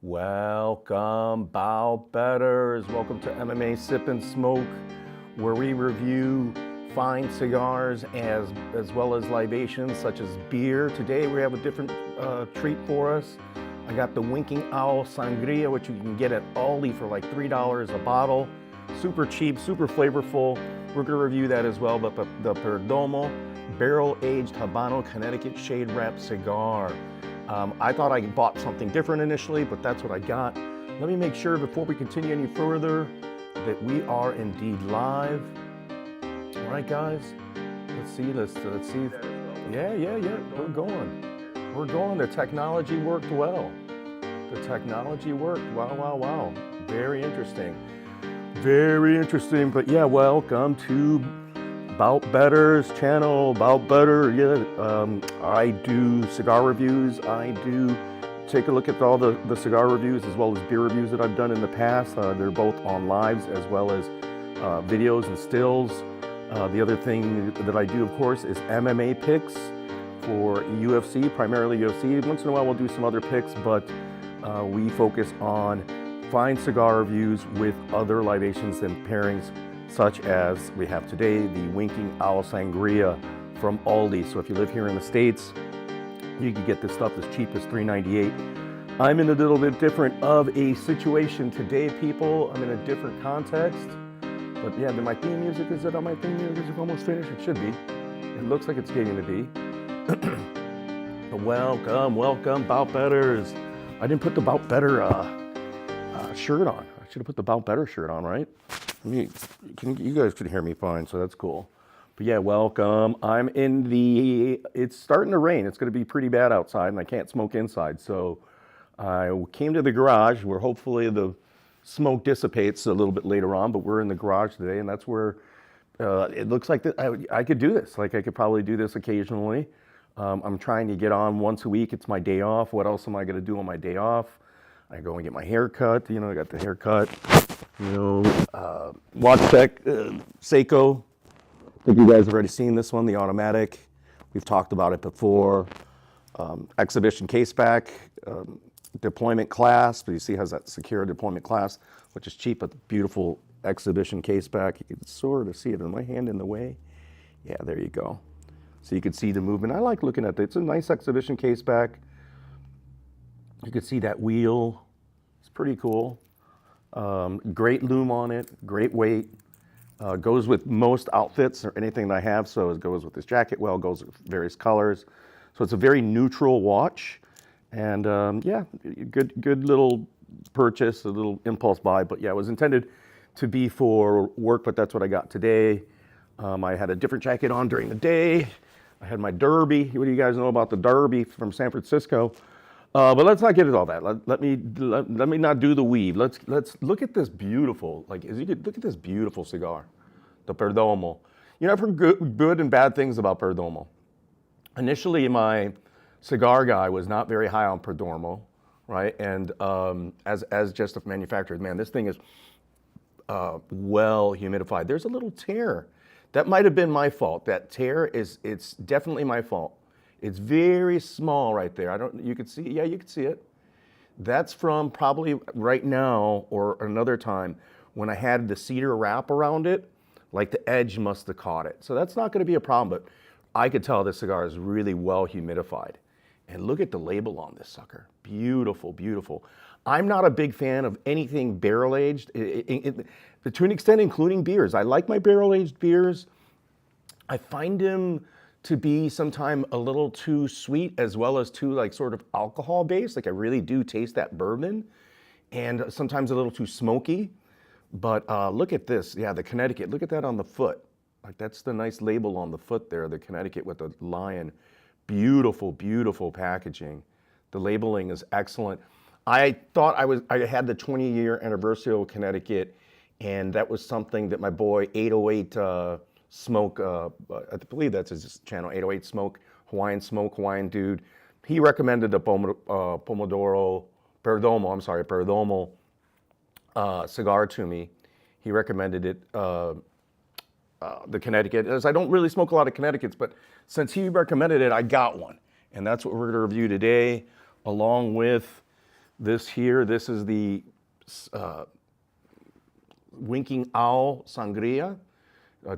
Welcome, bow betters. Welcome to MMA Sip and Smoke, where we review fine cigars as well as libations such as beer. Today we have a different treat for us. I got the Winking Owl Sangria, which you can get at Aldi for like $3 a bottle. Super cheap, super flavorful. We're gonna review that as well, but the Perdomo Barrel-Aged Habano Connecticut Shade Wrap Cigar. I thought I bought something different initially, but that's what I got. Let me make sure before we continue any further that we are indeed live. All right, guys, let's see. Yeah, we're going. The technology worked well. The technology worked. Wow. Very interesting. But yeah, welcome to Bout Better's channel. Bout Better, yeah. I do cigar reviews. I do take a look at all the cigar reviews as well as beer reviews that I've done in the past. They're both on lives as well as videos and stills. The other thing that I do, of course, is MMA picks for UFC, primarily UFC. Once in a while we'll do some other picks, but we focus on fine cigar reviews with other libations and pairings, such as we have today, the Winking Owl Sangria from Aldi. So if you live here in the States, you can get this stuff as cheap as $3.98. I'm in a little bit different of a situation today, people. I'm in a different context. But yeah, my theme music, is it on my theme music? Is it almost finished? It should be. It looks like it's getting to be. Welcome, Bout Betters. I didn't put the Bout Better shirt on. I should have put the Bout Better shirt on, right? You guys can hear me fine, so that's cool. But yeah, welcome. It's starting to rain. It's going to be pretty bad outside, and I can't smoke inside. So I came to the garage where hopefully the smoke dissipates a little bit later on, but we're in the garage today, and that's where it looks like that I could do this. Like, I could probably do this occasionally. I'm trying to get on once a week. It's my day off. What else am I going to do on my day off? I go and get my hair cut. I got the haircut. Watch Tech, Seiko. I think you guys have already seen this one, the automatic. We've talked about it before. Exhibition case back, deployment clasp. You see it has that secure deployment clasp, which is cheap, but beautiful exhibition case back. You can sort of see it. Is my hand in the way? Yeah, there you go. So you can see the movement. I like looking at it. It's a nice exhibition case back. You can see that wheel. It's pretty cool. Great lume on it, great weight. Goes with most outfits or anything that I have. So it goes with this jacket well, goes with various colors. So it's a very neutral watch. And yeah, good little purchase, a little impulse buy. But yeah, it was intended to be for work, but that's what I got today. I had a different jacket on during the day. I had my derby. What do you guys know about the derby from San Francisco? But let's not get into all that. Let me not do the weave. Let's look at this beautiful, look at this beautiful cigar, the Perdomo. I've heard good and bad things about Perdomo. Initially, my cigar guy was not very high on Perdomo, right? And as just a manufacturer, man, this thing is well humidified. There's a little tear. That might have been my fault. That tear it's definitely my fault. It's very small right there. You could see, yeah, you could see it. That's from probably right now or another time when I had the cedar wrap around it, like the edge must have caught it. So that's not going to be a problem, but I could tell this cigar is really well humidified. And look at the label on this sucker. Beautiful, beautiful. I'm not a big fan of anything barrel-aged, to an extent including beers. I like my barrel-aged beers. I find them to be sometimes a little too sweet as well as too sort of alcohol based. Like, I really do taste that bourbon, and sometimes a little too smoky. But look at this, yeah, the Connecticut. Look at that on the foot. Like, that's the nice label on the foot there, the Connecticut with the lion. Beautiful, beautiful packaging. The labeling is excellent. I thought I had the 20-year anniversary of Connecticut, and that was something that my boy 808 Smoke, I believe that's his channel, 808 Smoke, Hawaiian dude. He recommended the Perdomo cigar to me. He recommended it, the Connecticut. As I don't really smoke a lot of Connecticut's, but since he recommended it, I got one. And that's what we're gonna review today, along with This here, this is the Winking Owl Sangria.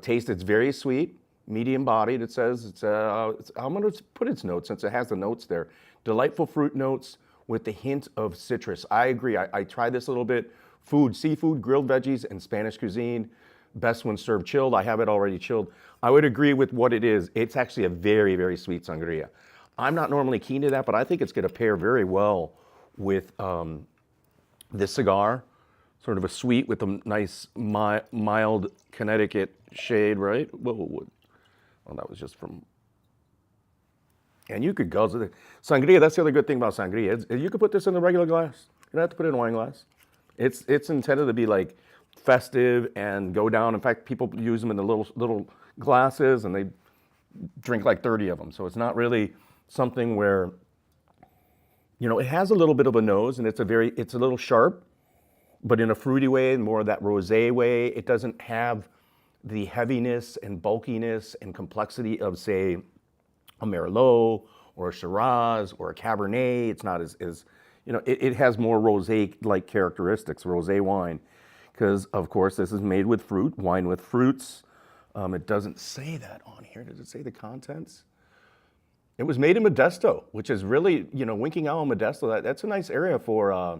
Taste, it's very sweet, medium bodied. It says, I'm going to put its notes since it has the notes there. Delightful fruit notes with the hint of citrus. I agree. I tried this a little bit. Food, seafood, grilled veggies, and Spanish cuisine. Best when served chilled. I have it already chilled. I would agree with what it is. It's actually a very, very sweet sangria. I'm not normally keen to that, but I think it's going to pair very well with this cigar. Sort of a sweet with a nice mild Connecticut shade, right? Whoa. Oh, that was just from... And you could guzzle it. Sangria, that's the other good thing about sangria. You could put this in a regular glass. You don't have to put it in a wine glass. It's intended to be like festive and go down. In fact, people use them in the little glasses and they drink like 30 of them. So it's not really something where, you know, it has a little bit of a nose and it's a little sharp, but in a fruity way and more of that rosé way. It doesn't have the heaviness and bulkiness and complexity of, say, a Merlot or a Shiraz or a Cabernet. It's not as you know, it has more rosé-like characteristics, rosé wine, because of course this is made with fruit, wine with fruits. It doesn't say that on here. Does it say the contents? It was made in Modesto, which is really, you know, Winking Owl, Modesto, that's a nice area for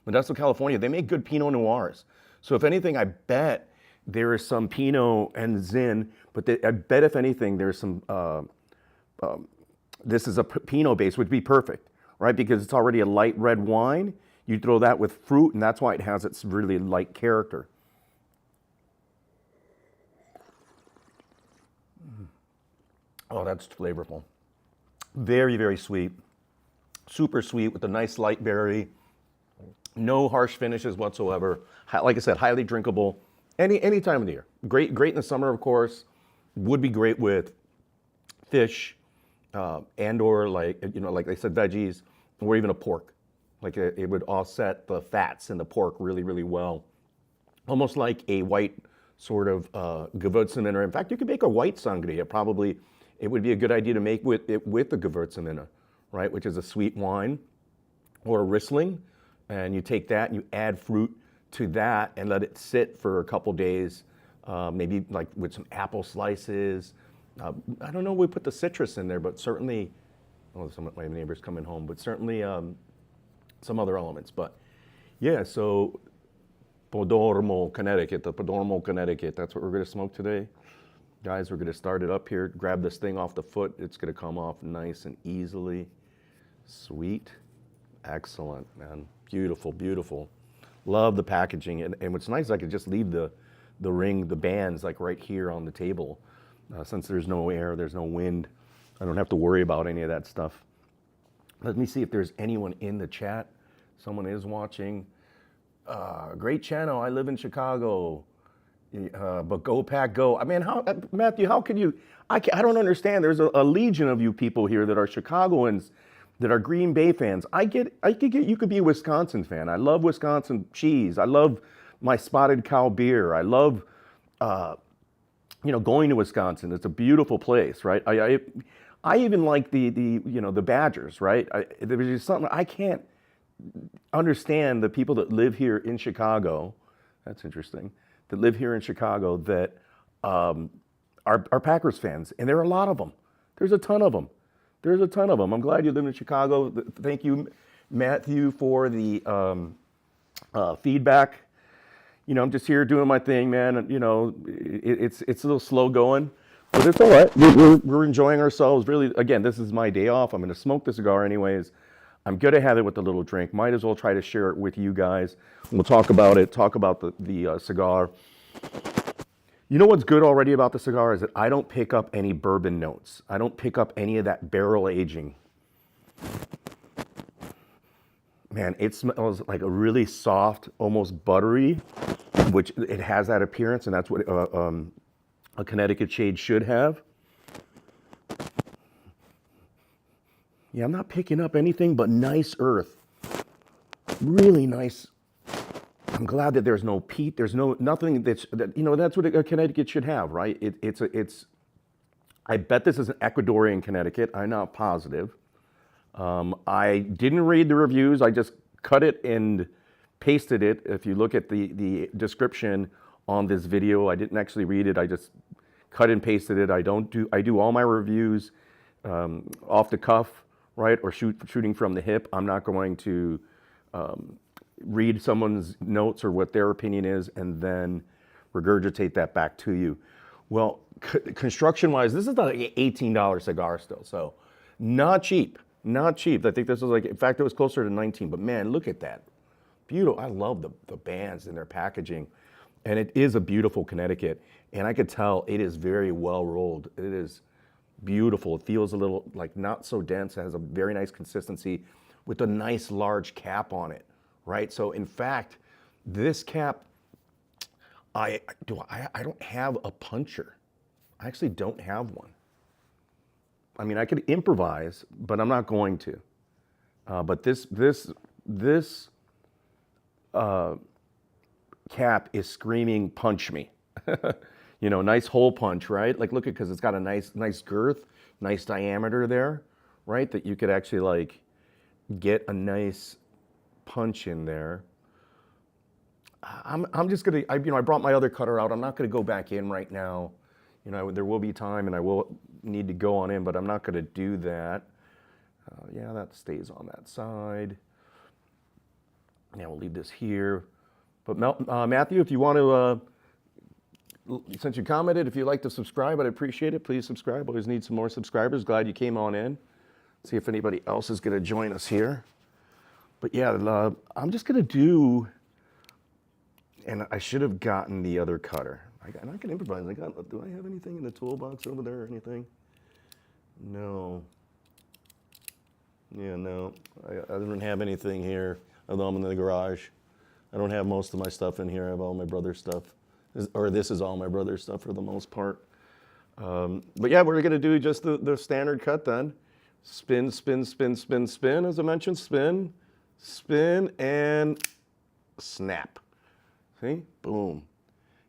Modesto, California. They make good Pinot Noirs. So if anything, I bet there is some Pinot and Zin, but I bet if anything, there's some, this is a Pinot base, would be perfect, right? Because it's already a light red wine. You throw that with fruit, and that's why it has its really light character. Oh, that's flavorful. Very, very sweet. Super sweet with a nice light berry. No harsh finishes whatsoever. Like I said, highly drinkable any time of the year. Great in the summer, of course. Would be great with fish and or like, you know, like I said, veggies or even a pork. Like it would offset the fats in the pork really, really well. Almost like a white sort of Gewürztraminer. In fact, you could make a white sangria. Probably it would be a good idea to make with the Gewürztraminer, right? Which is a sweet wine or a Riesling. And you take that and you add fruit to that and let it sit for a couple days, maybe like with some apple slices. I don't know if we put the citrus in there, but certainly, oh, some of my neighbors coming home, but certainly some other elements. But yeah, so PERDOMO, Connecticut, the PERDOMO, Connecticut, that's what we're going to smoke today. Guys, we're going to start it up here, grab this thing off the foot. It's going to come off nice and easily. Sweet. Excellent, man. Beautiful, beautiful. Love the packaging. And what's nice, I could just leave the ring, the bands, like right here on the table. Since there's no air, there's no wind, I don't have to worry about any of that stuff. Let me see if there's anyone in the chat. Someone is watching. Great channel. I live in Chicago. But go Pack Go. I mean, Matthew, how can you? I don't understand. There's a legion of you people here that are Chicagoans, that are Green Bay fans. You could be a Wisconsin fan. I love Wisconsin cheese. I love my Spotted Cow beer. I love, you know, going to Wisconsin. It's a beautiful place, right? I even like the Badgers, right? There's just something I can't understand the people that live here in Chicago. That's interesting. That live here in Chicago that are Packers fans, and there are a lot of them. There's a ton of them. There's a ton of them. I'm glad you live in Chicago. Thank you, Matthew, for the feedback. You know, I'm just here doing my thing, man. You know, it's a little slow going, but it's all right. We're enjoying ourselves. Really, again, this is my day off. I'm going to smoke the cigar anyways. I'm going to have it with a little drink. Might as well try to share it with you guys. We'll talk about it, talk about the cigar. You know what's good already about the cigar is that I don't pick up any bourbon notes. I don't pick up any of that barrel aging. Man, it smells like a really soft, almost buttery, which it has that appearance, and that's what a Connecticut shade should have. Yeah, I'm not picking up anything but nice earth. Really nice. I'm glad that there's no peat. There's nothing that's what a Connecticut should have, right? I bet this is an Ecuadorian Connecticut. I'm not positive. I didn't read the reviews. I just cut it and pasted it. If you look at the description on this video, I didn't actually read it. I just cut and pasted it. I do all my reviews off the cuff, right, or shooting from the hip. I'm not going to read someone's notes or what their opinion is and then regurgitate that back to you. Well, construction-wise, this is like an $18 cigar still, so not cheap, not cheap. I think this was like, in fact, it was closer to 19, but man, look at that. Beautiful. I love the bands and their packaging, and it is a beautiful Connecticut, and I could tell it is very well rolled. It is beautiful. It feels a little like not so dense. It has a very nice consistency with a nice large cap on it, right? So in fact, this cap, I don't have a puncher. I actually don't have one. I mean, I could improvise, but I'm not going to. But this cap is screaming, punch me. You know, nice hole punch, right? Like, look at, because it's got a nice girth, nice diameter there, right? That you could actually like get a nice punch in there. I'm just gonna, I brought my other cutter out. I'm not gonna go back in right now. You know, there will be time and I will need to go on in, but I'm not gonna do that. Yeah, that stays on that side. Yeah, we'll leave this here. But Matthew, if you want to, since you commented, if you'd like to subscribe, I'd appreciate it. Please subscribe. Always need some more subscribers. Glad you came on in. See if anybody else is gonna join us here. But yeah, I'm just gonna do, and I should have gotten the other cutter. And I can improvise. Do I have anything in the toolbox over there or anything? No. Yeah, no. I don't have anything here, although I'm in the garage. I don't have most of my stuff in here. I have all my brother's stuff. This is all my brother's stuff for the most part. But yeah, we're going to do just the standard cut then. Spin, spin, spin, spin, spin, as I mentioned. Spin, spin, and snap. See? Boom.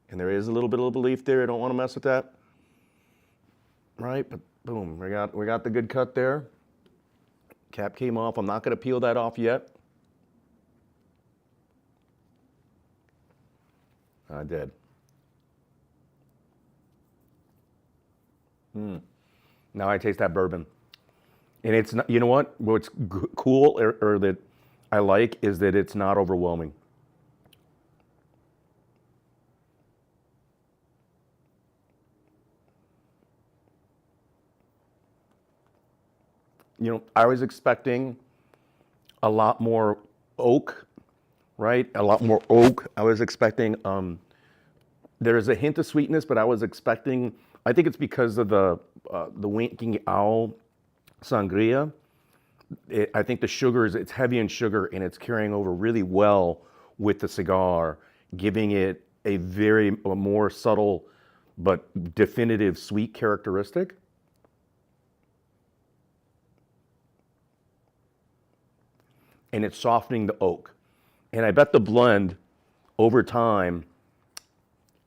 And there is a little bit of a leaf there. I don't want to mess with that. Right? But boom, we got the good cut there. Cap came off. I'm not going to peel that off yet. I did. Now I taste that bourbon. And it's not, you know what? What's cool or that I like is that it's not overwhelming. You know, I was expecting a lot more oak, right? A lot more oak. I was expecting, there is a hint of sweetness, but I was expecting, I think it's because of the Winking Owl Sangria. I think the sugar it's heavy in sugar and it's carrying over really well with the cigar, giving it a more subtle but definitive sweet characteristic. And it's softening the oak. And I bet the blend over time,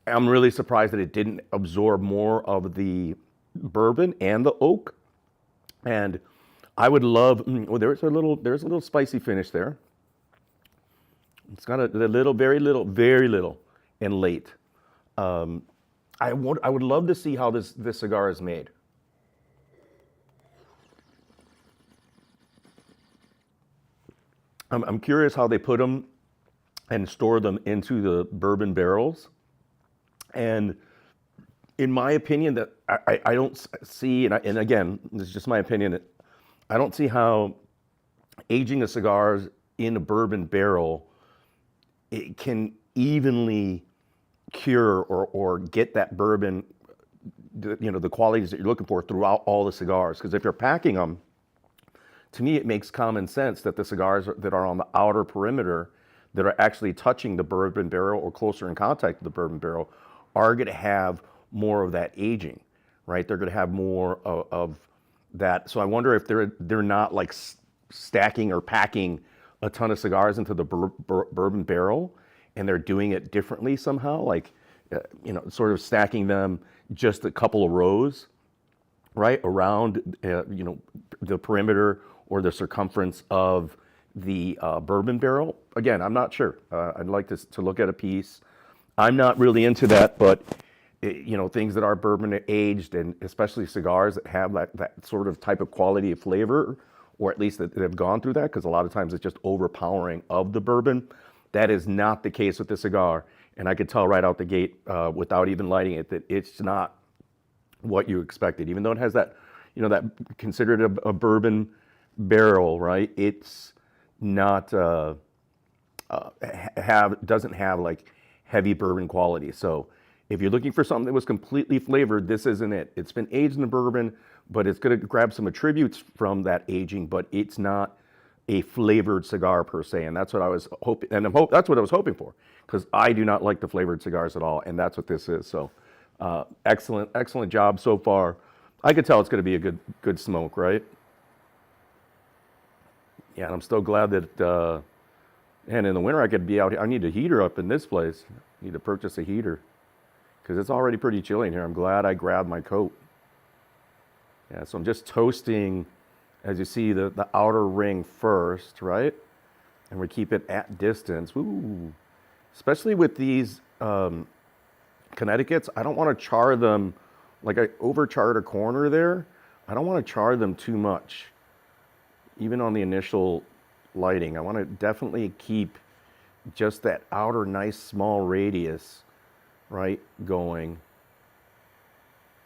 I'm really surprised that it didn't absorb more of the bourbon and the oak. And I would love, well, there's a little spicy finish there. It's got a little, very little, and late. I would love to see how this cigar is made. I'm curious how they put them and store them into the bourbon barrels. And in my opinion, that I don't see, and again, this is just my opinion, I don't see how aging the cigars in a bourbon barrel, it can evenly cure or get that bourbon, you know, the qualities that you're looking for throughout all the cigars. Because if you're packing them, to me, it makes common sense that the cigars that are on the outer perimeter that are actually touching the bourbon barrel or closer in contact with the bourbon barrel are going to have more of that aging, right? They're going to have more of that. So I wonder if they're not like stacking or packing a ton of cigars into the bourbon barrel, and they're doing it differently somehow, like you know, sort of stacking them just a couple of rows, right, around you know, the perimeter or the circumference of the bourbon barrel. Again, I'm not sure. I'd like to look at a piece. I'm not really into that, but you know, things that are bourbon aged, and especially cigars that have that sort of type of quality of flavor, or at least that have gone through that, because a lot of times it's just overpowering of the bourbon. That is not the case with the cigar, and I could tell right out the gate without even lighting it that it's not what you expected. Even though it has that, you know, that considered a bourbon barrel, right? It's not doesn't have like heavy bourbon quality. So if you're looking for something that was completely flavored, this isn't it. It's been aged in the bourbon, but it's going to grab some attributes from that aging, but it's not a flavored cigar per se. And that's what I was hoping, and that's what I was hoping for, because I do not like the flavored cigars at all, and that's what this is. So excellent job so far. I could tell it's going to be a good smoke, right? Yeah, and I'm still glad that, and in the winter I could be out here. I need a heater up in this place. I need to purchase a heater, because it's already pretty chilly in here. I'm glad I grabbed my coat. Yeah, so I'm just toasting, as you see, the outer ring first, right? And we keep it at distance. Ooh. Especially with these Connecticut's, I don't want to char them, like I overcharred a corner there. I don't want to char them too much, even on the initial lighting. I want to definitely keep just that outer nice small radius, right, going.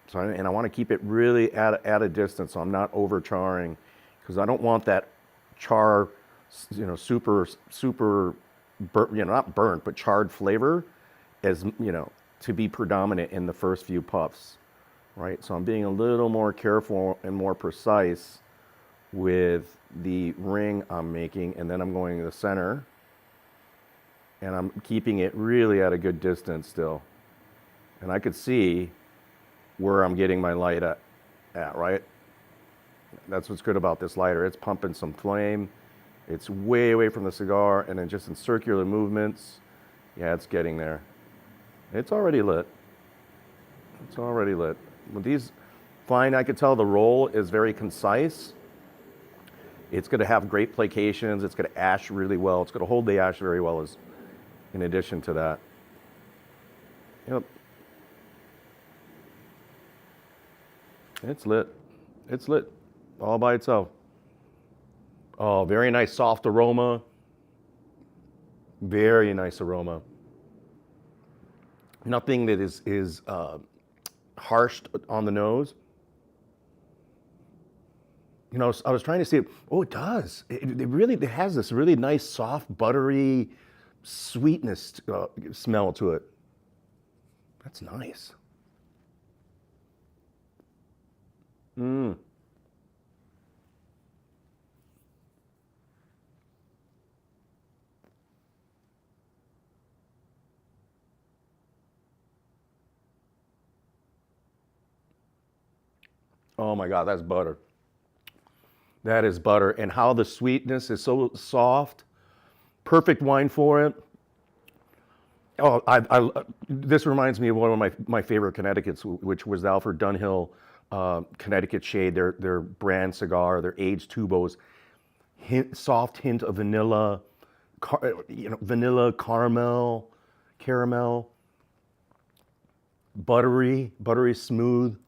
So, and I want to keep it really at a distance, so I'm not over charring, because I don't want that char, you know, super, you know, not burnt, but charred flavor, as, you know, to be predominant in the first few puffs, right? So I'm being a little more careful and more precise with the ring I'm making, and then I'm going to the center, and I'm keeping it really at a good distance still. And I could see where I'm getting my light at, right? That's what's good about this lighter. It's pumping some flame. It's way away from the cigar, and then just in circular movements, yeah, it's getting there. It's already lit. It's already lit. With these fine, I could tell the roll is very concise. It's going to have great placations. It's going to ash really well. It's going to hold the ash very well, as in addition to that. Yep. It's lit. It's lit all by itself. Oh, very nice soft aroma. Very nice aroma. Nothing that is harsh on the nose. You know, I was trying to see, oh, it does. It has this really nice, soft, buttery sweetness smell to it. That's nice. Mm. Oh my God, that's butter. That is butter. And how the sweetness is so soft. Perfect wine for it. Oh, this reminds me of one of my favorite Connecticut's, which was the Alfred Dunhill Connecticut Shade, their brand cigar, their aged tubos. Soft hint of vanilla, you know, vanilla caramel, buttery smooth.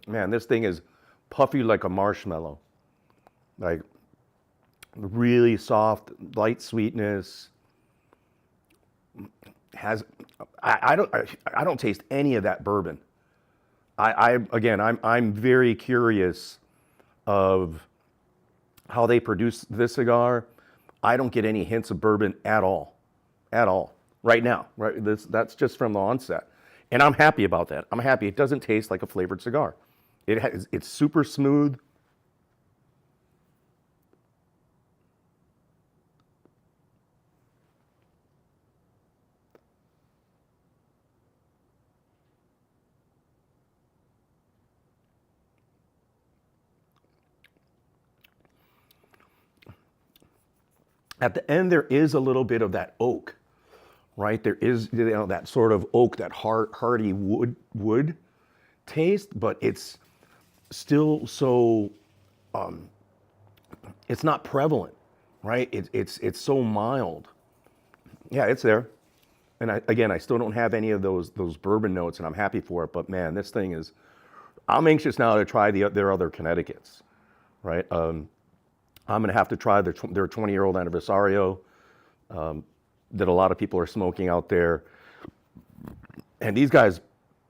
Man, this thing is puffy like a marshmallow. Like really soft, light sweetness. Has I don't taste any of that bourbon. Again, I'm very curious of how they produce this cigar. I don't get any hints of bourbon at all, right now. Right, that's just from the onset, and I'm happy about that. I'm happy. It doesn't taste like a flavored cigar. It's super smooth. At the end, there is a little bit of that oak, right? There is, you know, that sort of oak, that hearty wood taste, but it's still so, it's not prevalent, right? It's so mild. Yeah, it's there. And again, I still don't have any of those bourbon notes, and I'm happy for it. But man, this thing is. I'm anxious now to try their other Connecticut's, right? I'm gonna have to try their 20-year-old Anniversario that a lot of people are smoking out there. And these guys,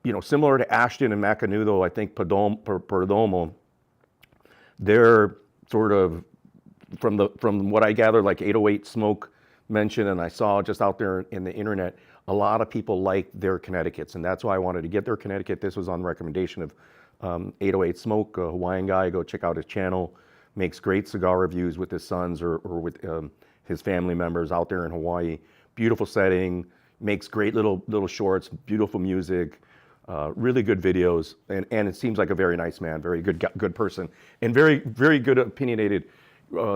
you know, similar to Ashton and Macanudo, I think Perdomo, they're sort of from what I gather, like 808 Smoke mentioned, and I saw just out there in the internet, a lot of people like their Connecticut's, and that's why I wanted to get their Connecticut. This was on the recommendation of 808 Smoke, a Hawaiian guy. Go check out his channel. Makes great cigar reviews with his sons or with his family members out there in Hawaii. Beautiful setting. Makes great little shorts. Beautiful music. Really good videos, and it seems like a very nice man, very good person, and very good opinionated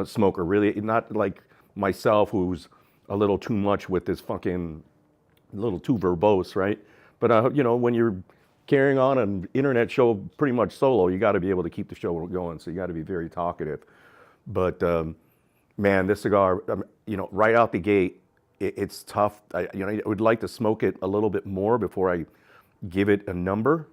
smoker. Really not like myself, who's a little too much with this fucking, a little too verbose, right? But you know, when you're carrying on an internet show pretty much solo, you got to be able to keep the show going. So you got to be very talkative. But man, this cigar, you know, right out the gate, it's tough. You know, I would like to smoke it a little bit more before I give it a number.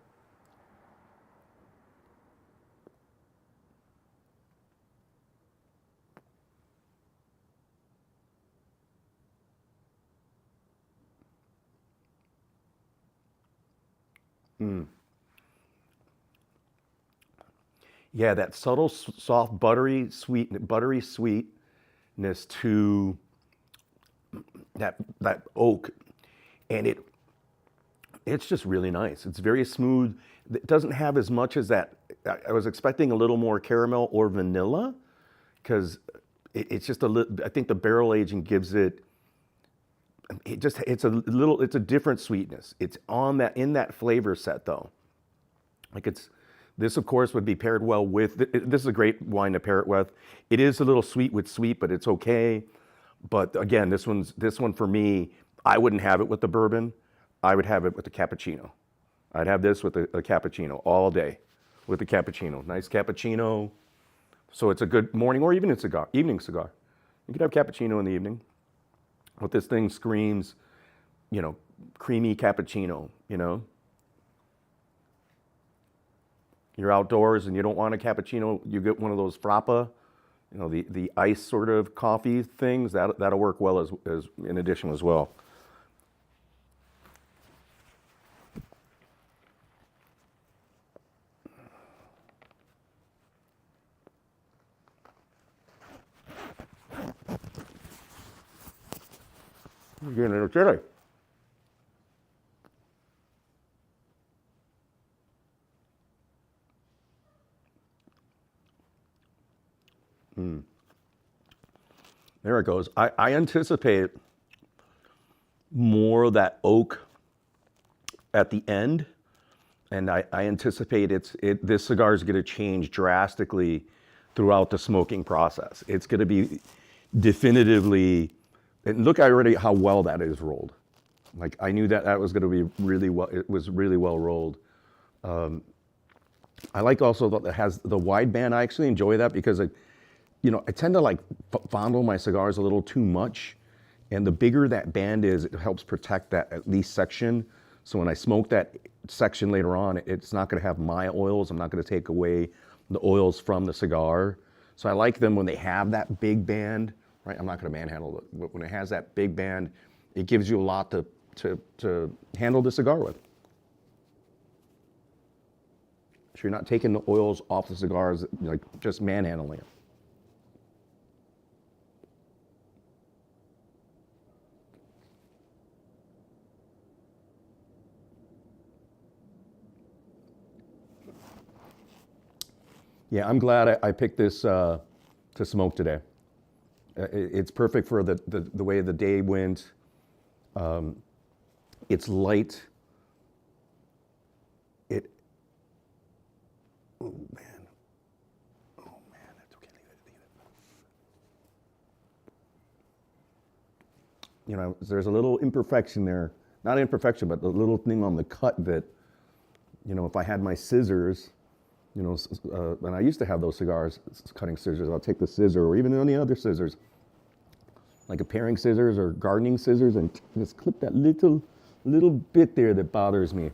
Yeah, that subtle, soft, buttery sweetness to that oak, and it's just really nice. It's very smooth. It doesn't have as much as that. I was expecting a little more caramel or vanilla, because it's just a little. I think the barrel aging gives it. It's a different sweetness. It's on that, in that flavor set though. Like this of course would be paired well with, this is a great wine to pair it with. It is a little sweet with sweet, but it's okay. But again, this one for me, I wouldn't have it with the bourbon. I would have it with the cappuccino. I'd have this with a cappuccino all day with the cappuccino. Nice cappuccino. So it's a good morning or even evening cigar. You could have cappuccino in the evening. But this thing screams, you know, creamy cappuccino, you know. You're outdoors and you don't want a cappuccino, you get one of those frappa, you know, the ice sort of coffee things, that'll work well as in addition as well. You're getting a little chilly. There it goes. I anticipate more of that oak at the end, and I anticipate this cigar is going to change drastically throughout the smoking process. It's going to be definitively, and look already how well that is rolled. Like I knew that was going to be really well. It was really well rolled. I like also that it has the wide band. I actually enjoy that because you know, I tend to like fondle my cigars a little too much, and the bigger that band is, it helps protect that at least section. So when I smoke that section later on, it's not going to have my oils. I'm not going to take away the oils from the cigar. So I like them when they have that big band, right? I'm not going to manhandle it. When it has that big band, it gives you a lot to handle the cigar with. So you're not taking the oils off the cigars, like just manhandling it. Yeah, I'm glad I picked this to smoke today. It's perfect for the way the day went. It's light. Oh man, oh man, that's okay. Leave it. you know, there's a little imperfection there. Not imperfection, but the little thing on the cut that, you know, if I had my scissors, you know, and I used to have those cigars, cutting scissors, I'll take the scissor or even any other scissors, like a paring scissors or gardening scissors, and just clip that little bit there that bothers me.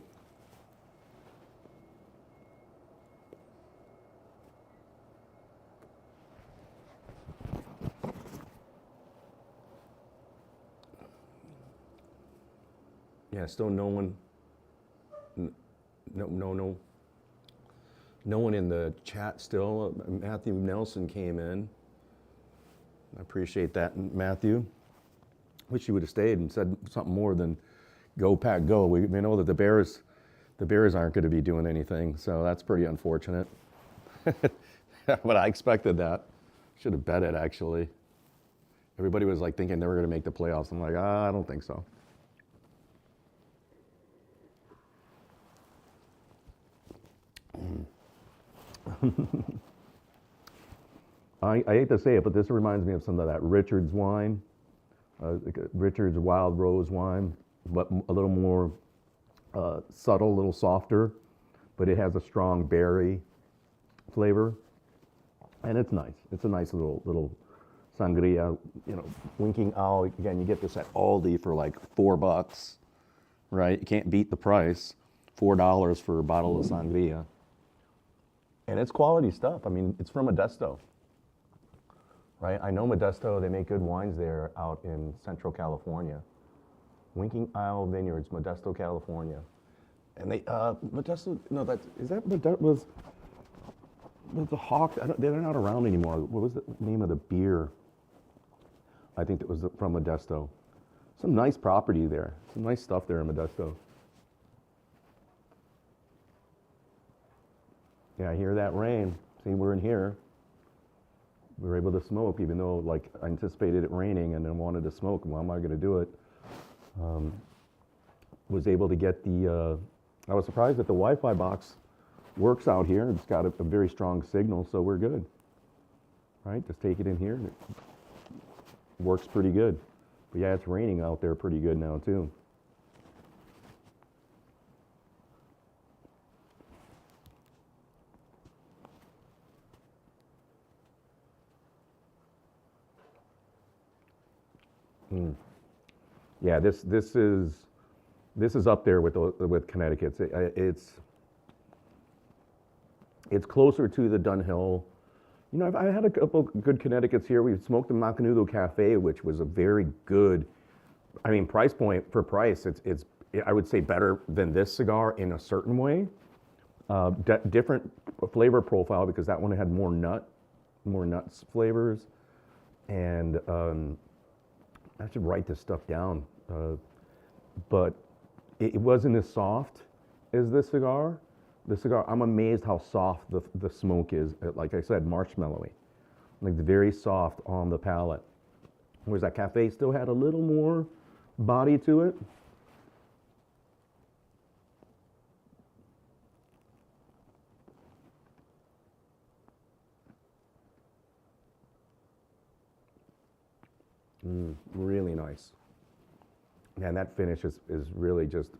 Yeah, still no one in the chat still. Matthew Nelson came in. I appreciate that, Matthew. Wish you would have stayed and said something more than go pack go. We know that the Bears aren't going to be doing anything, so that's pretty unfortunate. But I expected that. Should have bet it, actually. Everybody was like thinking they were going to make the playoffs. I'm like, I don't think so. I hate to say it, but this reminds me of some of that Richard's wine, Richard's Wild Rose wine, but a little more subtle, a little softer, but it has a strong berry flavor, and it's nice. It's a nice little sangria. You know, winking owl. Again, you get this at Aldi for like $4, right? You can't beat the price. $4 for a bottle of sangria. And it's quality stuff. I mean, it's from Modesto, right? I know Modesto, they make good wines there out in Central California. Winking Isle Vineyards, Modesto, California. And they, Modesto, no, was the Hawk, they're not around anymore. What was the name of the beer? I think it was from Modesto. Some nice property there. Some nice stuff there in Modesto. Yeah, I hear that rain. See, we're in here. We were able to smoke, even though like I anticipated it raining and then wanted to smoke. Well, am I going to do it? Was able to get the. I was surprised that the Wi-Fi box works out here. It's got a very strong signal, so we're good. Right? Just take it in here, and it works pretty good. But yeah, it's raining out there pretty good now too. Yeah, this is up there with Connecticut. It's closer to the Dunhill. You know, I've had a couple good Connecticut's here. We've smoked the Macanudo Cafe, which was a very good. I mean, price point for price, it's I would say better than this cigar in a certain way. Different flavor profile because that one had more nuts flavors, and. I should write this stuff down, but it wasn't as soft as this cigar. The cigar, I'm amazed how soft the smoke is. Like I said, marshmallowy, like very soft on the palate. Whereas that Cafe still had a little more body to it. Really nice. And that finish is really just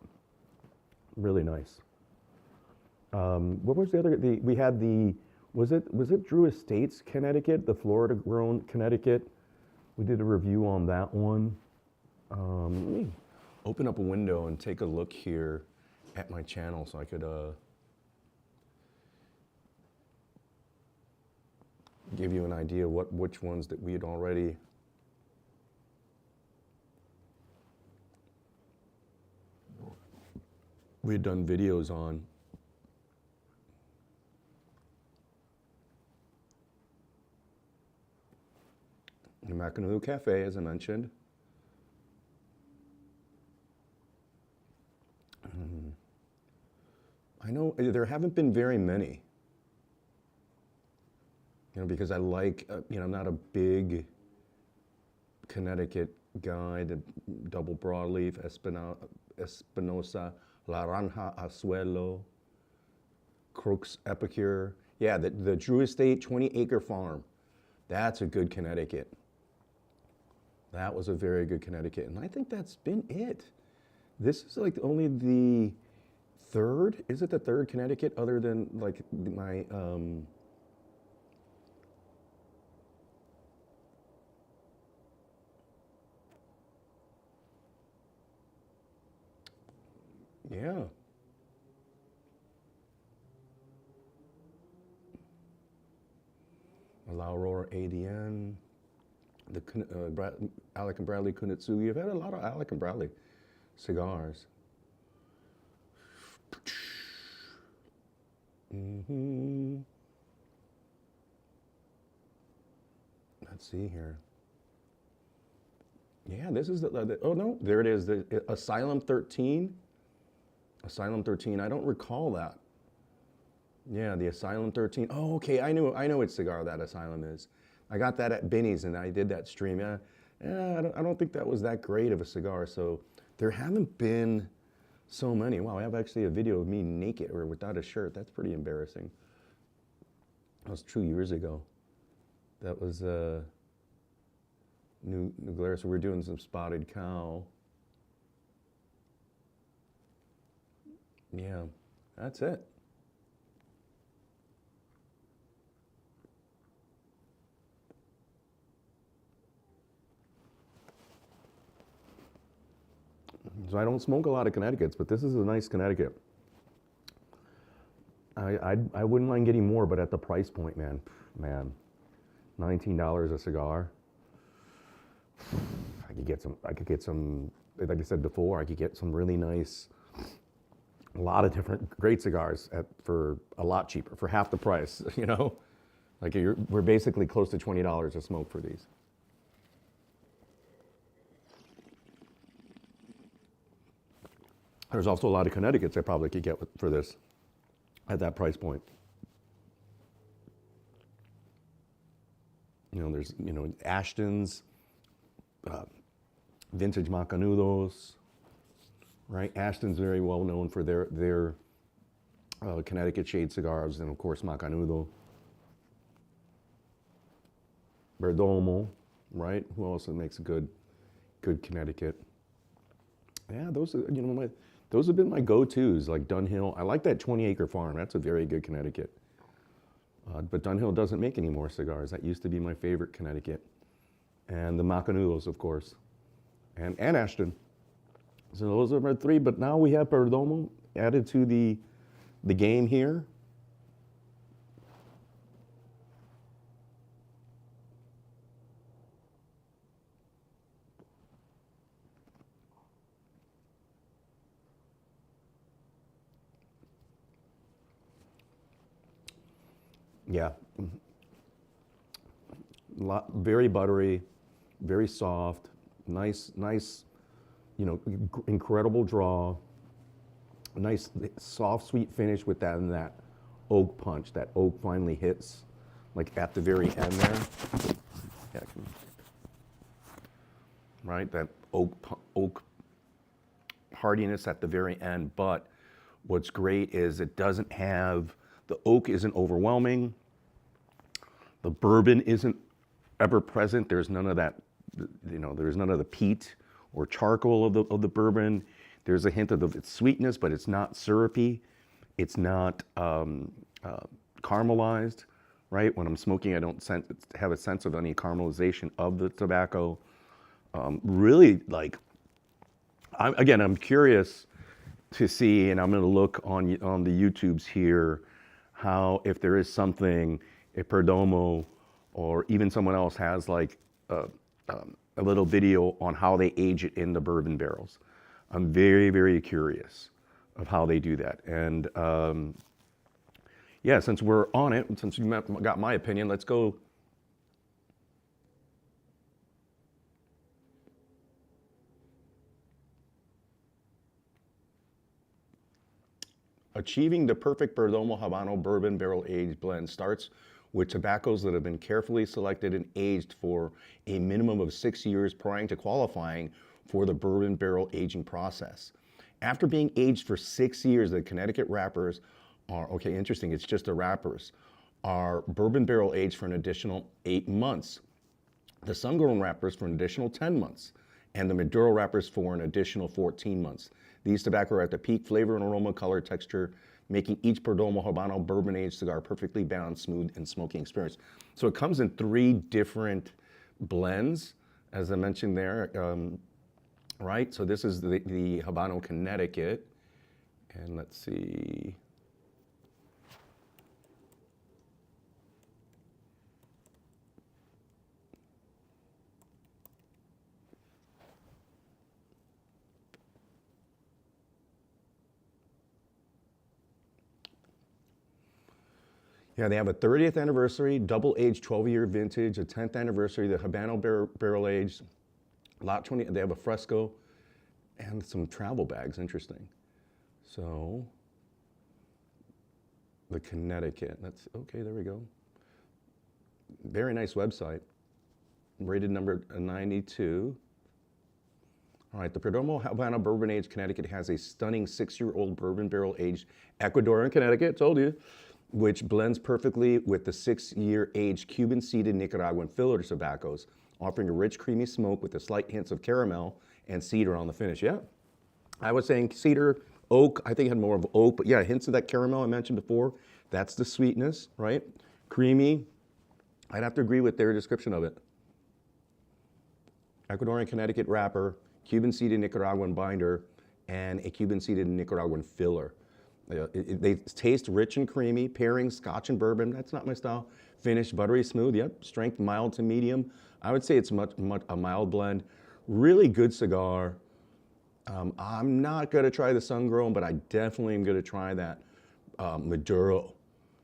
really nice. What was the other? We had was it Drew Estates, Connecticut, the Florida grown Connecticut? We did a review on that one. Let me open up a window and take a look here at my channel so I could give you an idea which ones that we had already. We had done videos on. The Macanudo Cafe, as I mentioned. I know there haven't been very many. You know, because I like, you know, I'm not a big Connecticut guy. The double broadleaf, Espinosa, Laranja Azuelo, Crooks Epicure. Yeah, the Drew Estate 20-acre farm. That's a good Connecticut. That was a very good Connecticut, and I think that's been it. This is like only the third. Is it the third Connecticut other than like my yeah. Aurora ADN, the Alec and Bradley Kunitsugi. You've had a lot of Alec and Bradley cigars. Let's see here. Yeah, this is oh no, there it is. The Asylum 13. Asylum 13. I don't recall that. Yeah, the Asylum 13. Oh, okay. I know which cigar that Asylum is. I got that at Binny's and I did that stream. Yeah, I don't think that was that great of a cigar. So there haven't been so many. Wow, I have actually a video of me naked or without a shirt. That's pretty embarrassing. That was 2 years ago. That was New Glarus. So we're doing some Spotted Cow. Yeah, that's it. So I don't smoke a lot of Connecticut's, but this is a nice Connecticut. I wouldn't mind getting more, but at the price point, man, $19 a cigar. I could get some, like I said before, I could get some really nice, a lot of different great cigars for a lot cheaper, for half the price, you know? Like we're basically close to $20 a smoke for these. There's also a lot of Connecticut's I probably could get for this at that price point. You know, there's, you know, Ashton's, vintage Macanudos, right? Ashton's very well known for their Connecticut shade cigars, and of course Macanudo. Perdomo, right? Who also makes a good Connecticut? Yeah, those are, you know, those have been my go-tos, like Dunhill. I like that 20 Acre Farm. That's a very good Connecticut. But Dunhill doesn't make any more cigars. That used to be my favorite Connecticut. And the Macanudos, of course. And Ashton. So those are my three, but now we have Perdomo added to the game here. Yeah, very buttery, very soft, nice, you know, incredible draw, nice soft sweet finish with that oak punch. That oak finally hits, like at the very end there. Yeah, right, that oak hardiness at the very end. But what's great is it doesn't have, the oak isn't overwhelming. The bourbon isn't ever present. There's none of that, you know, there's none of the peat or charcoal of the bourbon. There's a hint of its sweetness, but it's not syrupy. It's not caramelized, right? When I'm smoking, I don't have a sense of any caramelization of the tobacco. Really, like, I'm curious to see, and I'm going to look on the YouTubes here, how, if there is something, if Perdomo or even someone else has like a little video on how they age it in the bourbon barrels. I'm very, very curious of how they do that. And yeah, since we're on it, since you got my opinion, let's go. Achieving the perfect Perdomo Habano Bourbon Barrel-Aged blend starts with tobaccos that have been carefully selected and aged for a minimum of 6 years prior to qualifying for the bourbon barrel aging process. After being aged for 6 years, the Connecticut wrappers are, okay, interesting, it's just the wrappers, are bourbon barrel aged for an additional 8 months. The sun-grown wrappers for an additional 10 months, and the Maduro wrappers for an additional 14 months. These tobacco are at the peak flavor and aroma, color, texture, making each Perdomo Habano Bourbon-Aged cigar perfectly balanced, smooth, and smoking experience. So it comes in 3 different blends, as I mentioned there, right? So this is the Habano Connecticut, and let's see. Yeah, they have a 30th anniversary, double-aged 12-year vintage, a 10th anniversary, the Habano Barrel-Aged, Lot 20, they have a fresco, and some travel bags, interesting. So, the Connecticut, that's, okay, there we go. Very nice website, rated number 92. All right, the Perdomo Habano Bourbon-Aged Connecticut has a stunning 6-year-old bourbon barrel-aged Ecuadorian Connecticut, told you, which blends perfectly with the 6-year aged Cuban-seeded Nicaraguan filler tobaccos, offering a rich, creamy smoke with a slight hints of caramel and cedar on the finish. Yeah, I was saying cedar, oak, I think it had more of oak, but yeah, hints of that caramel I mentioned before. That's the sweetness, right? Creamy. I'd have to agree with their description of it. Ecuadorian Connecticut wrapper, Cuban-seeded Nicaraguan binder, and a Cuban-seeded Nicaraguan filler. They taste rich and creamy, pairing scotch and bourbon, that's not my style. Finish, buttery smooth, yep. Strength, mild to medium. I would say it's much a mild blend. Really good cigar. I'm not gonna try the sun-grown, but I definitely am gonna try that Maduro.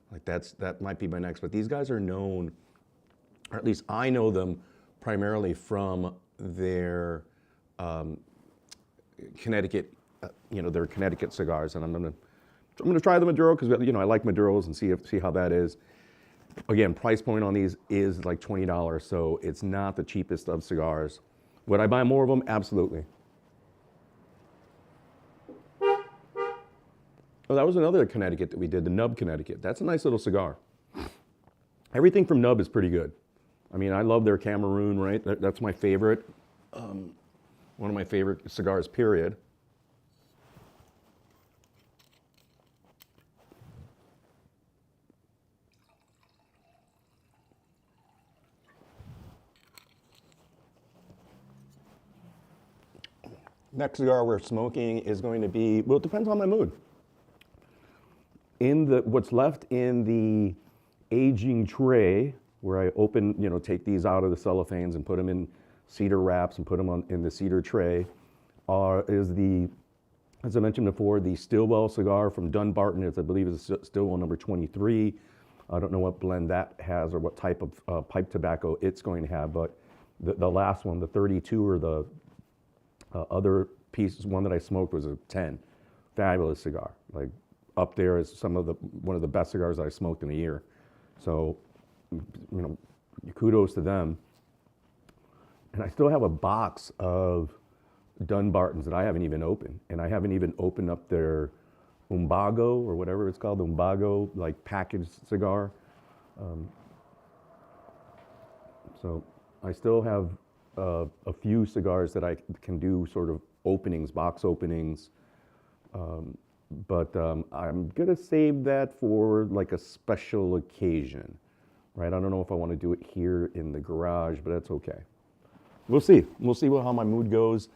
Like that might be my next, but these guys are known, or at least I know them primarily from their Connecticut, their Connecticut cigars, and I'm gonna try the Maduro because I like Maduros and see how that is. Again, price point on these is like $20, so it's not the cheapest of cigars. Would I buy more of them? Absolutely. Oh, that was another Connecticut that we did, the Nub Connecticut. That's a nice little cigar. Everything from Nub is pretty good. I mean, I love their Cameroon, right? That's my favorite. One of my favorite cigars, period. Next cigar we're smoking is going to be, well, it depends on my mood. What's left in the aging tray, where I open, take these out of the cellophanes and put them in cedar wraps and put them in the cedar tray, is the, as I mentioned before, the Stillwell cigar from Dunbarton. I believe is Stillwell number 23. I don't know what blend that has or what type of pipe tobacco it's going to have, but the last one, the 32, or the other piece, one that I smoked, was a 10. Fabulous cigar, like up there as one of the best cigars I smoked in a year. So, kudos to them. And I still have a box of Dunbartons that I haven't even opened, and I haven't even opened up their Umbago, or whatever it's called, the Umbago, like packaged cigar. So I still have a few cigars that I can do sort of openings, box openings, but I'm gonna save that for like a special occasion, right? I don't know if I want to do it here in the garage, but that's okay. We'll see. We'll see how my mood goes.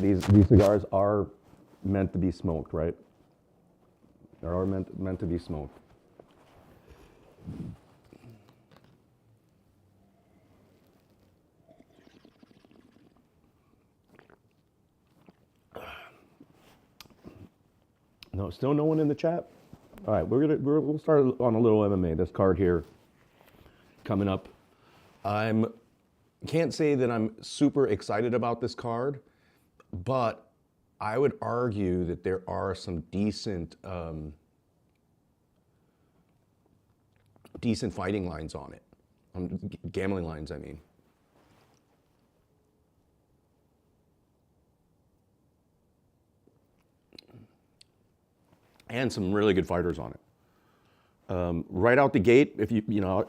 These cigars are meant to be smoked, right? They are meant to be smoked. No, still no one in the chat? All right, we'll start on a little MMA. This card here coming up. Can't say that I'm super excited about this card, but I would argue that there are some decent fighting lines on it. Gambling lines, I mean. and some really good fighters on it. Right out the gate, if you know,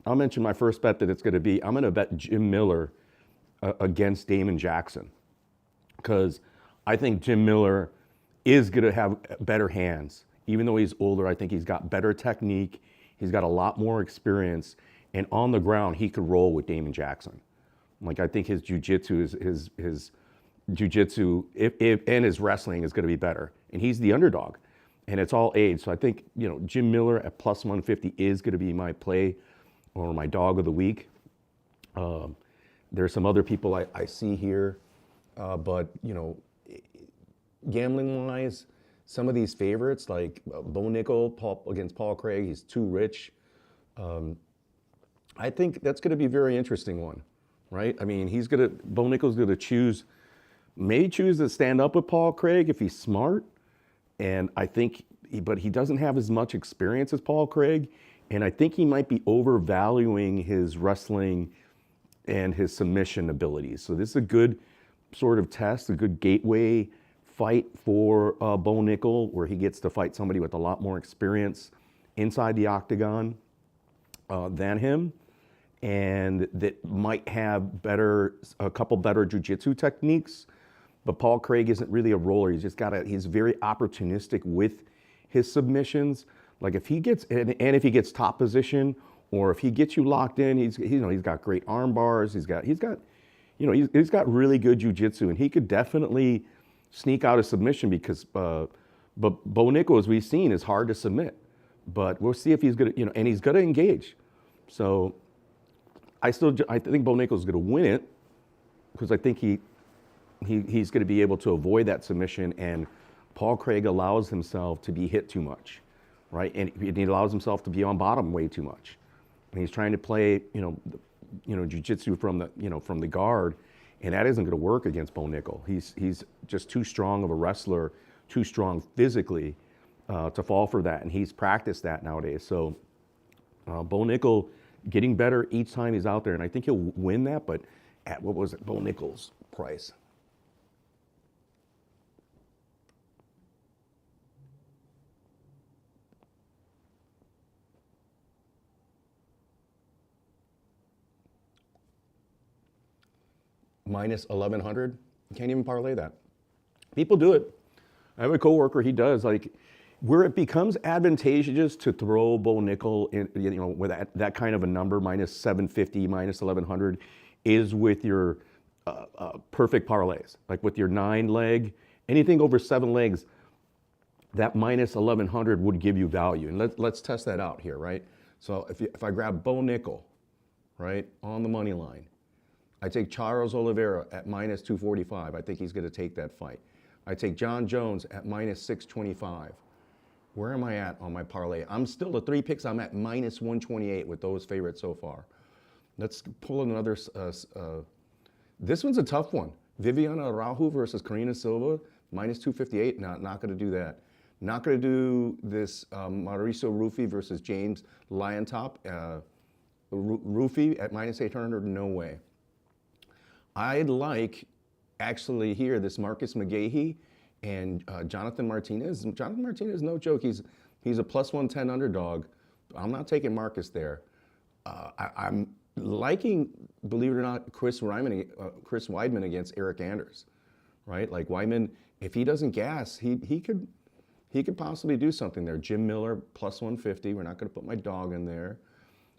I'll mention my first bet that it's going to be. I'm going to bet Jim Miller against Damon Jackson, because I think Jim Miller is going to have better hands. Even though he's older, I think he's got better technique. He's got a lot more experience, and on the ground, he could roll with Damon Jackson. Like, I think his jiu-jitsu his jiu-jitsu and his wrestling is going to be better, and he's the underdog, and it's all age. So I think, you know, Jim Miller at plus 150 is going to be my play or my dog of the week. There's some other people I see here, but, you know, gambling-wise, some of these favorites, like Bo Nickel against Paul Craig, he's too rich. I think that's going to be a very interesting one, right? I mean, Bo Nickel's going to may choose to stand up with Paul Craig if he's smart, and I think, but he doesn't have as much experience as Paul Craig, and I think he might be overvaluing his wrestling and his submission abilities. So this is a good sort of test, a good gateway fight for Bo Nickel, where he gets to fight somebody with a lot more experience inside the octagon than him, and that might have a couple better jiu-jitsu techniques. But Paul Craig isn't really a roller. He's very opportunistic with his submissions. Like, if he gets if he gets top position, or if he gets you locked in, he's got great arm bars. He's got really good jiu-jitsu, and he could definitely sneak out a submission, because but Bo Nickel, as we've seen, is hard to submit. But we'll see if he's gonna, and he's gonna engage. So I think Bo Nickel's gonna win it, because I think he's gonna be able to avoid that submission, and Paul Craig allows himself to be hit too much, right? And he allows himself to be on bottom way too much. And he's trying to play, jiu-jitsu from the guard, and that isn't going to work against Bo Nickel. He's just too strong of a wrestler, too strong physically to fall for that, and he's practiced that nowadays. So Bo Nickel getting better each time he's out there, and I think he'll win that. But at what was it, Bo Nickel's price? Minus 1,100. You can't even parlay that. People do it. I have a coworker, he does, like, where it becomes advantageous to throw Bo Nickel in, with that kind of a number, minus 750, minus 1,100, is with your perfect parlays. Like with your 9 leg, anything over 7 legs, that minus 1,100 would give you value. And let's test that out here, right? So if I grab Bo Nickel, right, on the money line, I take Charles Oliveira at minus 245. I think he's going to take that fight. I take John Jones at minus 625. Where am I at on my parlay? I'm still the 3 picks. I'm at minus 128 with those favorites so far. Let's pull another. This one's a tough one. Viviana Araujo versus Karina Silva, minus 258. Not going to do that. Not going to do this Mauricio Rufy versus James Lyontop. Rufy at minus 800, no way. I'd like, actually, here, this Marcus McGahee and Jonathan Martinez. Jonathan Martinez, no joke, he's a plus 110 underdog. I'm not taking Marcus there. I'm liking, believe it or not, Chris Weidman against Eric Anders, right? Like, Weidman, if he doesn't gas, he could possibly do something there. Jim Miller, plus 150. We're not going to put my dog in there.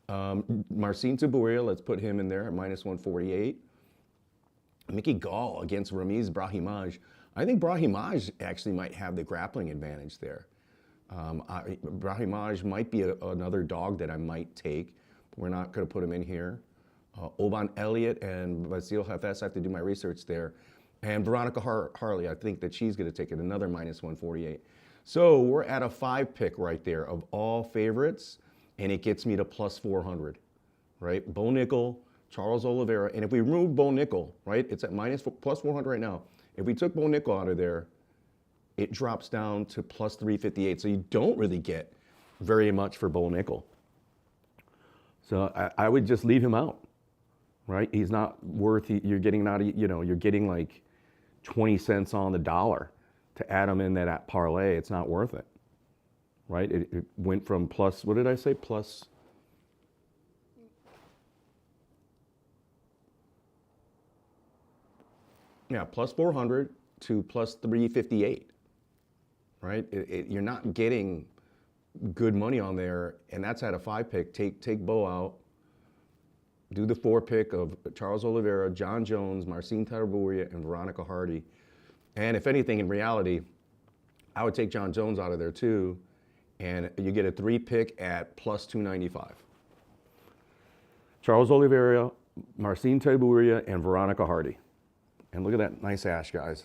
Marcin Tybura, let's put him in there at minus 148. Mickey Gall against Ramiz Brahimaj. I think Brahimaj actually might have the grappling advantage there. Brahimaj might be another dog that I might take. We're not going to put him in here. Oban Elliott and Vasil Hafez, I have to do my research there. And Veronica Harley, I think that she's going to take it, another minus 148. So we're at a 5 pick right there of all favorites, and it gets me to plus 400, right? Bo Nickel, Charles Oliveira, and if we remove Bo Nickel, right, it's at plus 400 right now. If we took Bo Nickel out of there, it drops down to plus 358. So you don't really get very much for Bo Nickel. So I would just leave him out, right? He's not worth, you're getting like 20 cents on the dollar to add them in that parlay, it's not worth it, right? It went from plus, what did I say? Plus, yeah, plus 400 to plus 358, right? You're not getting good money on there, and that's at a 5-pick. Take Bo out, do the 4-pick of Charles Oliveira, John Jones, Marcin Tybura, and Veronica Hardy. And if anything, in reality, I would take John Jones out of there too, and you get a 3-pick at plus 295. Charles Oliveira, Marcin Tybura, and Veronica Hardy. And look at that nice ash, guys.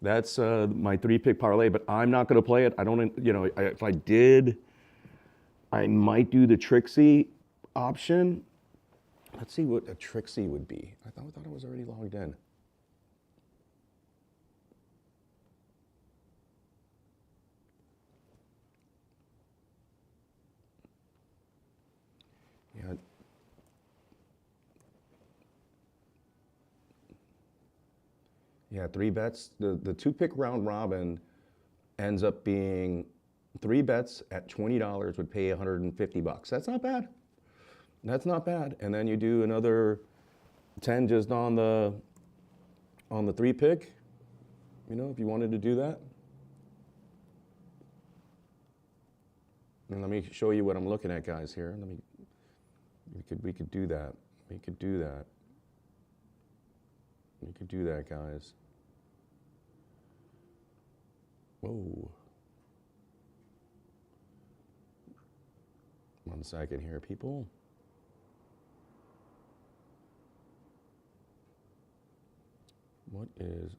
That's my 3-pick parlay, but I'm not going to play it. I don't, if I did, I might do the Trixie option. Let's see what a Trixie would be. I thought it was already logged in. Yeah. Yeah, 3 bets. The 2-pick round robin ends up being 3 bets at $20 would pay $150. That's not bad. That's not bad. And then you do another 10 just on the 3-pick, if you wanted to do that. And let me show you what I'm looking at, guys, here. We could do that. We could do that. We could do that, guys. Whoa. 1 second here, people.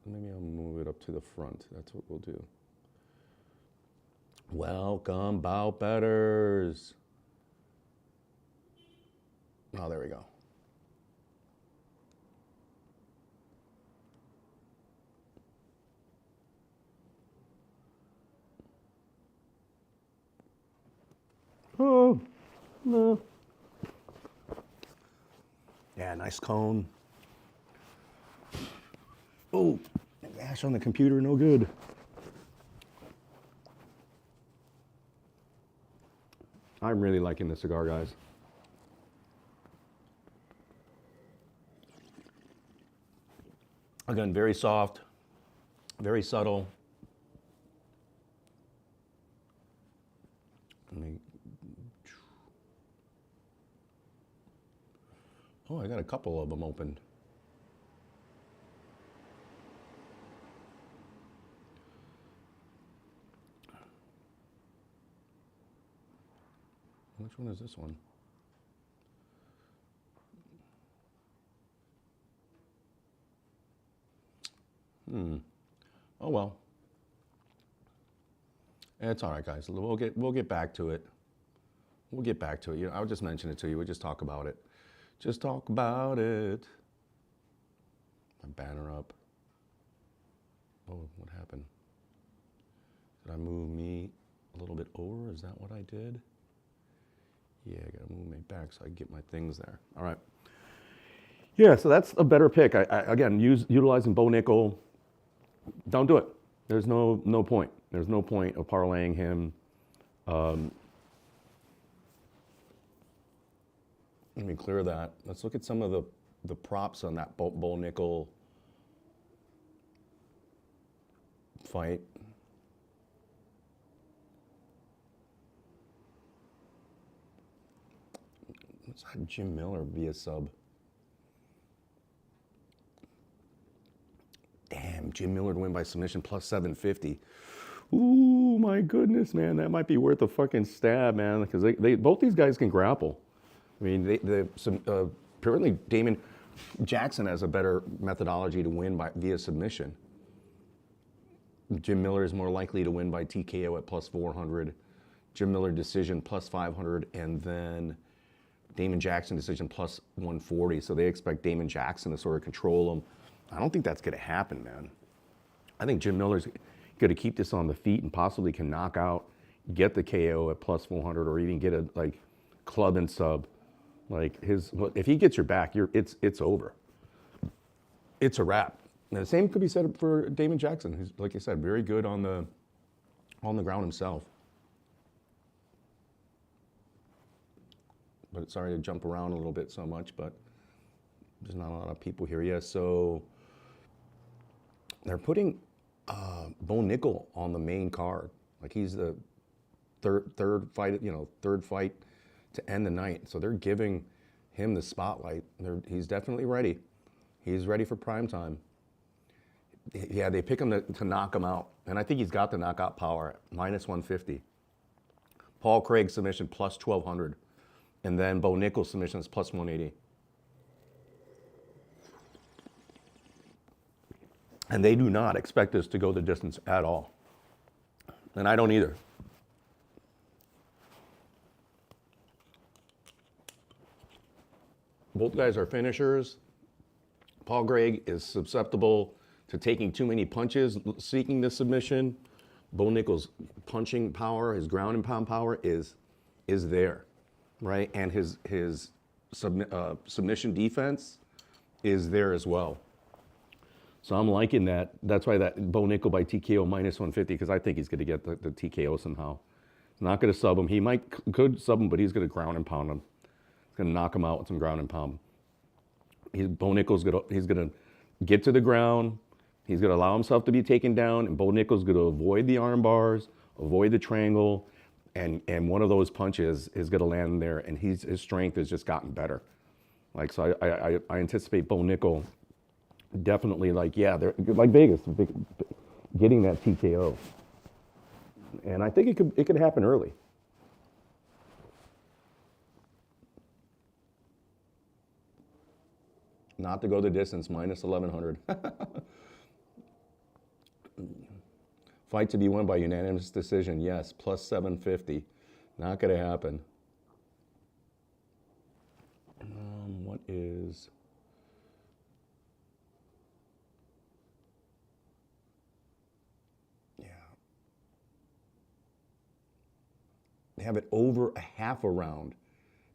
Maybe I'll move it up to the front. That's what we'll do. Welcome, bout betters. Oh, there we go. Oh, no. Yeah, nice cone. Oh, ash on the computer, no good. I'm really liking the cigar, guys. Again, very soft, very subtle. Oh, I got a couple of them opened. Which one is this one? Oh well. It's all right, guys. We'll get back to it. We'll get back to it. I'll just mention it to you. We'll just talk about it. Just talk about it. My banner up. Oh, what happened? Did I move me a little bit over? Is that what I did? Yeah, I gotta move me back so I can get my things there. All right. Yeah, so that's a better pick. Again, utilizing Bo Nickel. Don't do it. There's no point. There's no point of parlaying him. Let me clear that. Let's look at some of the props on that Bo Nickel fight. Let's have Jim Miller be a sub. Damn, Jim Miller to win by submission plus 750. Ooh, my goodness, man. That might be worth a fucking stab, man, because they both these guys can grapple. I mean, apparently Damon Jackson has a better methodology to win via submission. Jim Miller is more likely to win by TKO at plus 400. Jim Miller decision plus 500, and then Damon Jackson decision plus 140. So they expect Damon Jackson to sort of control him. I don't think that's going to happen, man. I think Jim Miller's going to keep this on the feet and possibly can knock out, get the KO at plus 400, or even get a club and sub. If he gets your back, it's over. It's a wrap. And the same could be said for Damon Jackson, who's, like I said, very good on the ground himself. But sorry to jump around a little bit so much, but there's not a lot of people here. Yeah, so they're putting Bo Nickel on the main card. Like he's the third fight, third fight to end the night. So they're giving him the spotlight. He's definitely ready. He's ready for prime time. Yeah, they pick him to knock him out. And I think he's got the knockout power at minus 150. Paul Craig submission plus 1,200. And then Bo Nickel submission is plus 180. And they do not expect us to go the distance at all. And I don't either. Both guys are finishers. Paul Craig is susceptible to taking too many punches, seeking the submission. Bo Nickel's punching power, his ground and pound power is there, right? And his submission defense is there as well. So I'm liking that. That's why that Bo Nickel by TKO minus 150, because I think he's going to get the TKO somehow. He's not going to sub him. He could sub him, but he's going to ground and pound him. He's going to knock him out with some ground and pound. Bo Nickel's he's going to get to the ground. He's going to allow himself to be taken down, and Bo Nickel's going to avoid the arm bars, avoid the triangle, and one of those punches is going to land there, and his strength has just gotten better. Like, so I anticipate Bo Nickel definitely, like, yeah, they're like Vegas, getting that TKO. And I think it could happen early. Not to go the distance, minus 1,100. Fight to be won by unanimous decision, yes, plus 750. Not going to happen. What is... Yeah. They have it over a half a round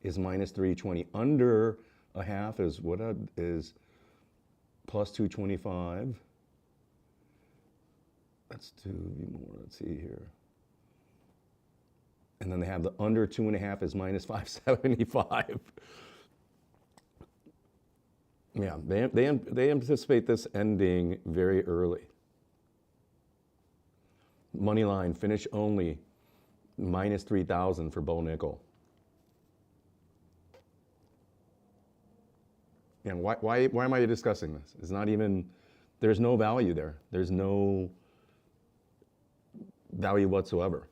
is minus 320. Under a half is is plus 225. Let's do more. Let's see here. And then they have the under 2.5 is minus 575. Yeah, they anticipate this ending very early. Money line finish only minus 3,000 for Bo Nickel. And why am I discussing this? It's not even, there's no value there. There's no value whatsoever.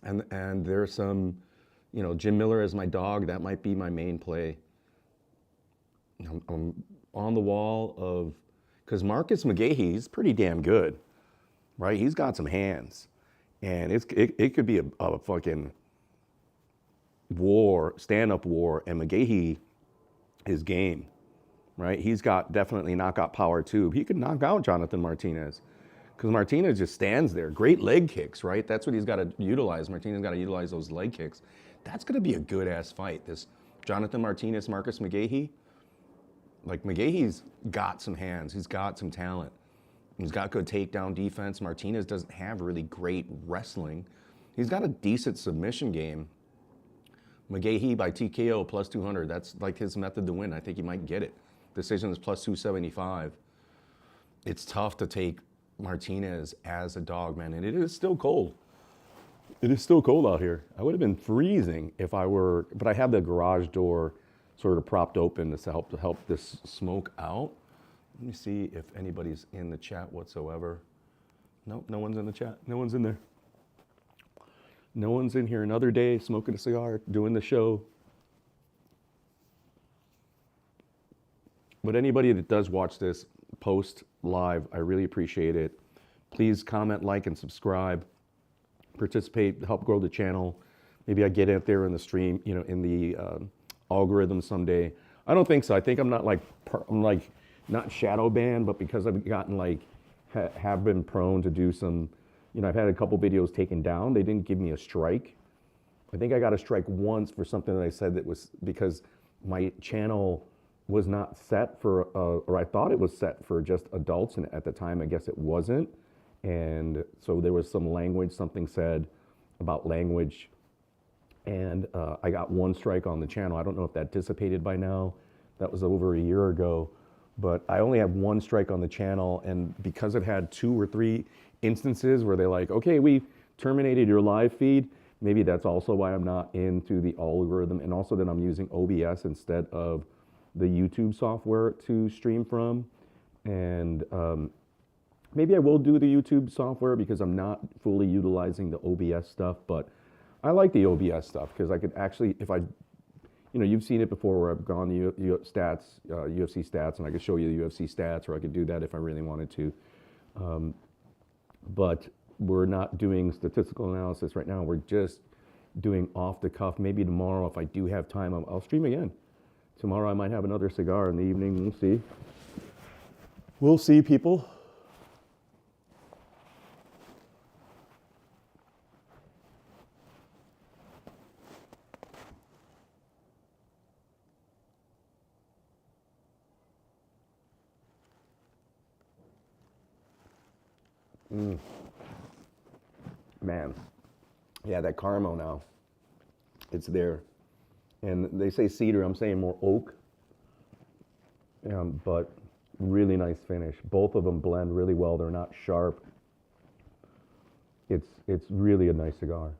And there's some, Jim Miller is my dog. That might be my main play. I'm on the wall of, because Marcus McGahee is pretty damn good, right? He's got some hands. And it could be a fucking war, stand-up war, and McGahee is game, right? He's got definitely knockout power too. He could knock out Jonathan Martinez, because Martinez just stands there. Great leg kicks, right? That's what he's got to utilize. Martinez got to utilize those leg kicks. That's going to be a good-ass fight. This Jonathan Martinez, Marcus McGahee. Like, McGahee's got some hands. He's got some talent. He's got good takedown defense. Martinez doesn't have really great wrestling. He's got a decent submission game. McGahee by TKO plus 200. That's like his method to win. I think he might get it. Decision is plus 275. It's tough to take Martinez as a dog, man, and it is still cold. It is still cold out here. I would have been freezing if I were, but I have the garage door sort of propped open to help this smoke out. Let me see if anybody's in the chat whatsoever. Nope, no one's in the chat. No one's in there. No one's in here. Another day, smoking a cigar, doing the show. But anybody that does watch this post live, I really appreciate it. Please comment, like, and subscribe. Participate, help grow the channel. Maybe I get out there in the stream, in the algorithm someday. I don't think so. I think I'm not not shadow banned, but because I've gotten have been prone to do some, I've had a couple videos taken down. They didn't give me a strike. I think I got a strike once for something that I said that was because my channel was not set for, or I thought it was set for just adults, and at the time, I guess it wasn't. And so there was some language, something said about language, and I got one strike on the channel. I don't know if that dissipated by now. That was over a year ago, but I only have one strike on the channel, and because it had 2 or 3 instances where they're like, okay, we terminated your live feed, maybe that's also why I'm not into the algorithm, and also that I'm using OBS instead of the YouTube software to stream from. And maybe I will do the YouTube software because I'm not fully utilizing the OBS stuff, but I like the OBS stuff because I could actually, if I, you know, you've seen it before where I've gone to stats, UFC stats, and I could show you the UFC stats, or I could do that if I really wanted to. But we're not doing statistical analysis right now. We're just doing off the cuff. Maybe tomorrow, if I do have time, I'll stream again. Tomorrow I might have another cigar in the evening. We'll see. We'll see, people. Man, yeah, that caramel now, it's there. And they say cedar, I'm saying more oak, but really nice finish. Both of them blend really well. They're not sharp. It's really a nice cigar.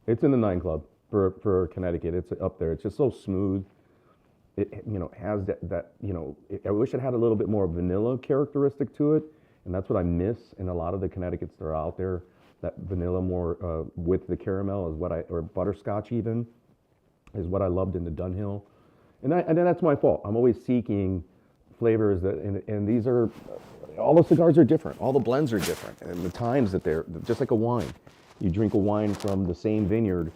It's in the 9 Club for Connecticut. It's up there. It's just so smooth. It has that I wish it had a little bit more vanilla characteristic to it, and that's what I miss in a lot of the Connecticut's that are out there. That vanilla more with the caramel is what or butterscotch even, is what I loved in the Dunhill. And then that's my fault. I'm always seeking flavors that, and these are, all the cigars are different. All the blends are different. And the times that they're, just like a wine. You drink a wine from the same vineyard,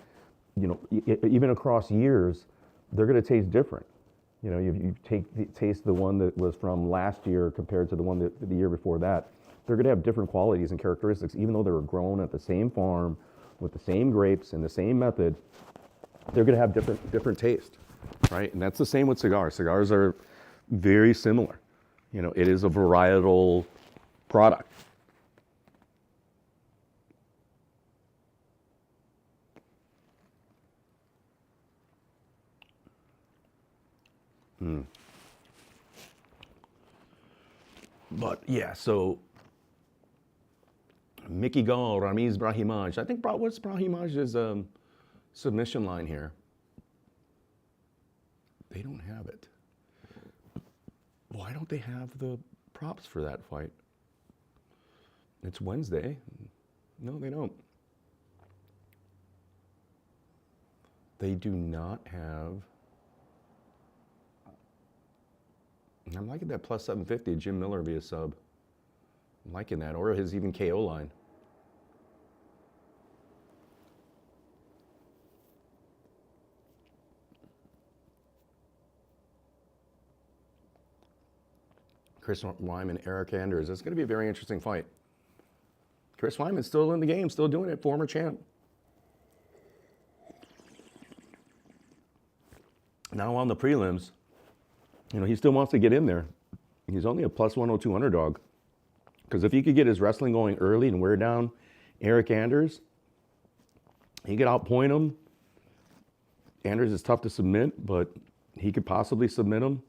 even across years, they're gonna taste different. You taste the one that was from last year compared to the one the year before that. They're gonna have different qualities and characteristics, even though they were grown at the same farm, with the same grapes and the same method. They're gonna have different taste, right? And that's the same with cigars. Cigars are very similar. It is a varietal product. But yeah, so Mickey Gall, Ramiz Brahimaj. I think what's Brahimaj's submission line here? They don't have it. Why don't they have the props for that fight? It's Wednesday. No, they don't. They do not have. I'm liking that plus 750, Jim Miller via sub. I'm liking that, or his even KO line. Chris Wyman, Eric Anders. It's going to be a very interesting fight. Chris Wyman's still in the game, still doing it, former champ. Now on the prelims, he still wants to get in there. He's only a plus 102 underdog. Because if he could get his wrestling going early and wear down Eric Anders, he could outpoint him. Anders is tough to submit, but he could possibly submit him.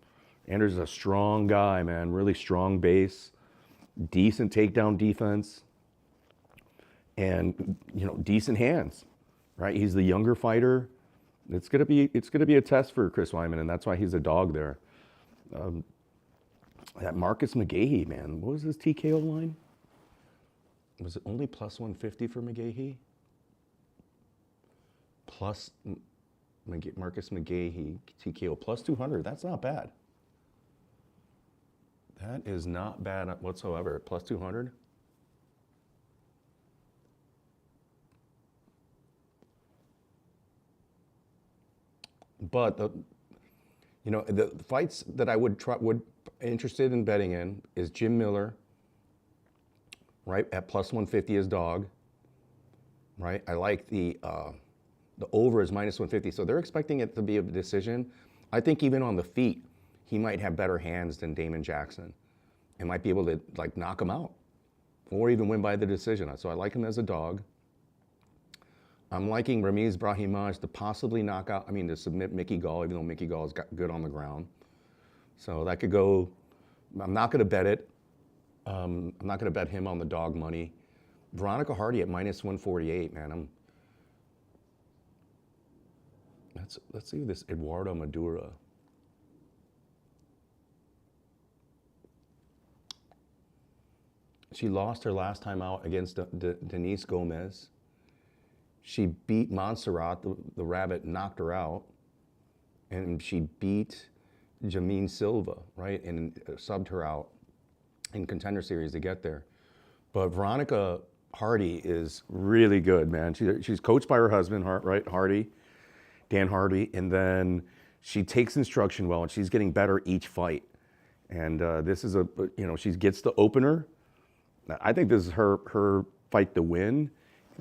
Anders is a strong guy, man. Really strong base, decent takedown defense, and decent hands. Right? He's the younger fighter. It's gonna be a test for Chris Wyman, and that's why he's a dog there. That Marcus McGahee, man, what was his TKO line? Was it only plus 150 for McGahee? Plus Marcus McGahee TKO plus 200. That's not bad. That is not bad whatsoever. Plus 200. But the fights that I would interested in betting in is Jim Miller, right, at plus 150 as dog, right? I like the over is minus 150, so they're expecting it to be a decision. I think even on the feet, he might have better hands than Damon Jackson and might be able to like knock him out or even win by the decision. So I like him as a dog. I'm liking Ramiz Brahimaj to possibly knock out, to submit Mickey Gall, even though Mickey Gall's got good on the ground. So that could go, I'm not gonna bet it. I'm not gonna bet him on the dog money. Veronica Hardy at -148, man. Let's see this Eduardo Maduro. She lost her last time out against Denise Gomez. She beat Montserrat, the rabbit, knocked her out. And she beat Jameen Silva, right? And subbed her out in Contender Series to get there. But Veronica Hardy is really good, man. She's coached by her husband, right? Hardy, Dan Hardy. And then she takes instruction well, and she's getting better each fight. And this is she gets the opener. I think this is her fight to win,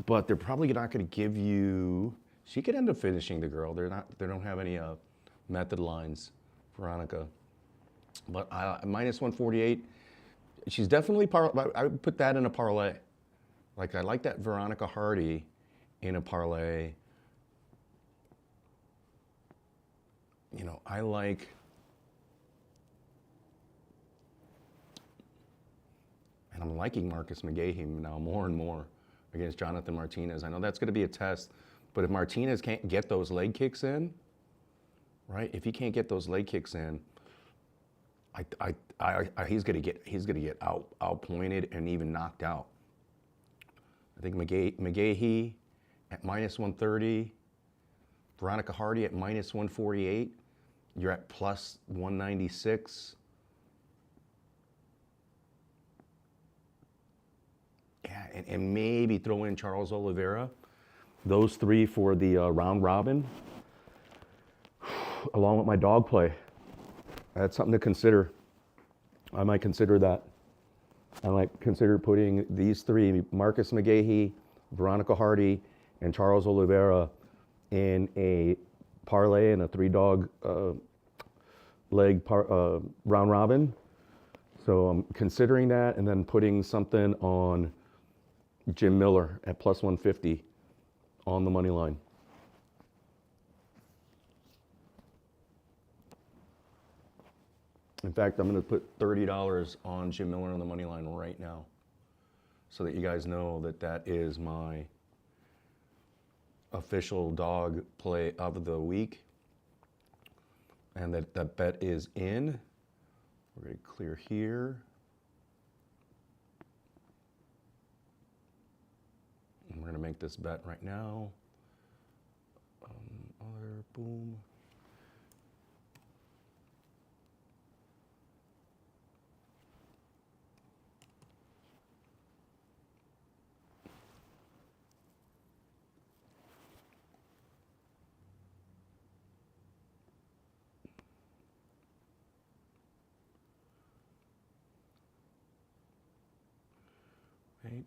but they're probably not going to give you. She could end up finishing the girl. They don't have any method lines, Veronica. But -148. She's definitely I would put that in a parlay. Like I like that Veronica Hardy in a parlay. I like. And I'm liking Marcus McGahee now more and more against Jonathan Martinez. I know that's going to be a test, but if Martinez can't get those leg kicks in, right? If he can't get those leg kicks in, he's going to get outpointed and even knocked out. I think McGahee at -130, Veronica Hardy at -148. You're at +196. Yeah, and maybe throw in Charles Oliveira. Those three for the round robin, along with my dog play. That's something to consider. I might consider that. I might consider putting these three, Marcus McGahee, Veronica Hardy, and Charles Oliveira, in a parlay and a three-dog leg round robin. So I'm considering that, and then putting something on Jim Miller at +150 on the money line. In fact, I'm going to put $30 on Jim Miller on the money line right now, so that you guys know that that is my official dog play of the week, and that bet is in. We're going to clear here. And we're going to make this bet right now. Boom. Right.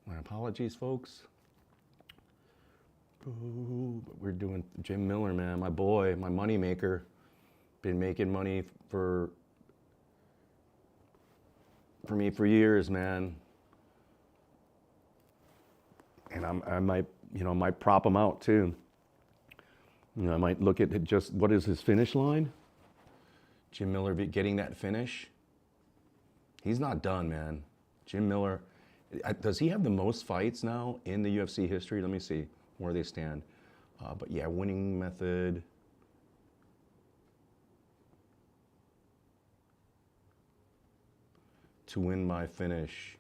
My apologies, folks. Ooh, but we're doing Jim Miller, man, my boy, my money maker. Been making money for me for years, man. And I might prop him out too. I might look at just what is his finish line. Jim Miller getting that finish. He's not done, man. Jim Miller, does he have the most fights now in the UFC history? Let me see where they stand. But yeah, winning method. To win by finish.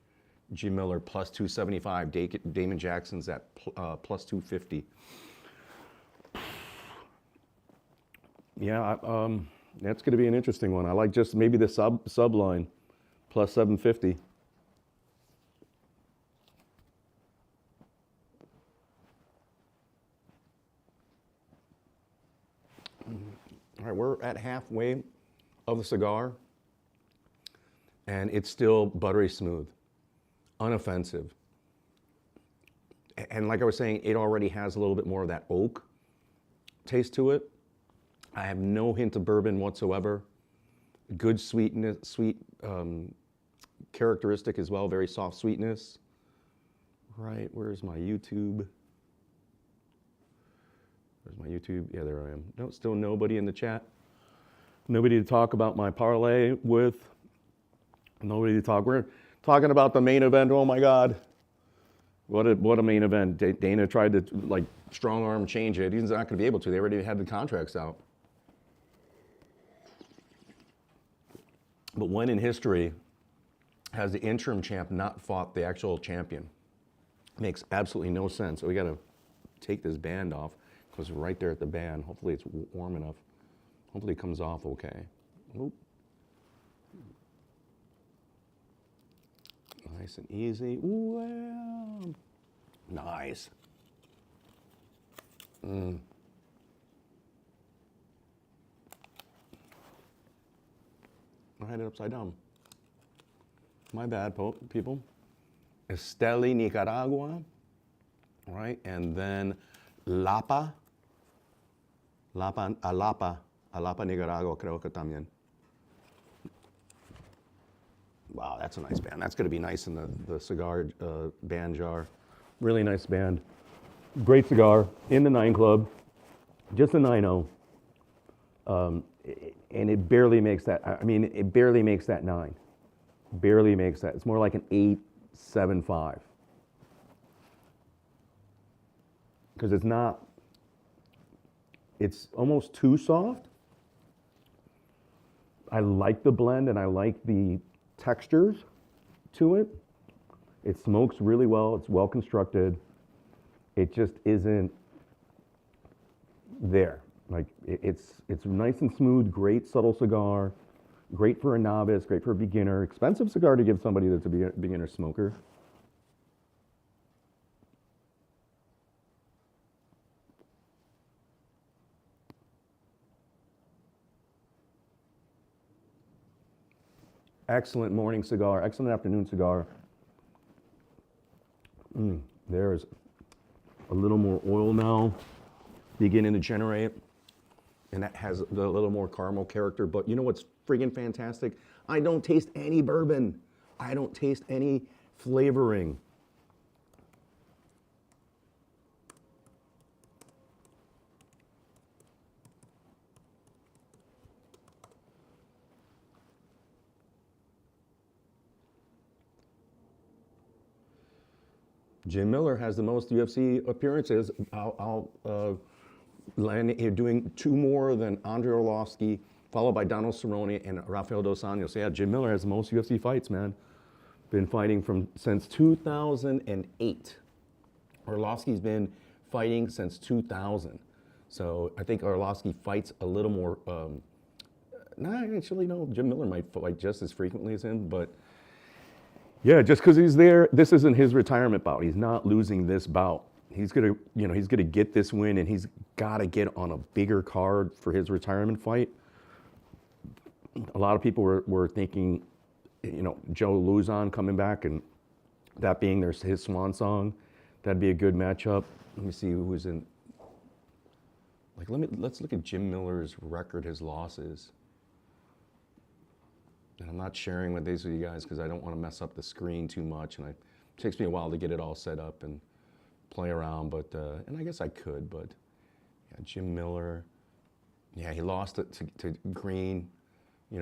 Jim Miller +275. Damon Jackson's at +250. Yeah, that's going to be an interesting one. I like just maybe the sub line, +750. All right, we're at halfway of the cigar, and it's still buttery smooth, unoffensive. And like I was saying, it already has a little bit more of that oak taste to it. I have no hint of bourbon whatsoever. Good sweetness, sweet characteristic as well, very soft sweetness. Right, where's my YouTube? Where's my YouTube? Yeah, there I am. No, still nobody in the chat. Nobody to talk about my parlay with. Nobody to talk. We're talking about the main event. Oh my God. What a main event. Dana tried to like strong arm change it. He's not going to be able to. They already had the contracts out. But when in history has the interim champ not fought the actual champion? Makes absolutely no sense. So we got to take this band off because we're right there at the band. Hopefully it's warm enough. Hopefully it comes off okay. Oop. Nice and easy. Well, nice. I had it upside down. My bad, people. Esteli, Nicaragua, right? And then Alapa, Nicaragua, creo que también. Wow, that's a nice band. That's going to be nice in the cigar band jar. Really nice band. Great cigar in the 9 Club, just a 9.0. And it barely makes that, I mean, it barely makes that 9. Barely makes that. It's more like an 8.75. Because it's not, it's almost too soft. I like the blend and I like the textures to it. It smokes really well. It's well constructed. It just isn't there. Like it's nice and smooth, great subtle cigar, great for a novice, great for a beginner. Expensive cigar to give somebody that's a beginner smoker. Excellent morning cigar, excellent afternoon cigar. There's a little more oil now beginning to generate, and that has a little more caramel character. But you know what's friggin' fantastic? I don't taste any bourbon. I don't taste any flavoring. Jim Miller has the most UFC appearances. I'll land here doing 2 more than Andrei Arlovsky, followed by Donald Cerrone and Rafael Dos Anjos. Yeah, Jim Miller has the most UFC fights, man. Been fighting since 2008. Arlovsky's been fighting since 2000. So I think Arlovsky fights a little more. Actually, no. Jim Miller might fight just as frequently as him, but. Yeah, just because he's there, this isn't his retirement bout. He's not losing this bout. He's gonna get this win, and he's got to get on a bigger card for his retirement fight. A lot of people were thinking, Joe Luzon coming back, and that being his swan song, that'd be a good matchup. Let me see who was in. Let's look at Jim Miller's record, his losses. And I'm not sharing with these with you guys because I don't want to mess up the screen too much, and it takes me a while to get it all set up and play around. But and I guess I could, but yeah, Jim Miller, yeah, he lost it to Green,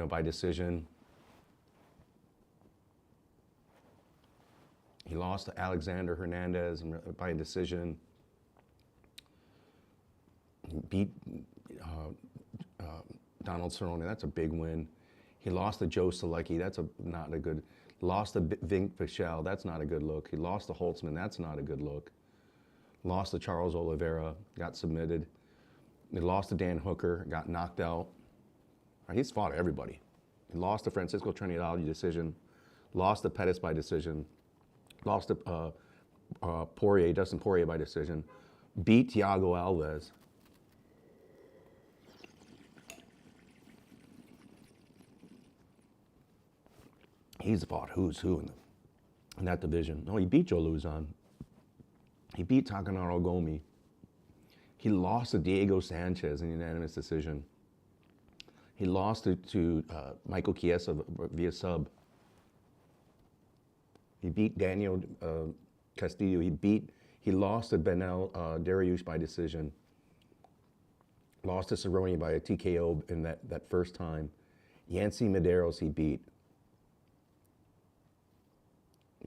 by decision. He lost to Alexander Hernandez by decision. He beat Donald Cerrone. That's a big win. He lost to Joe Selecki. That's not a good. Lost to Vink Fischel. That's not a good look. He lost to Holtzman. That's not a good look. Lost to Charles Oliveira. Got submitted. He lost to Dan Hooker. Got knocked out. He's fought everybody. He lost to Francisco Trinidad decision. Lost to Pettis by decision. Lost to Dustin Poirier by decision. Beat Thiago Alves. He's fought who's who in that division. No, he beat Joe Luzon. He beat Takanaro Gomi. He lost to Diego Sanchez in unanimous decision. He lost to Michael Chiesa via sub. He beat Daniel Castillo. He lost to Benel Dariush by decision. Lost to Cerrone by a TKO in that first time. Yancy Medeiros he beat.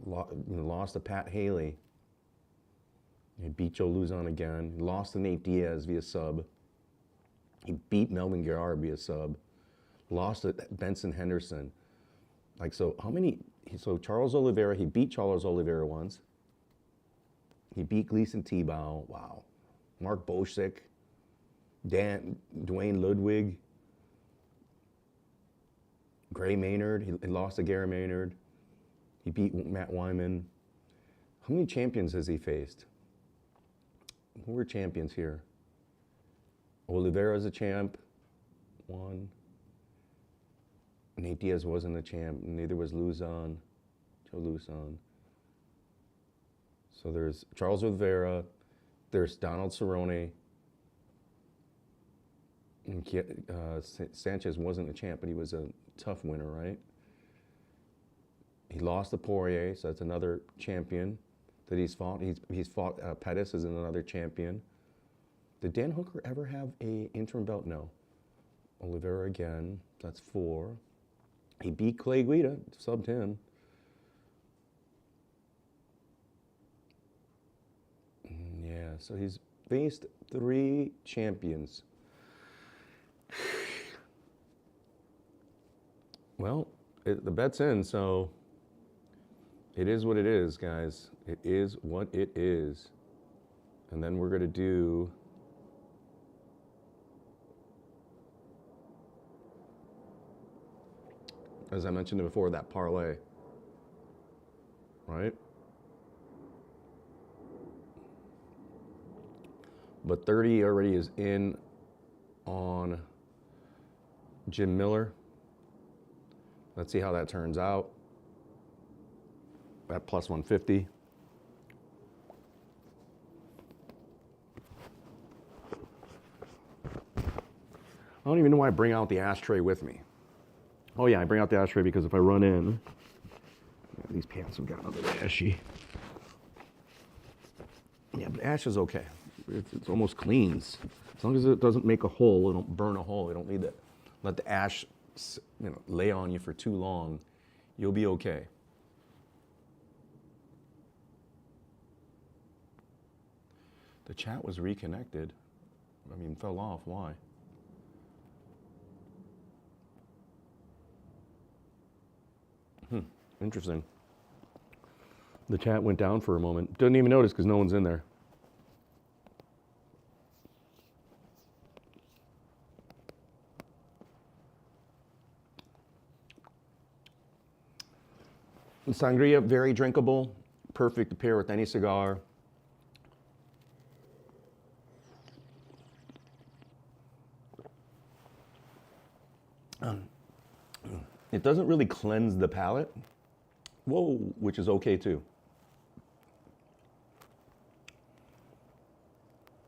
Lost to Pat Haley. He beat Joe Luzon again. He lost to Nate Diaz via sub. He beat Melvin Guerrero via sub. Lost to Benson Henderson. Like, so how many? So Charles Oliveira, he beat Charles Oliveira once. He beat Gleason Tebow. Wow. Mark Bosick. Dwayne Ludwig. Gray Maynard. He lost to Gary Maynard. He beat Matt Wyman. How many champions has he faced? Who were champions here? Oliveira's a champ. One. Nate Diaz wasn't a champ. Neither was Luzon. Joe Luzon. So there's Charles Oliveira. There's Donald Cerrone. And Sanchez wasn't a champ, but he was a tough winner, right? He lost to Poirier, so that's another champion that he's fought. He's fought Pettis as another champion. Did Dan Hooker ever have a interim belt? No. Oliveira again, that's 4. He beat Clay Guida, subbed him. Yeah, so he's faced 3 champions. Well, the bet's in, so it is what it is, guys. It is what it is. And then we're going to do as I mentioned before, that parlay, right? But 30 already is in on Jim Miller. Let's see how that turns out. At plus 150. I don't even know why I bring out the ashtray with me. Oh yeah, I bring out the ashtray because if I run in, these pants have gotten a little ashy. Yeah, but ash is okay. It's almost cleans. As long as it doesn't make a hole, it don't burn a hole. You don't need to let the ash, lay on you for too long. You'll be okay. The chat was reconnected. I mean, fell off. Why? Interesting. The chat went down for a moment. Didn't even notice because no one's in there. Sangria, very drinkable. Perfect to pair with any cigar. It doesn't really cleanse the palate. Whoa, which is okay too.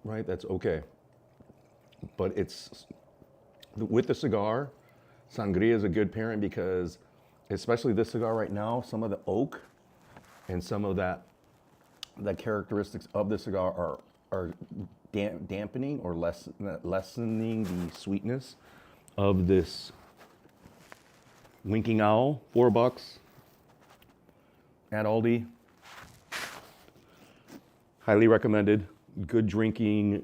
Right, that's okay. But it's, with the cigar, sangria is a good pairing because, especially this cigar right now, some of the oak and some of the characteristics of the cigar are dampening or lessening the sweetness of this Winking Owl, $4 at Aldi. Highly recommended. Good drinking,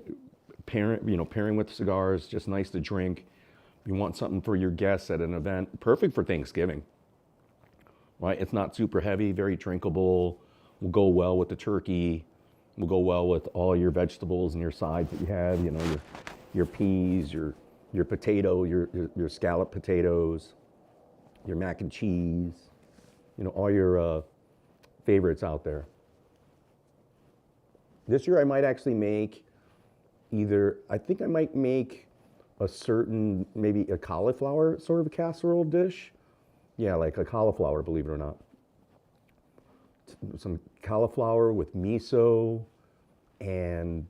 pairing with cigars, just nice to drink. You want something for your guests at an event, perfect for Thanksgiving. Right? It's not super heavy, very drinkable. Will go well with the turkey. Will go well with all your vegetables and your sides that you have. Your peas, your potato, your scallop potatoes, your mac and cheese. All your favorites out there. This year I might actually make I think I might make maybe a cauliflower sort of casserole dish. Yeah, like a cauliflower, believe it or not. Some cauliflower with miso and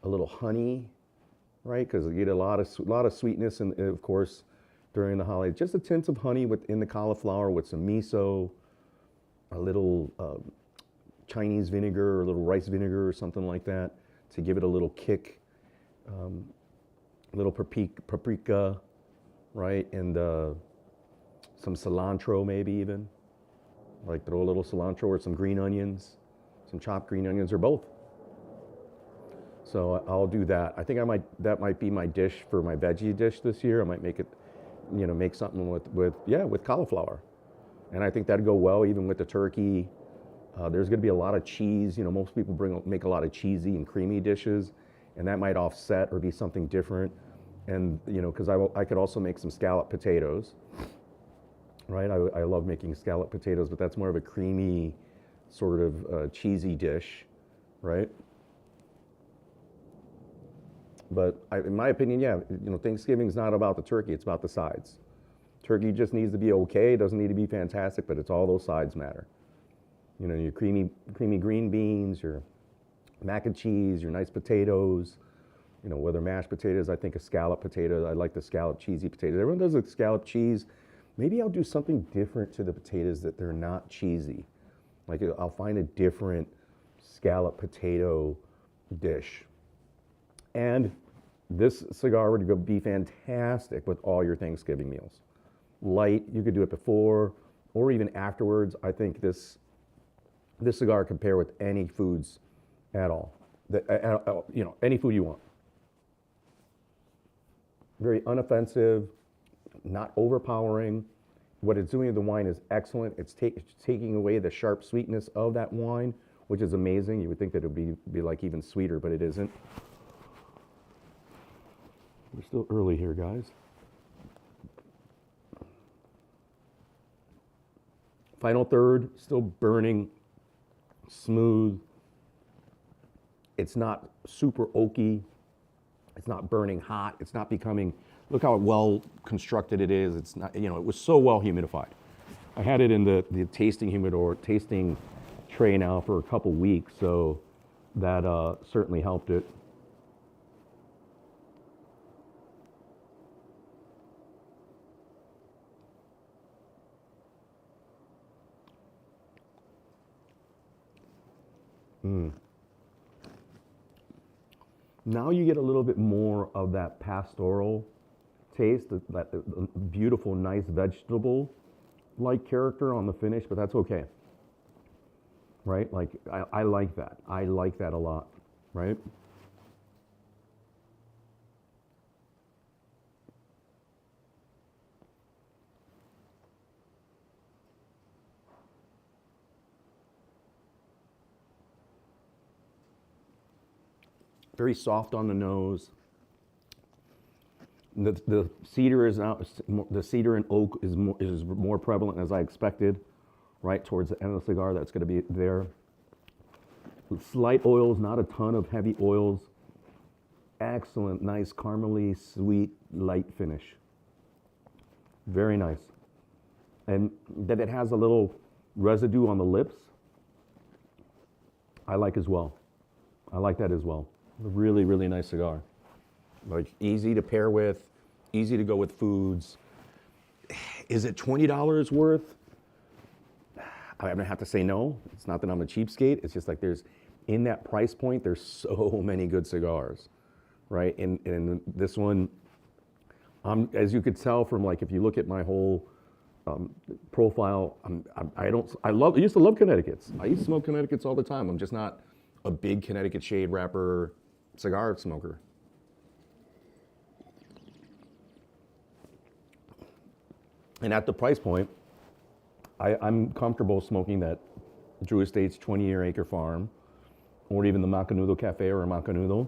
a little honey, right? Because you get a lot of sweetness and of course during the holidays. Just a tinge of honey within the cauliflower with some miso, a little Chinese vinegar or a little rice vinegar or something like that to give it a little kick. A little paprika, right? And some cilantro maybe even. Like throw a little cilantro or some green onions, some chopped green onions or both. So I'll do that. I think that might be my dish for my veggie dish this year. I might make it, make something with cauliflower. And I think that'd go well even with the turkey. There's gonna be a lot of cheese. Most people make a lot of cheesy and creamy dishes, and that might offset or be something different. And, because I could also make some scalloped potatoes, right? I love making scalloped potatoes, but that's more of a creamy, sort of cheesy dish, right? But in my opinion, yeah, Thanksgiving's not about the turkey, it's about the sides. Turkey just needs to be okay, it doesn't need to be fantastic, but it's all those sides matter. Your creamy green beans, your mac and cheese, your nice potatoes, whether mashed potatoes, I think a scalloped potato, I like the scalloped cheesy potatoes. Everyone does a scalloped cheese. Maybe I'll do something different to the potatoes that they're not cheesy. Like I'll find a different scalloped potato dish. And this cigar would be fantastic with all your Thanksgiving meals. Light, you could do it before or even afterwards. I think this cigar can pair with any foods at all. Any food you want. Very unoffensive, not overpowering. What it's doing to the wine is excellent. It's taking away the sharp sweetness of that wine, which is amazing. You would think that it would be like even sweeter, but it isn't. We're still early here, guys. Final third, still burning, smooth. It's not super oaky. It's not burning hot. It's not becoming, look how well constructed it is. It's not, it was so well humidified. I had it in the tasting humidor, tasting tray now for a couple weeks, so that certainly helped it. Now you get a little bit more of that pastoral taste, that beautiful, nice vegetable-like character on the finish, but that's okay, right? Like, I like that. I like that a lot, right? Very soft on the nose. The cedar is now, the cedar and oak is more prevalent as I expected, right towards the end of the cigar. That's going to be there. Slight oils, not a ton of heavy oils. Excellent, nice, caramely, sweet, light finish. Very nice. And that it has a little residue on the lips, I like as well. I like that as well. A really, really nice cigar. Like easy to pair with, easy to go with foods. Is it $20 worth? I'm gonna have to say no. It's not that I'm a cheapskate. It's just like in that price point, there's so many good cigars, right? And this one, as you could tell from like, if you look at my whole profile, I used to love Connecticut's. I used to smoke Connecticut's all the time. I'm just not a big Connecticut shade wrapper cigar smoker. And at the price point, I'm comfortable smoking that Drew Estates 20-year acre farm, or even the Macanudo Cafe or Macanudo.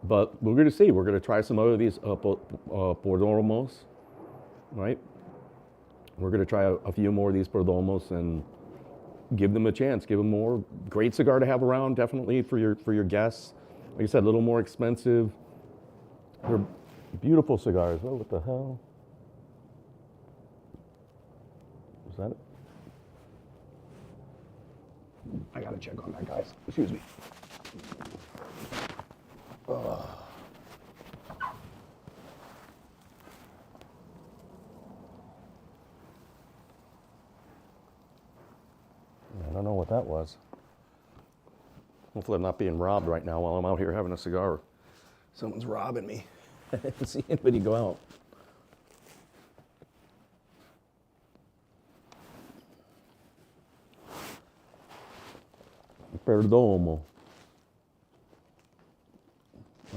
But we're going to see. We're going to try some other of these Perdomos, right? We're going to try a few more of these Perdomos and give them a chance. Give them more. Great cigar to have around, definitely for your guests. Like I said, a little more expensive. They're beautiful cigars. Oh, what the hell? Is that it? I gotta check on that, guys. Excuse me. that was. Hopefully I'm not being robbed right now while I'm out here having a cigar. Someone's robbing me. I didn't see anybody go out. Perdomo.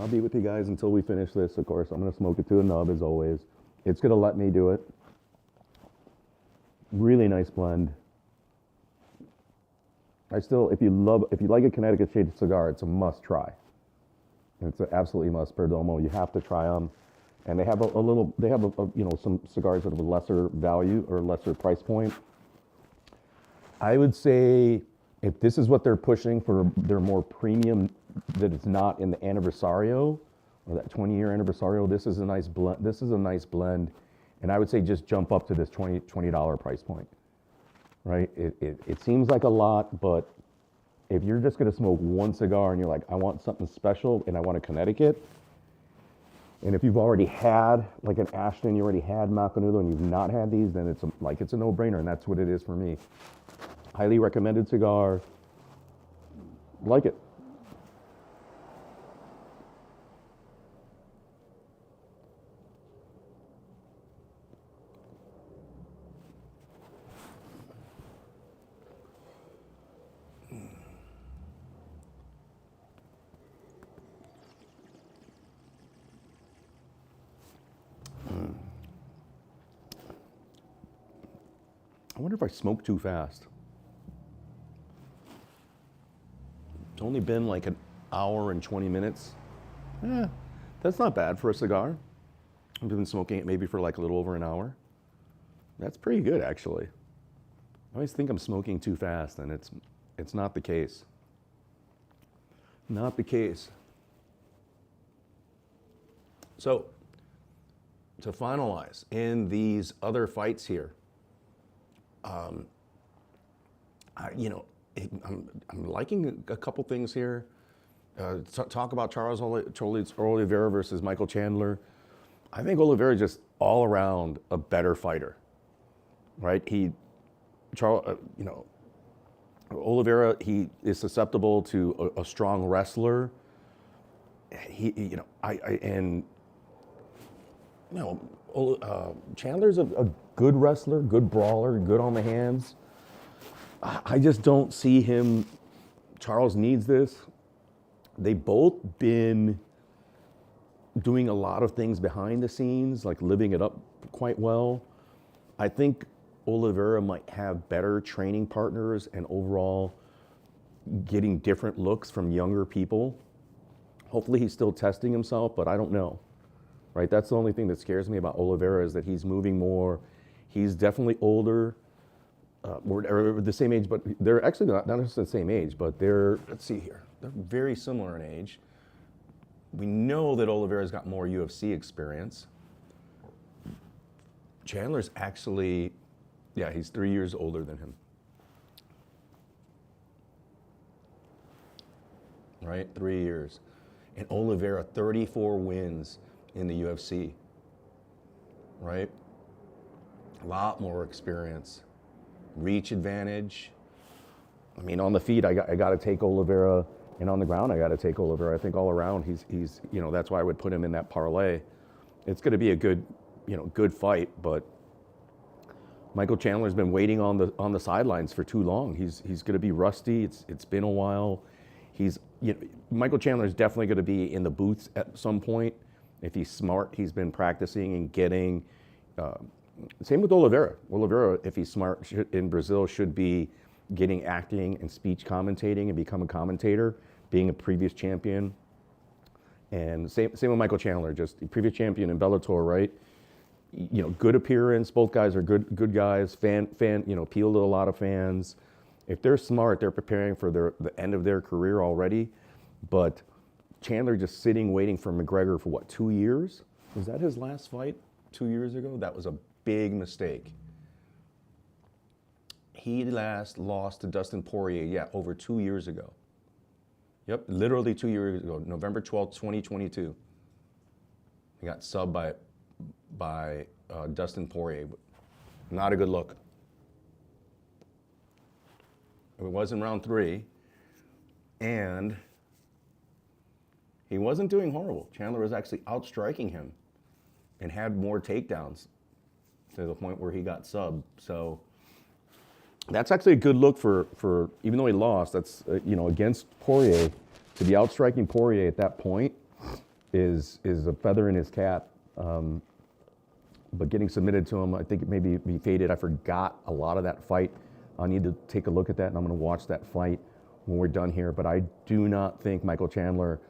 I'll be with you guys until we finish this, of course. I'm going to smoke it to a nub, as always. It's going to let me do it. Really nice blend. If you like a Connecticut shade cigar, it's a must try. It's an absolutely must. Perdomo, you have to try them. And they have some cigars that have a lesser value or lesser price point. I would say if this is what they're pushing for their more premium, that it's not in the Anniversario or that 20-year Anniversario, this is a nice blend. This is a nice blend. And I would say just jump up to this $20 price point, right? It seems like a lot, but if you're just gonna smoke one cigar and you're like, I want something special and I want a Connecticut, and if you've already had like an Ashton, you already had Macanudo and you've not had these, then it's a no-brainer, and that's what it is for me. Highly recommended cigar. Like it. I wonder if I smoked too fast. It's only been like an hour and 20 minutes. That's not bad for a cigar. I've been smoking it maybe for like a little over an hour. That's pretty good, actually. I always think I'm smoking too fast, and it's not the case. Not the case. So, to finalize, in these other fights here, I'm liking a couple things here. Talk about Charles Oliveira versus Michael Chandler. I think Oliveira is just all around a better fighter, right? Oliveira, he is susceptible to a strong wrestler. Chandler's a good wrestler, good brawler, good on the hands. I just don't see him. Charles needs this. They've both been doing a lot of things behind the scenes, like living it up quite well. I think Oliveira might have better training partners and overall getting different looks from younger people. Hopefully he's still testing himself, but I don't know. Right, that's the only thing that scares me about Oliveira, is that he's moving more. He's definitely older, or the same age, but they're actually not necessarily the same age, but let's see here, they're very similar in age. We know that Oliveira's got more UFC experience. Chandler's actually, he's 3 years older than him. Right, 3 years. And Oliveira, 34 wins in the UFC, right? A lot more experience, reach advantage. I mean, on the feet, I got to take Oliveira, and on the ground, I got to take Oliveira. I think all around, he's that's why I would put him in that parlay. It's going to be a good fight, but Michael Chandler's been waiting on the sidelines for too long. He's going to be rusty. It's been a while. Michael Chandler's definitely going to be in the booths at some point. If he's smart, he's been practicing and getting. Same with Oliveira. Oliveira, if he's smart, in Brazil, should be getting acting and speech commentating and become a commentator, being a previous champion. And same with Michael Chandler, just previous champion in Bellator, right? Good appearance. Both guys are good guys. Fan, appeal to a lot of fans. If they're smart, they're preparing for the end of their career already. But Chandler just sitting, waiting for McGregor for 2 years? Was that his last fight 2 years ago? That was a big mistake. He last lost to Dustin Poirier, over 2 years ago. Yep, literally 2 years ago, November 12th, 2022. He got subbed by Dustin Poirier. Not a good look. It was in round 3. And he wasn't doing horrible. Chandler was actually outstriking him and had more takedowns to the point where he got subbed. So that's actually a good look for even though he lost, that's, against Poirier, to be outstriking Poirier at that point is a feather in his cap. But getting submitted to him, I think maybe he faded. I forgot a lot of that fight. I need to take a look at that, and I'm going to watch that fight when we're done here. But I do not think Michael Chandler,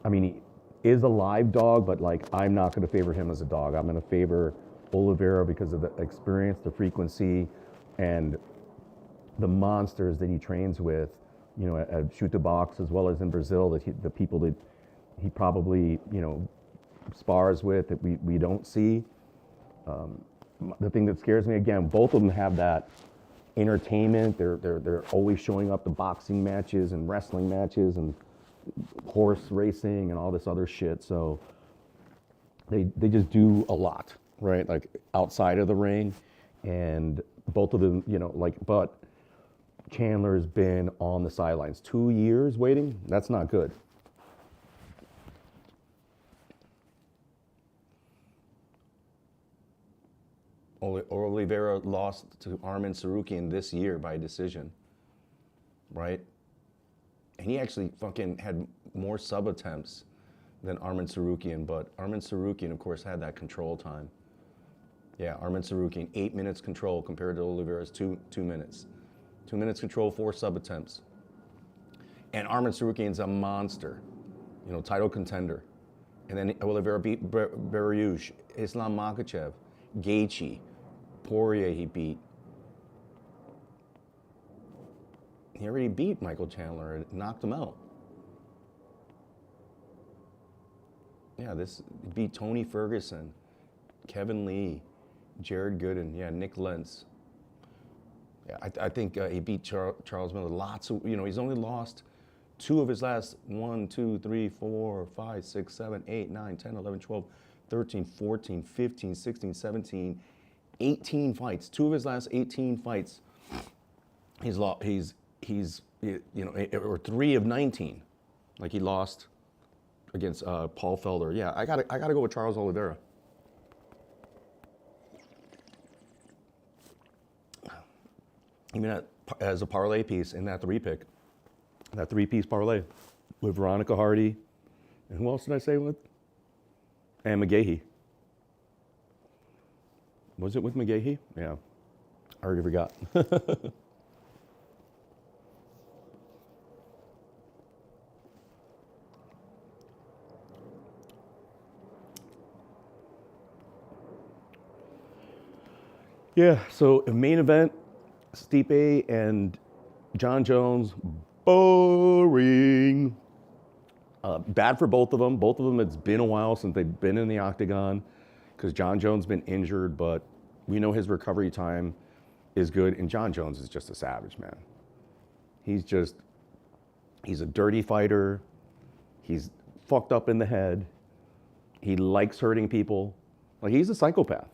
I mean, he is a live dog, but like, I'm not going to favor him as a dog. I'm going to favor Oliveira because of the experience, the frequency, and the monsters that he trains with, at Shoot the Box, as well as in Brazil, the people that he probably, spars with that we don't see. The thing that scares me, again, both of them have that entertainment. They're always showing up to boxing matches and wrestling matches and horse racing and all this other shit. So they just do a lot, right? Like outside of the ring, and both of them, but Chandler's been on the sidelines 2 years waiting. That's not good. Oliveira lost to Arman Tsarukyan this year by decision, right? And he actually fucking had more sub attempts than Arman Tsarukyan, but Arman Tsarukyan, of course, had that control time. Yeah, Arman Tsarukyan, 8 minutes control compared to Oliveira's 2 minutes. 2 minutes control, 4 sub attempts. And Arman Tsarukyan's a monster, title contender. And then Oliveira beat Barrel-Aged, Islam Makhachev, Gaethje, Poirier he beat. He already beat Michael Chandler and knocked him out. Yeah, this beat Tony Ferguson, Kevin Lee, Jared Gooden, Nick Lentz. Yeah, I think he beat Charles Miller. Lots of, he's only lost 2 of his last 1, 2, 3, 4, 5, 6, 7, 8, 9, 10, 11, 12, 13, 14, 15, 16, 17, 18 fights. 2 of his last 18 fights, he's lost. Or 3 of 19. Like he lost against Paul Felder. Yeah, I gotta go with Charles Oliveira. Even as a parlay piece in that 3-pick, that 3-piece parlay with Veronica Hardy, and who else did I say with? And McGahee. Was it with McGahee? Yeah, I already forgot. Yeah, so main event, Stipe and John Jones, boring. Bad for both of them. Both of them, it's been a while since they've been in the octagon because John Jones been injured, but we know his recovery time is good, and John Jones is just a savage, man. He's a dirty fighter. He's fucked up in the head. He likes hurting people. Like, he's a psychopath.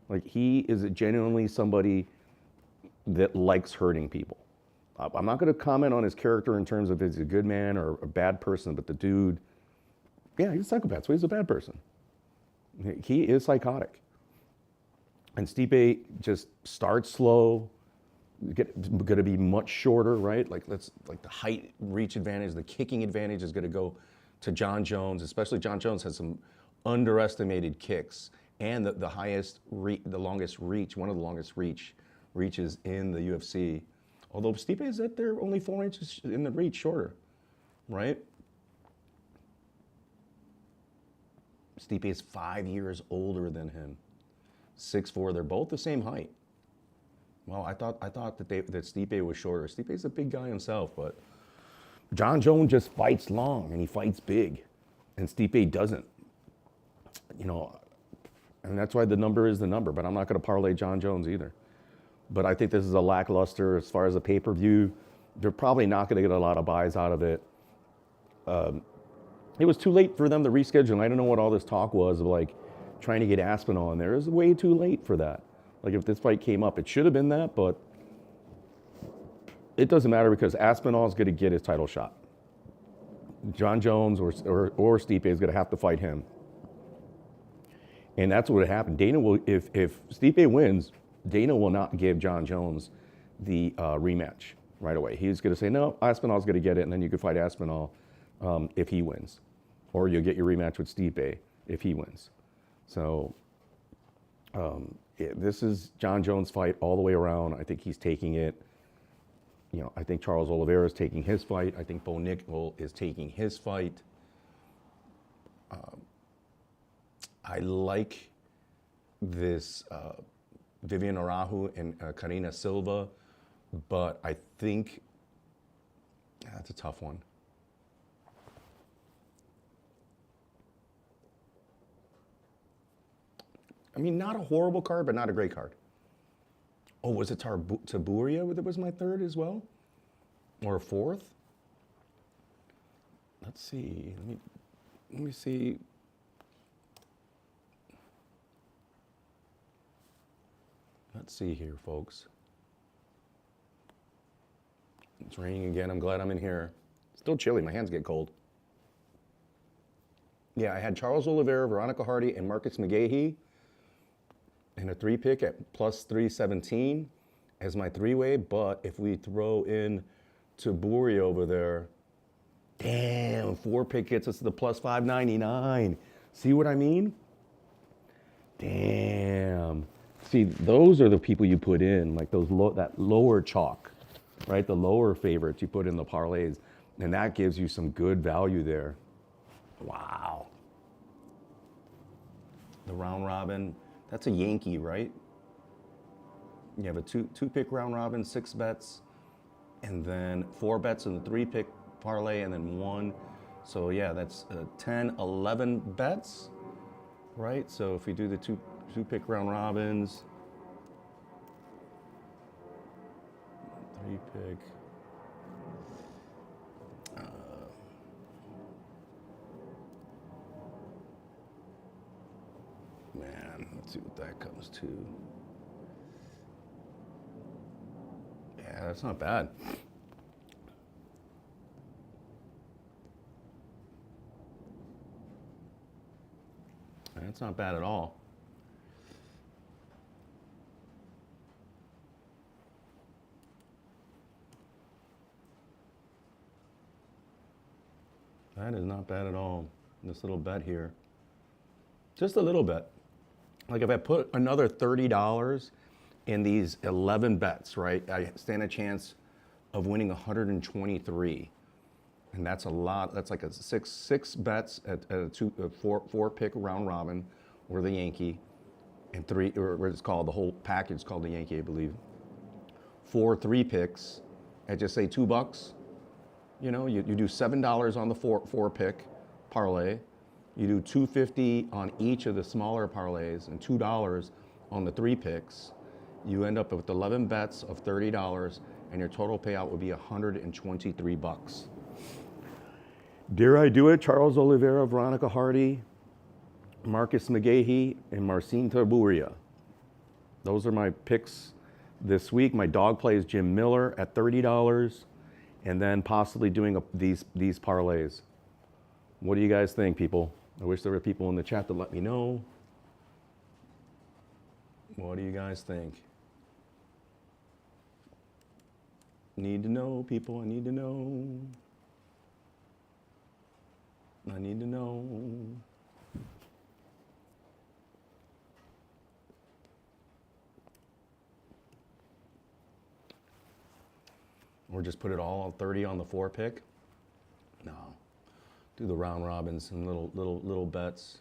Like, he is genuinely somebody that likes hurting people. I'm not going to comment on his character in terms of if he's a good man or a bad person, but the dude, yeah, he's a psychopath, so he's a bad person. He is psychotic. And Stipe just starts slow, going to be much shorter, right? Like the height, reach advantage, the kicking advantage is going to go to John Jones, especially John Jones has some underestimated kicks and the longest reach, one of the longest reaches in the UFC. Although Stipe is at there only 4 inches in the reach shorter, right? Stipe is 5 years older than him. 6'4", they're both the same height. Well, I thought that Stipe was shorter. Stipe's a big guy himself, but John Jones just fights long and he fights big, and Stipe doesn't. And that's why the number is the number, but I'm not going to parlay John Jones either. But I think this is a lackluster as far as a pay-per-view. They're probably not going to get a lot of buys out of it. It was too late for them to reschedule. I don't know what all this talk was of like trying to get Aspinall in there. It was way too late for that. Like if this fight came up, it should have been that, but it doesn't matter because Aspinall is going to get his title shot. John Jones or Stipe is going to have to fight him. And that's what would happen. Dana will, if Stipe wins, Dana will not give John Jones the rematch right away. He's going to say, no, Aspinall's going to get it, and then you can fight Aspinall if he wins. Or you'll get your rematch with Stipe if he wins. So this is John Jones' fight all the way around. I think he's taking it. You know, I think Charles Oliveira is taking his fight. I think Bo Nickal is taking his fight. I like this Vivian Araújo and Karina Silva, but I think that's a tough one. I mean, not a horrible card, but not a great card. Oh, was it Taburia that was my third as well? Or a fourth? Let's see. Let me see. Let's see here, folks. It's raining again. I'm glad I'm in here. Still chilly. My hands get cold. Yeah, I had Charles Oliveira, Veronica Hardy, and Marcus McGahee in a 3-pick at plus 317 as my 3-way. But if we throw in Taburi over there, damn, 4-pick gets us to the plus 599. See what I mean? Damn. See, those are the people you put in, like those that lower chalk, right? The lower favorites you put in the parlays, and that gives you some good value there. Wow. The round robin, that's a Yankee, right? You have a two-pick round robin, 6 bets, and then 4 bets in the 3-pick parlay, and then 1. So yeah, that's 10, 11 bets, right? So if we do the two-pick round robins, 3-pick, man, let's see what that comes to. Yeah, that's not bad. That's not bad at all. That is not bad at all. This little bet here. Just a little bit. Like if I put another $30 in these 11 bets, right, I stand a chance of winning 123. And that's a lot. That's like a six bets at a 4-pick round robin, or the Yankee, and 3, or what it's called, the whole package is called the Yankee, I believe. 4 3-picks at just say $2. You know, you do $7 on the 4-pick parlay. You do $2.50 on each of the smaller parlays and $2 on the 3-picks. You end up with 11 bets of $30, and your total payout would be $123. Dare I do it? Charles Oliveira, Veronica Hardy, Marcus McGahee, and Marcin Tybura. Those are my picks this week. My dog play is Jim Miller at $30, and then possibly doing these parlays. What do you guys think, people? I wish there were people in the chat to let me know. What do you guys think? Need to know, people. I need to know. I need to know. Or just put it all on 30 on the 4-pick? No. Do the round robins and little bets.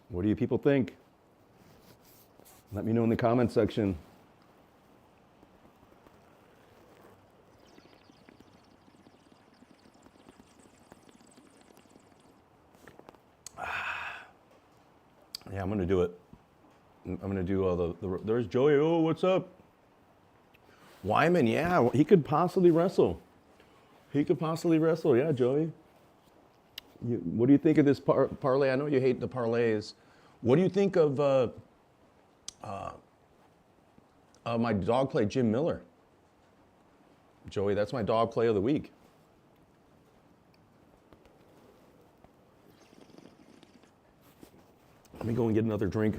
What do you people think? Let me know in the comment section. Yeah, I'm gonna do it. I'm gonna do all the there's Joey. Oh, what's up? Wyman, yeah, he could possibly wrestle. He could possibly wrestle, yeah, Joey. What do you think of this parlay? I know you hate the parlays. What do you think of my dog play, Jim Miller? Joey, that's my dog play of the week. Let me go and get another drink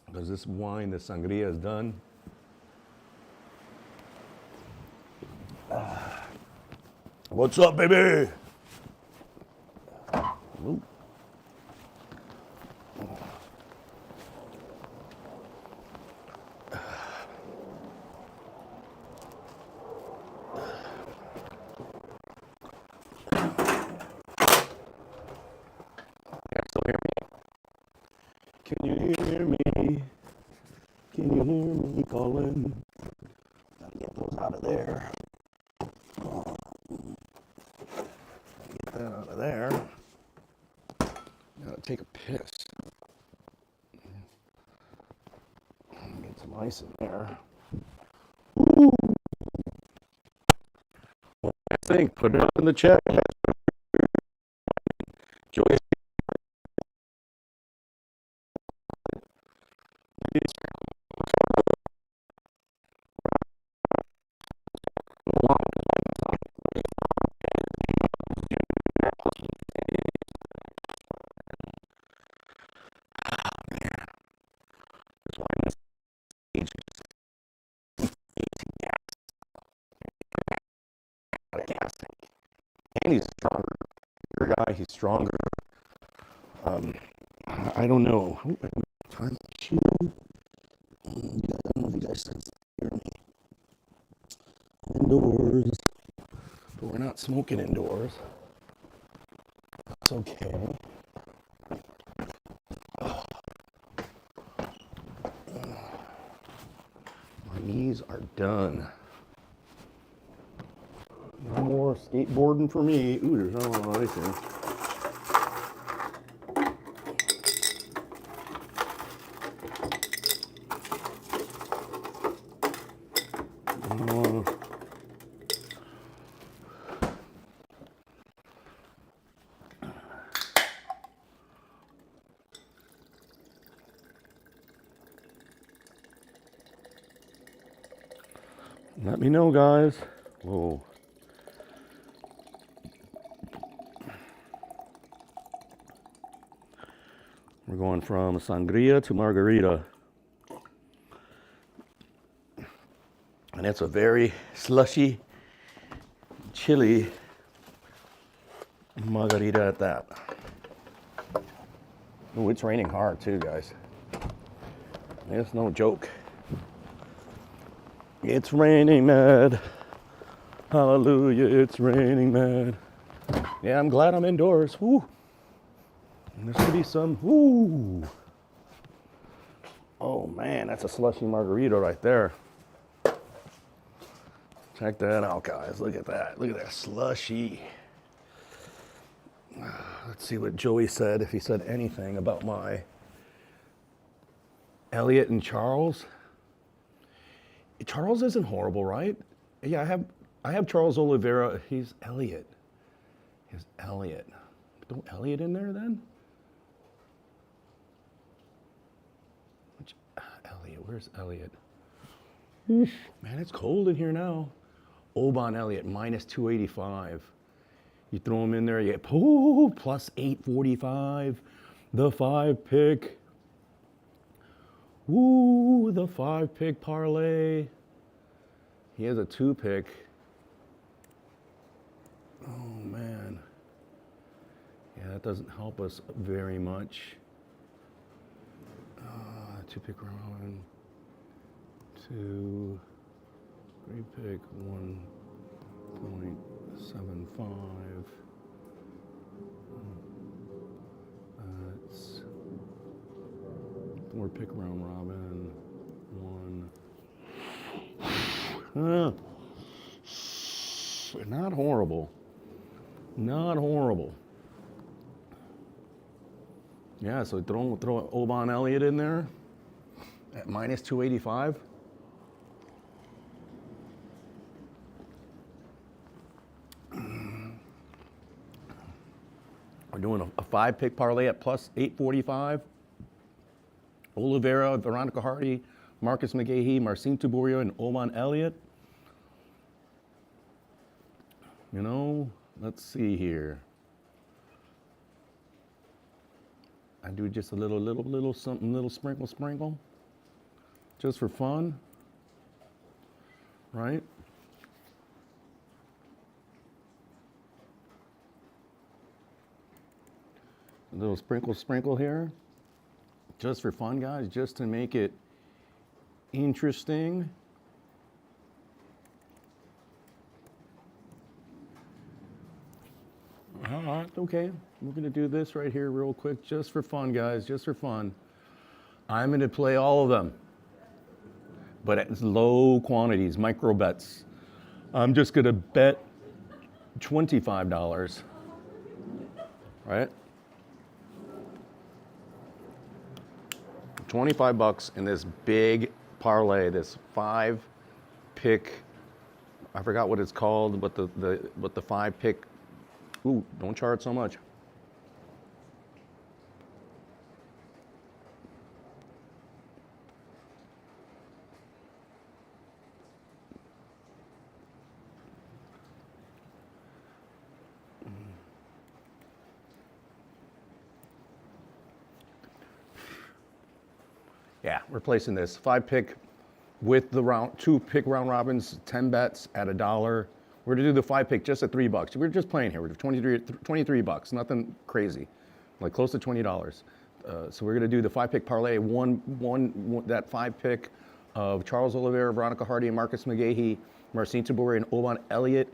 because this wine, this sangria is done. What's up, baby? Ooh. Can you hear me? Can you hear me calling? Gotta get those out of there. Get that out of there. Gotta take a piss. Get some ice in there. Ooh. What do you think? Put it up in the chat. Joy. And he's stronger. Your guy, he's stronger. I don't know. Time to chew. I don't know if you guys can hear me. Indoors. But we're not smoking indoors. That's okay. Oh. My knees are done. No more skateboarding for me. Ooh, there's not a lot of ice here. Let me know, guys. Whoa. We're going from sangria to margarita. And it's a very slushy, chilly margarita at that. Oh, it's raining hard too, guys. It's no joke. It's raining mad. Hallelujah, it's raining mad. Yeah, I'm glad I'm indoors. Woo. And there's gonna be some, woo. Oh man, that's a slushy margarita right there. Check that out, guys. Look at that. Look at that slushy. Let's see what Joey said, if he said anything about my Elliot and Charles. Charles isn't horrible, right? Yeah, I have Charles Oliveira. He's Elliot. He's Elliot. Throw Elliot in there then? Elliot, where's Elliot? Man, it's cold in here now. Oban Elliott, minus 285. You throw him in there, you get plus 845. The 5-pick. Woo, the 5-pick parlay. He has a 2-pick. Oh, man. Yeah, that doesn't help us very much. 2-pick round. 2, 3-pick, 1.75. That's 4-pick round robin. 1. Not horrible. Not horrible. Yeah, so throw Oban Elliott in there at minus 285. We're doing a 5-pick parlay at plus 845. Oliveira, Veronica Hardy, Marcus McGahee, Marcin Tiburiu, and Oman Elliott. You know, let's see here. I do just a little something, little sprinkle, just for fun, right? A little sprinkle here, just for fun, guys, just to make it interesting. All right, okay. We're gonna do this right here real quick, just for fun, guys, just for fun. I'm gonna play all of them, but at low quantities, micro bets. I'm just gonna bet $25, right? 25 bucks in this big parlay, this 5-pick, I forgot what it's called, but the 5-pick. Ooh, don't charge so much. Yeah, we're placing this 5-pick with the 2-pick round robins, 10 bets at $1. We're gonna do the 5-pick just at $3. We're just playing here. We're 23 bucks, nothing crazy, like close to $20. So we're gonna do the 5-pick parlay, that 5-pick of Charles Oliveira, Veronica Hardy, and Marcus McGahee, Marcin Tiburiu, and Oman Elliott.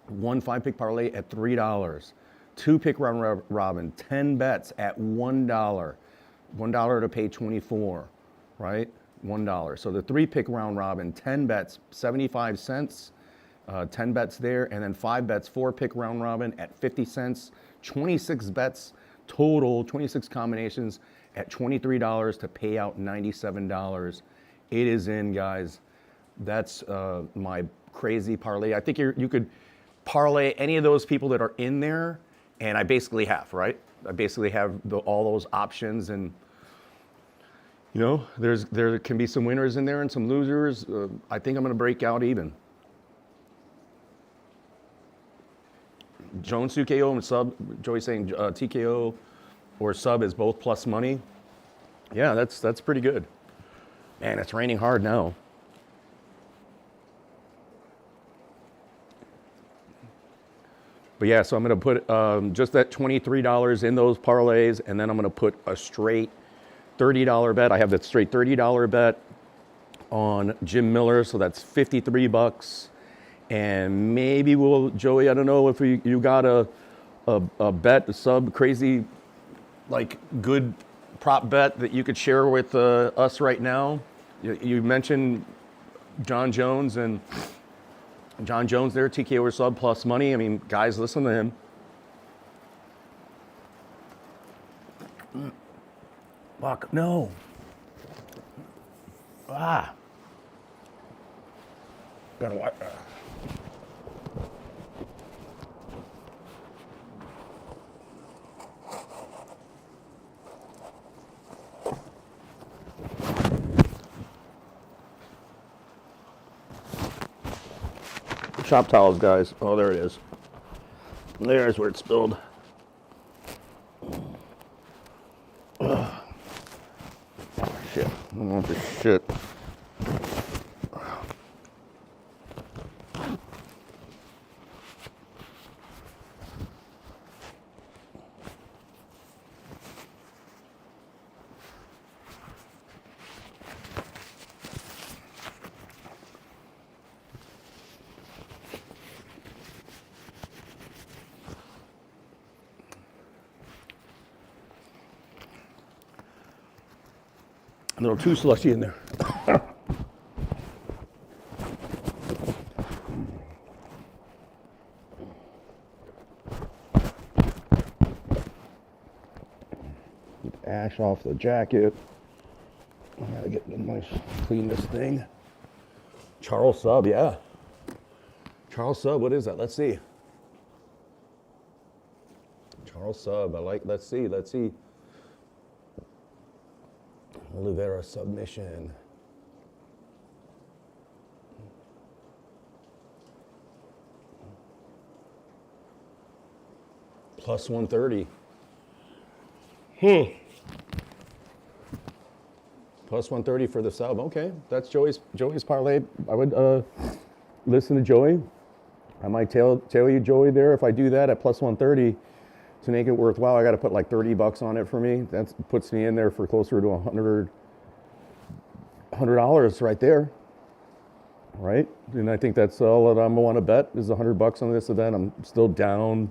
1 5-pick parlay at $3. 2-pick round robin, 10 bets at $1. $1 to pay 24, right? $1. So the 3-pick round robin, 10 bets, 75 cents. 10 bets there, and then 5 bets, 4-pick round robin at 50 cents. 26 bets total, 26 combinations at $23 to pay out $97. It is in, guys. That's my crazy parlay. I think you could parlay any of those people that are in there, and I basically have, right? I basically have all those options, and you know, there can be some winners in there and some losers. I think I'm going to break out even. Jones TKO and sub. Joey saying TKO or sub is both plus money. Yeah, that's pretty good. Man, it's raining hard now. But yeah, so I'm going to put just that $23 in those parlays, and then I'm going to put a straight $30 bet. I have that straight $30 bet on Jim Miller, so that's 53 bucks. And maybe we'll, Joey, I don't know if you got a bet, a sub crazy, like good prop bet that you could share with us right now. You mentioned John Jones and John Jones there, TKO or sub plus money. I mean, guys, listen to him. Fuck, no. Gotta watch. Shop towels, guys. Oh, there it is. There's where it spilled. Shit. I don't want this shit. A little too slushy in there. Get the ash off the jacket. I gotta get the nice, clean this thing. Charles Sub, yeah. Charles Sub, what is that? Let's see. Charles Sub, let's see. Oliveira submission. Plus 130. Plus 130 for the sub. Okay, that's Joey's parlay. I would listen to Joey. I might tell you, Joey, there, if I do that at plus 130 to make it worthwhile, I got to put like 30 bucks on it for me. That puts me in there for closer to $100 right there, right? And I think that's all that I'm want to bet is 100 bucks on this event. I'm still down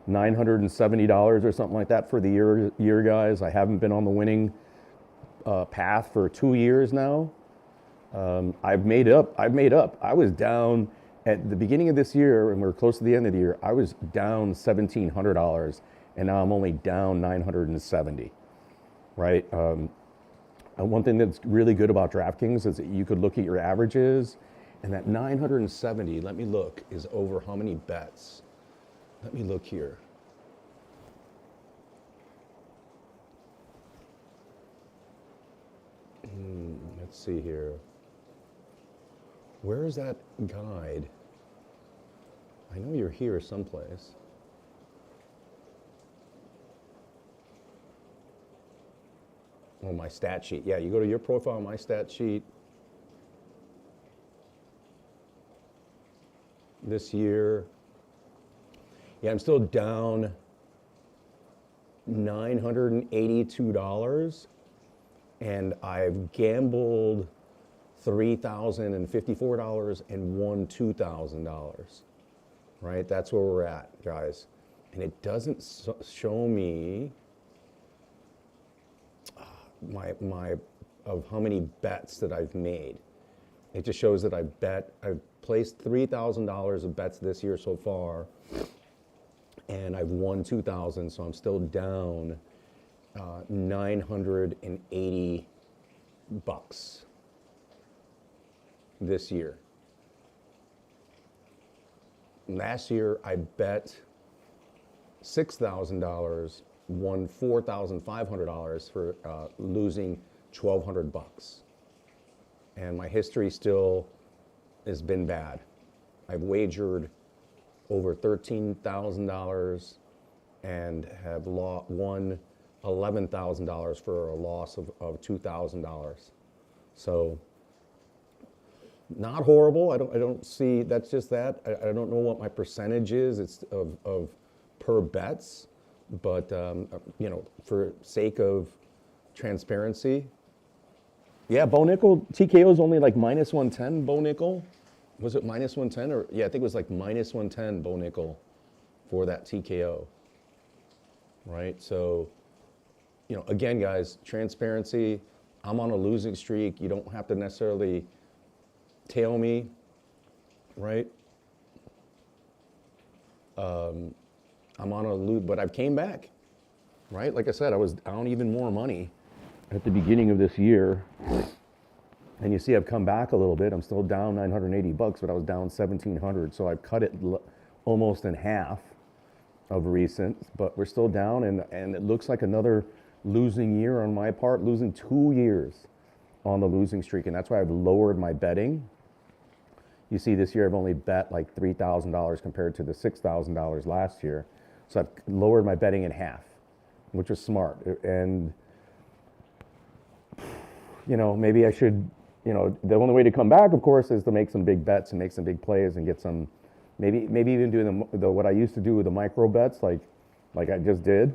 $970 or something like that for the year, guys. I haven't been on the winning path for 2 years now. I've made up. I was down at the beginning of this year, and we're close to the end of the year. I was down $1,700, and now I'm only down $970. Right. And one thing that's really good about DraftKings is that you could look at your averages, and that 970. Let me look. Is over how many bets? Let me look here. Let's see here. Where is that guide? I know you're here someplace. Oh, my stat sheet. Yeah, you go to your profile, my stat sheet. This year. Yeah, I'm still down $982, and I've gambled $3,054 and won $2,000. Right, that's where we're at, guys. And it doesn't show me my of how many bets that I've made. It just shows that I've placed $3,000 of bets this year so far, and I've won 2,000, so I'm still down 980 bucks this year. Last year I bet $6,000, won $4,500 for losing 1,200 bucks, and my history still has been bad. I've wagered over $13,000 and have won $11,000 for a loss of $2,000. So not horrible. I don't see, that's just that. I don't know what my percentage is. It's of per bets, but you know, for sake of transparency. Yeah, Bo Nickel, TKO is only like minus 110, Bo Nickel. Was it minus 110 or, yeah, I think it was like minus 110 Bo Nickel for that TKO, right? So, you know, again, guys, transparency. I'm on a losing streak. You don't have to necessarily tail me, right? I'm on a lose, but I've came back, right? Like I said, I was down even more money at the beginning of this year. And you see I've come back a little bit. I'm still down 980 bucks, but I was down 1,700. So I've cut it almost in half of recent, but we're still down, and it looks like another losing year on my part, losing 2 years on the losing streak, and that's why I've lowered my betting. You see this year I've only bet like $3,000 compared to the $6,000 last year. So I've lowered my betting in half, which is smart. And, you know, maybe I should, you know, the only way to come back, of course, is to make some big bets and make some big plays and get some, maybe even doing the what I used to do with the micro bets, like I just did,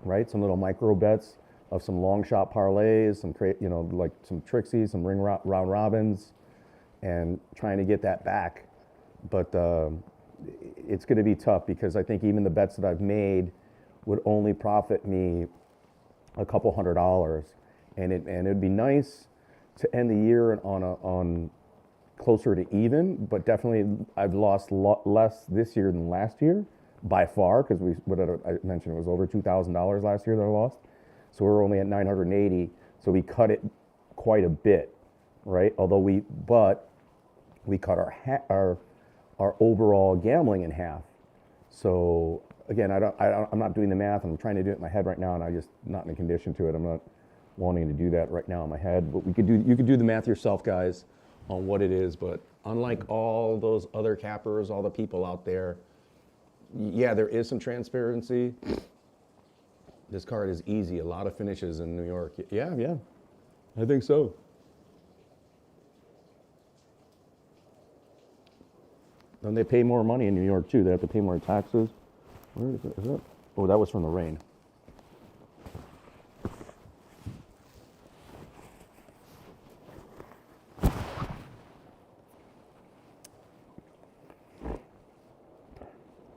right? Some little micro bets of some long shot parlays, some you know, like some Trixies, some round robins, and trying to get that back. But it's going to be tough because I think even the bets that I've made would only profit me a couple $100, and it'd be nice to end the year on closer to even, but definitely I've lost less this year than last year by far, because I mentioned it was over $2,000 last year that I lost. So we're only at 980, so we cut it quite a bit, right? Although we cut our overall gambling in half. So again, I'm not doing the math. I'm trying to do it in my head right now, and I'm just not in a condition to it. I'm not wanting to do that right now in my head, but you could do the math yourself, guys, on what it is. But unlike all those other cappers, all the people out there, yeah, there is some transparency. This card is easy. A lot of finishes in New York. Yeah, I think so. And they pay more money in New York too. They have to pay more taxes. Where is it? Is that? Oh, that was from the rain.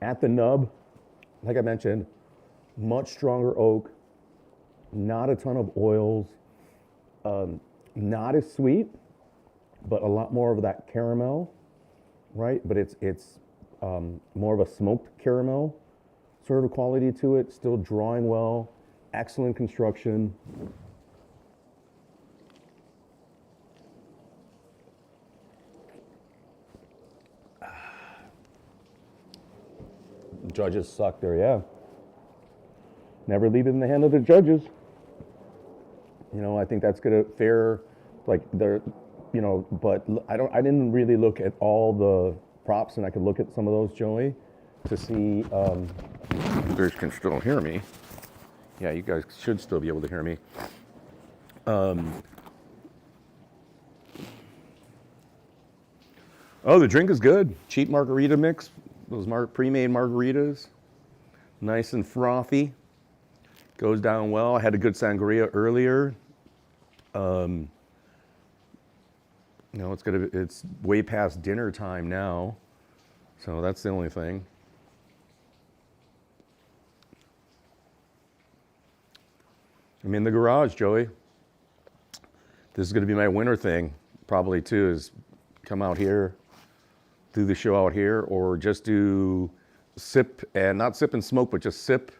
At the nub, like I mentioned, much stronger oak, not a ton of oils, not as sweet, but a lot more of that caramel, right? But it's more of a smoked caramel sort of quality to it, still drawing well, excellent construction. Judges suck there, yeah. Never leave it in the hand of the judges. You know, I think that's gonna fair, like they're, you know, but I didn't really look at all the props, and I could look at some of those, Joey, to see. You guys can still hear me. Yeah, you guys should still be able to hear me. Oh, the drink is good. Cheap margarita mix. Those pre-made margaritas. Nice and frothy. Goes down well. I had a good sangria earlier. You know, it's way past dinner time now. So that's the only thing. I'm in the garage, Joey. This is going to be my winter thing, probably too, is come out here, do the show out here, or just do sip, and not sip and smoke, but just sip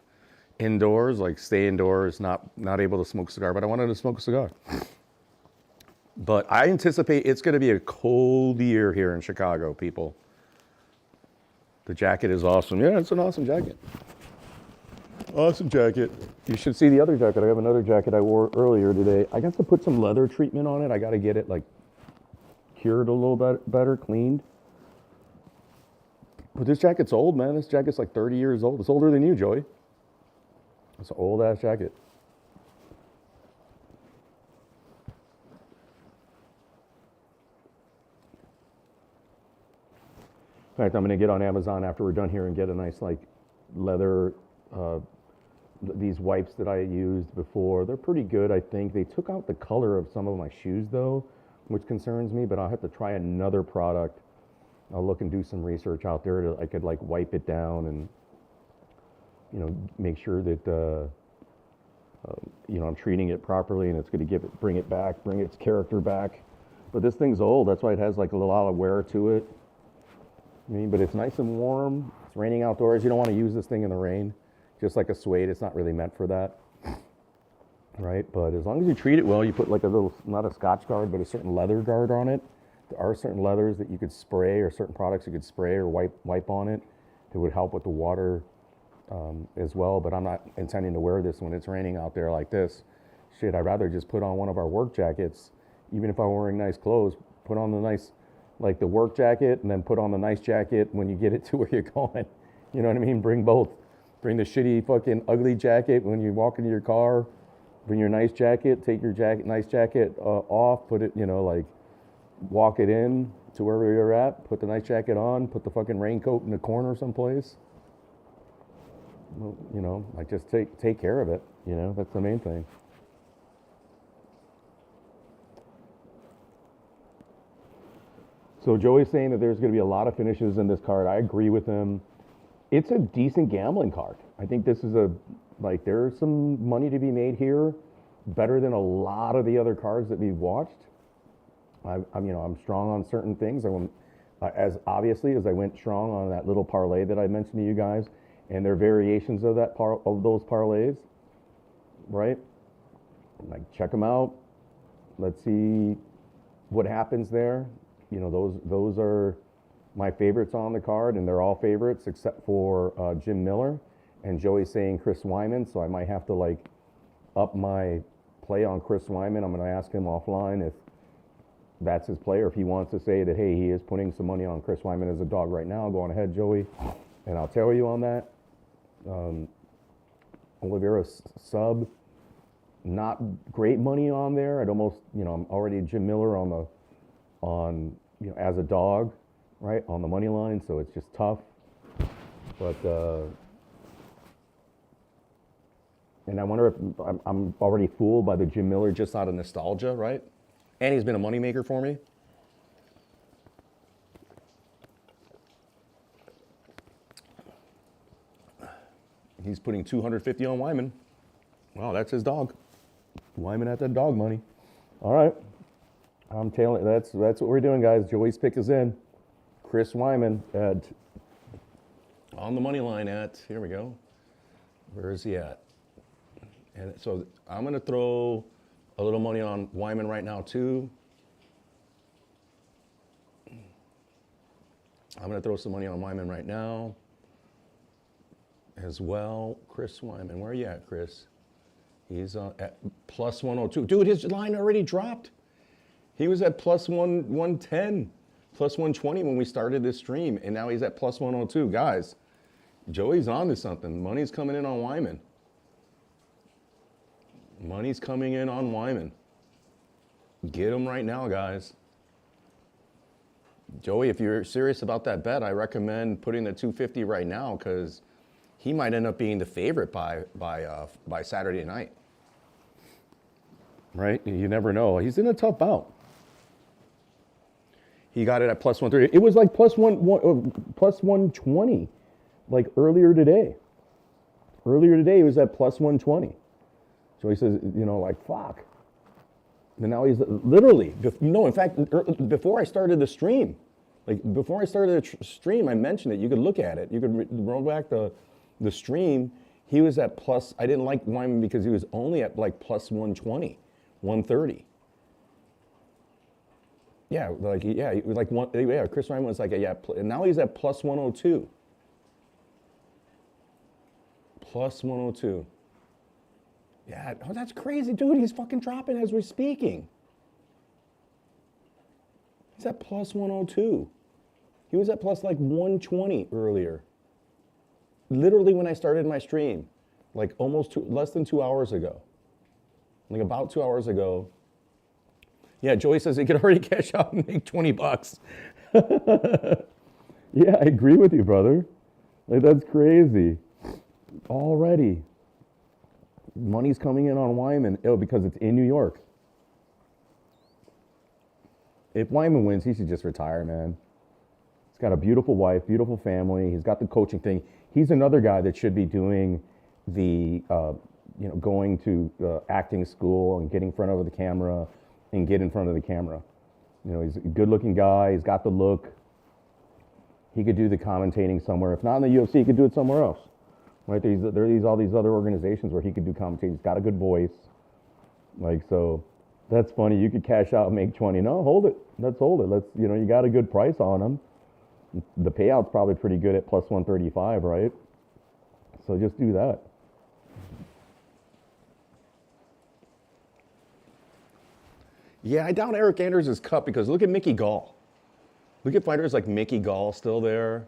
indoors, like stay indoors, not able to smoke a cigar, but I wanted to smoke a cigar. But I anticipate it's going to be a cold year here in Chicago, people. The jacket is awesome. Yeah, it's an awesome jacket. Awesome jacket. You should see the other jacket. I have another jacket I wore earlier today. I got to put some leather treatment on it. I got to get it like cured a little bit better, cleaned. But this jacket's old, man. This jacket's like 30 years old. It's older than you, Joey. It's an old ass jacket. In fact, I'm going to get on Amazon after we're done here and get a nice like leather, these wipes that I used before. They're pretty good, I think. They took out the color of some of my shoes though, which concerns me, but I'll have to try another product. I'll look and do some research out there to I could like wipe it down and, you know, make sure that, you know, I'm treating it properly and it's going to bring its character back. But this thing's old. That's why it has like a lot of wear to it. I mean, but it's nice and warm. It's raining outdoors. You don't want to use this thing in the rain. Just like a suede, it's not really meant for that, right? But as long as you treat it well, you put like a little, not a Scotch guard, but a certain leather guard on it. There are certain leathers that you could spray, or certain products you could spray or wipe on it that would help with the water as well. But I'm not intending to wear this when it's raining out there like this. Shit, I'd rather just put on one of our work jackets, even if I'm wearing nice clothes, put on the nice, like the work jacket, and then put on the nice jacket when you get it to where you're going. You know what I mean? Bring both. Bring the shitty fucking ugly jacket when you walk into your car. Bring your nice jacket, take your nice jacket off, put it, you know, like walk it in to wherever you're at, put the nice jacket on, put the fucking raincoat in the corner someplace. Well, you know, like just take care of it, you know, that's the main thing. So Joey's saying that there's going to be a lot of finishes in this card. I agree with him. It's a decent gambling card. I think this is there's some money to be made here, better than a lot of the other cards that we've watched. I'm strong on certain things. I went, as obviously as I went strong on that little parlay that I mentioned to you guys, and there are variations of those parlays, right? Like check them out. Let's see what happens there. You know, those are my favorites on the card, and they're all favorites except for Jim Miller, and Joey's saying Chris Wyman, so I might have to like up my play on Chris Wyman. I'm going to ask him offline if that's his play, or if he wants to say that, hey, he is putting some money on Chris Wyman as a dog right now. Go on ahead, Joey, and I'll tell you on that. Oliveira sub, not great money on there. I'd almost, I'm already Jim Miller on as a dog, right, on the money line, so it's just tough. But and I wonder if I'm already fooled by the Jim Miller just out of nostalgia, right? And he's been a moneymaker for me. He's putting 250 on Wyman. Wow, that's his dog. Wyman at that dog money. All right. I'm telling you, that's what we're doing, guys. Joey's pick is in. Chris Wyman on the money line at, here we go. Where is he at? And so I'm going to throw a little money on Wyman right now, too. I'm going to throw some money on Wyman right now as well. Chris Wyman, where are you at, Chris? He's at plus 102. Dude, his line already dropped. He was at plus 110, plus 120 when we started this stream, and now he's at plus 102. Guys, Joey's on to something. Money's coming in on Wyman. Money's coming in on Wyman. Get him right now, guys. Joey, if you're serious about that bet, I recommend putting the 250 right now, because he might end up being the favorite by Saturday night. Right? You never know. He's in a tough bout. He got it at plus 130. It was like plus 120, like earlier today. Earlier today, he was at plus 120. So he says, like, fuck. And now he's literally, in fact, before I started the stream, I mentioned it. You could look at it. You could roll back the stream. He was at plus, I didn't like Wyman because he was only at like plus 120, 130. Yeah, Chris Wyman was like, and now he's at plus 102. Plus 102. Yeah, oh, that's crazy, dude. He's fucking dropping as we're speaking. He's at plus 102. He was at plus like 120 earlier. Literally when I started my stream, like less than 2 hours ago. Like about 2 hours ago. Yeah, Joey says he could already cash out and make 20 bucks. Yeah, I agree with you, brother. Like, that's crazy. Already. Money's coming in on Wyman because it's in New York. If Wyman wins, he should just retire, man. He's got a beautiful wife, beautiful family. He's got the coaching thing. He's another guy that should be doing the, going to acting school and getting in front of the camera and get in front of the camera. He's a good-looking guy. He's got the look. He could do the commentating somewhere. If not in the UFC, he could do it somewhere else. Right, there are all these other organizations where he could do commentating. He's got a good voice. So that's funny. You could cash out and make 20. No, hold it. Let's hold it. You got a good price on him. The payout's probably pretty good at plus 135, right? So just do that. Yeah, I doubt Eric Anders is cut because look at Mickey Gall. Look at fighters like Mickey Gall still there.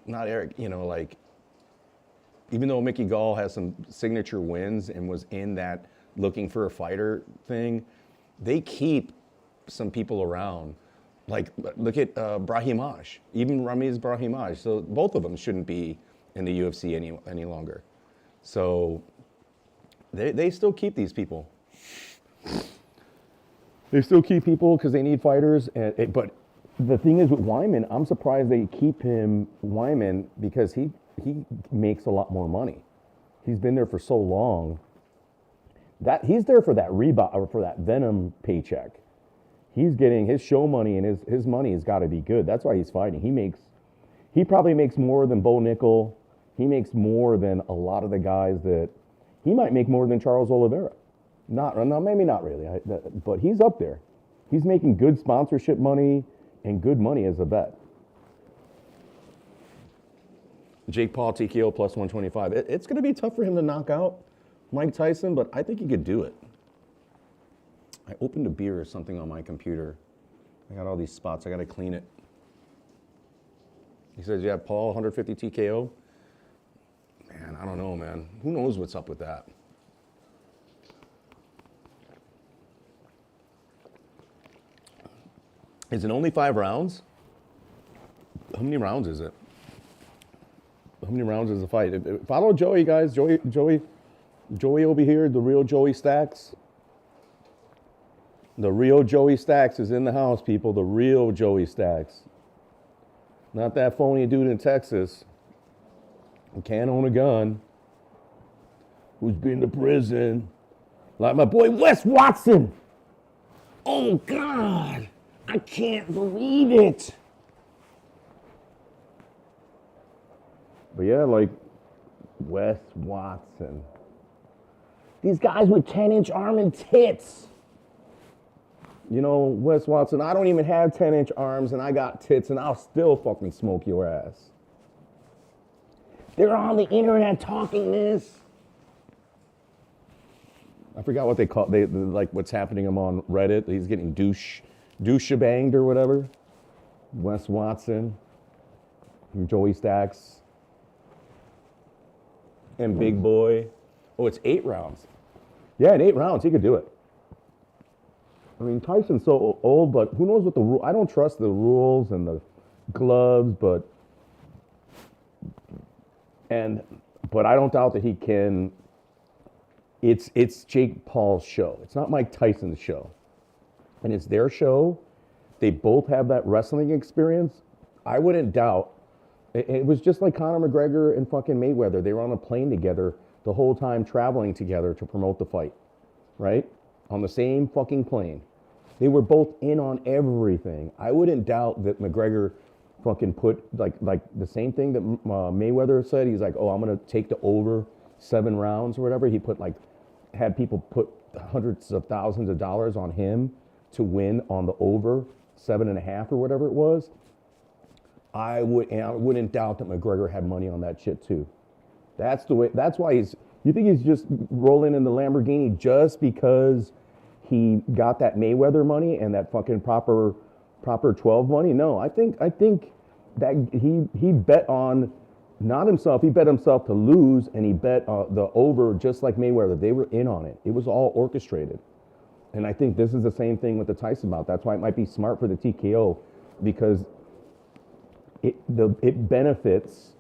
Not Eric, even though Mickey Gall has some signature wins and was in that looking for a fighter thing, they keep some people around. Like, look at Brahimaj, even Ramiz Brahimaj. So both of them shouldn't be in the UFC any longer. So they still keep these people. They still keep people because they need fighters, but the thing is with Wyman, I'm surprised they keep him Wyman because he makes a lot more money. He's been there for so long. That he's there for that Reebok or for that Venom paycheck. He's getting his show money, and his money has got to be good. That's why he's fighting. He probably makes more than Bo Nickel. He makes more than a lot of the guys he might make more than Charles Oliveira. Maybe not really, but he's up there. He's making good sponsorship money and good money as a bet. Jake Paul, TKO plus 125. It's going to be tough for him to knock out Mike Tyson, but I think he could do it. I opened a beer or something on my computer. I got all these spots. I got to clean it. He says, yeah, Paul, 150 TKO. Man, I don't know, man. Who knows what's up with that? Is it only 5 rounds? How many rounds is it? How many rounds is the fight? Follow Joey, guys. Joey over here, the real Joey Stacks. The real Joey Stacks is in the house, people. The real Joey Stacks. Not that phony dude in Texas who can't own a gun, who's been to prison. Like my boy Wes Watson. Oh, God. I can't believe it. But yeah, like Wes Watson. These guys with 10-inch arm and tits. You know, Wes Watson, I don't even have 10-inch arms and I got tits and I'll still fucking smoke your ass. They're on the internet talking this. I forgot what they call they like what's happening to him on Reddit. He's getting douche-banged or whatever. Wes Watson, Joey Stacks, and Big Boy. Oh, it's 8 rounds. Yeah, in 8 rounds, he could do it. I mean, Tyson's so old, but who knows what the rule? I don't trust the rules and the gloves, but I don't doubt that he can. It's Jake Paul's show. It's not Mike Tyson's show, and it's their show. They both have that wrestling experience. I wouldn't doubt. It was just like Conor McGregor and fucking Mayweather. They were on a plane together the whole time, traveling together to promote the fight, right? On the same fucking plane. They were both in on everything. I wouldn't doubt that McGregor fucking put like the same thing that Mayweather said. He's like, oh, I'm gonna take the over 7 rounds or whatever. He put had people put hundreds of thousands of dollars on him to win on the over 7.5 or whatever it was. I wouldn't doubt that McGregor had money on that shit too. That's the way. That's why you think he's just rolling in the Lamborghini just because he got that Mayweather money and that fucking proper 12 money? No, I think that he bet on not himself. He bet himself to lose, and he bet the over just like Mayweather. They were in on it. It was all orchestrated, and I think this is the same thing with the Tyson bout. That's why it might be smart for the TKO, because it benefits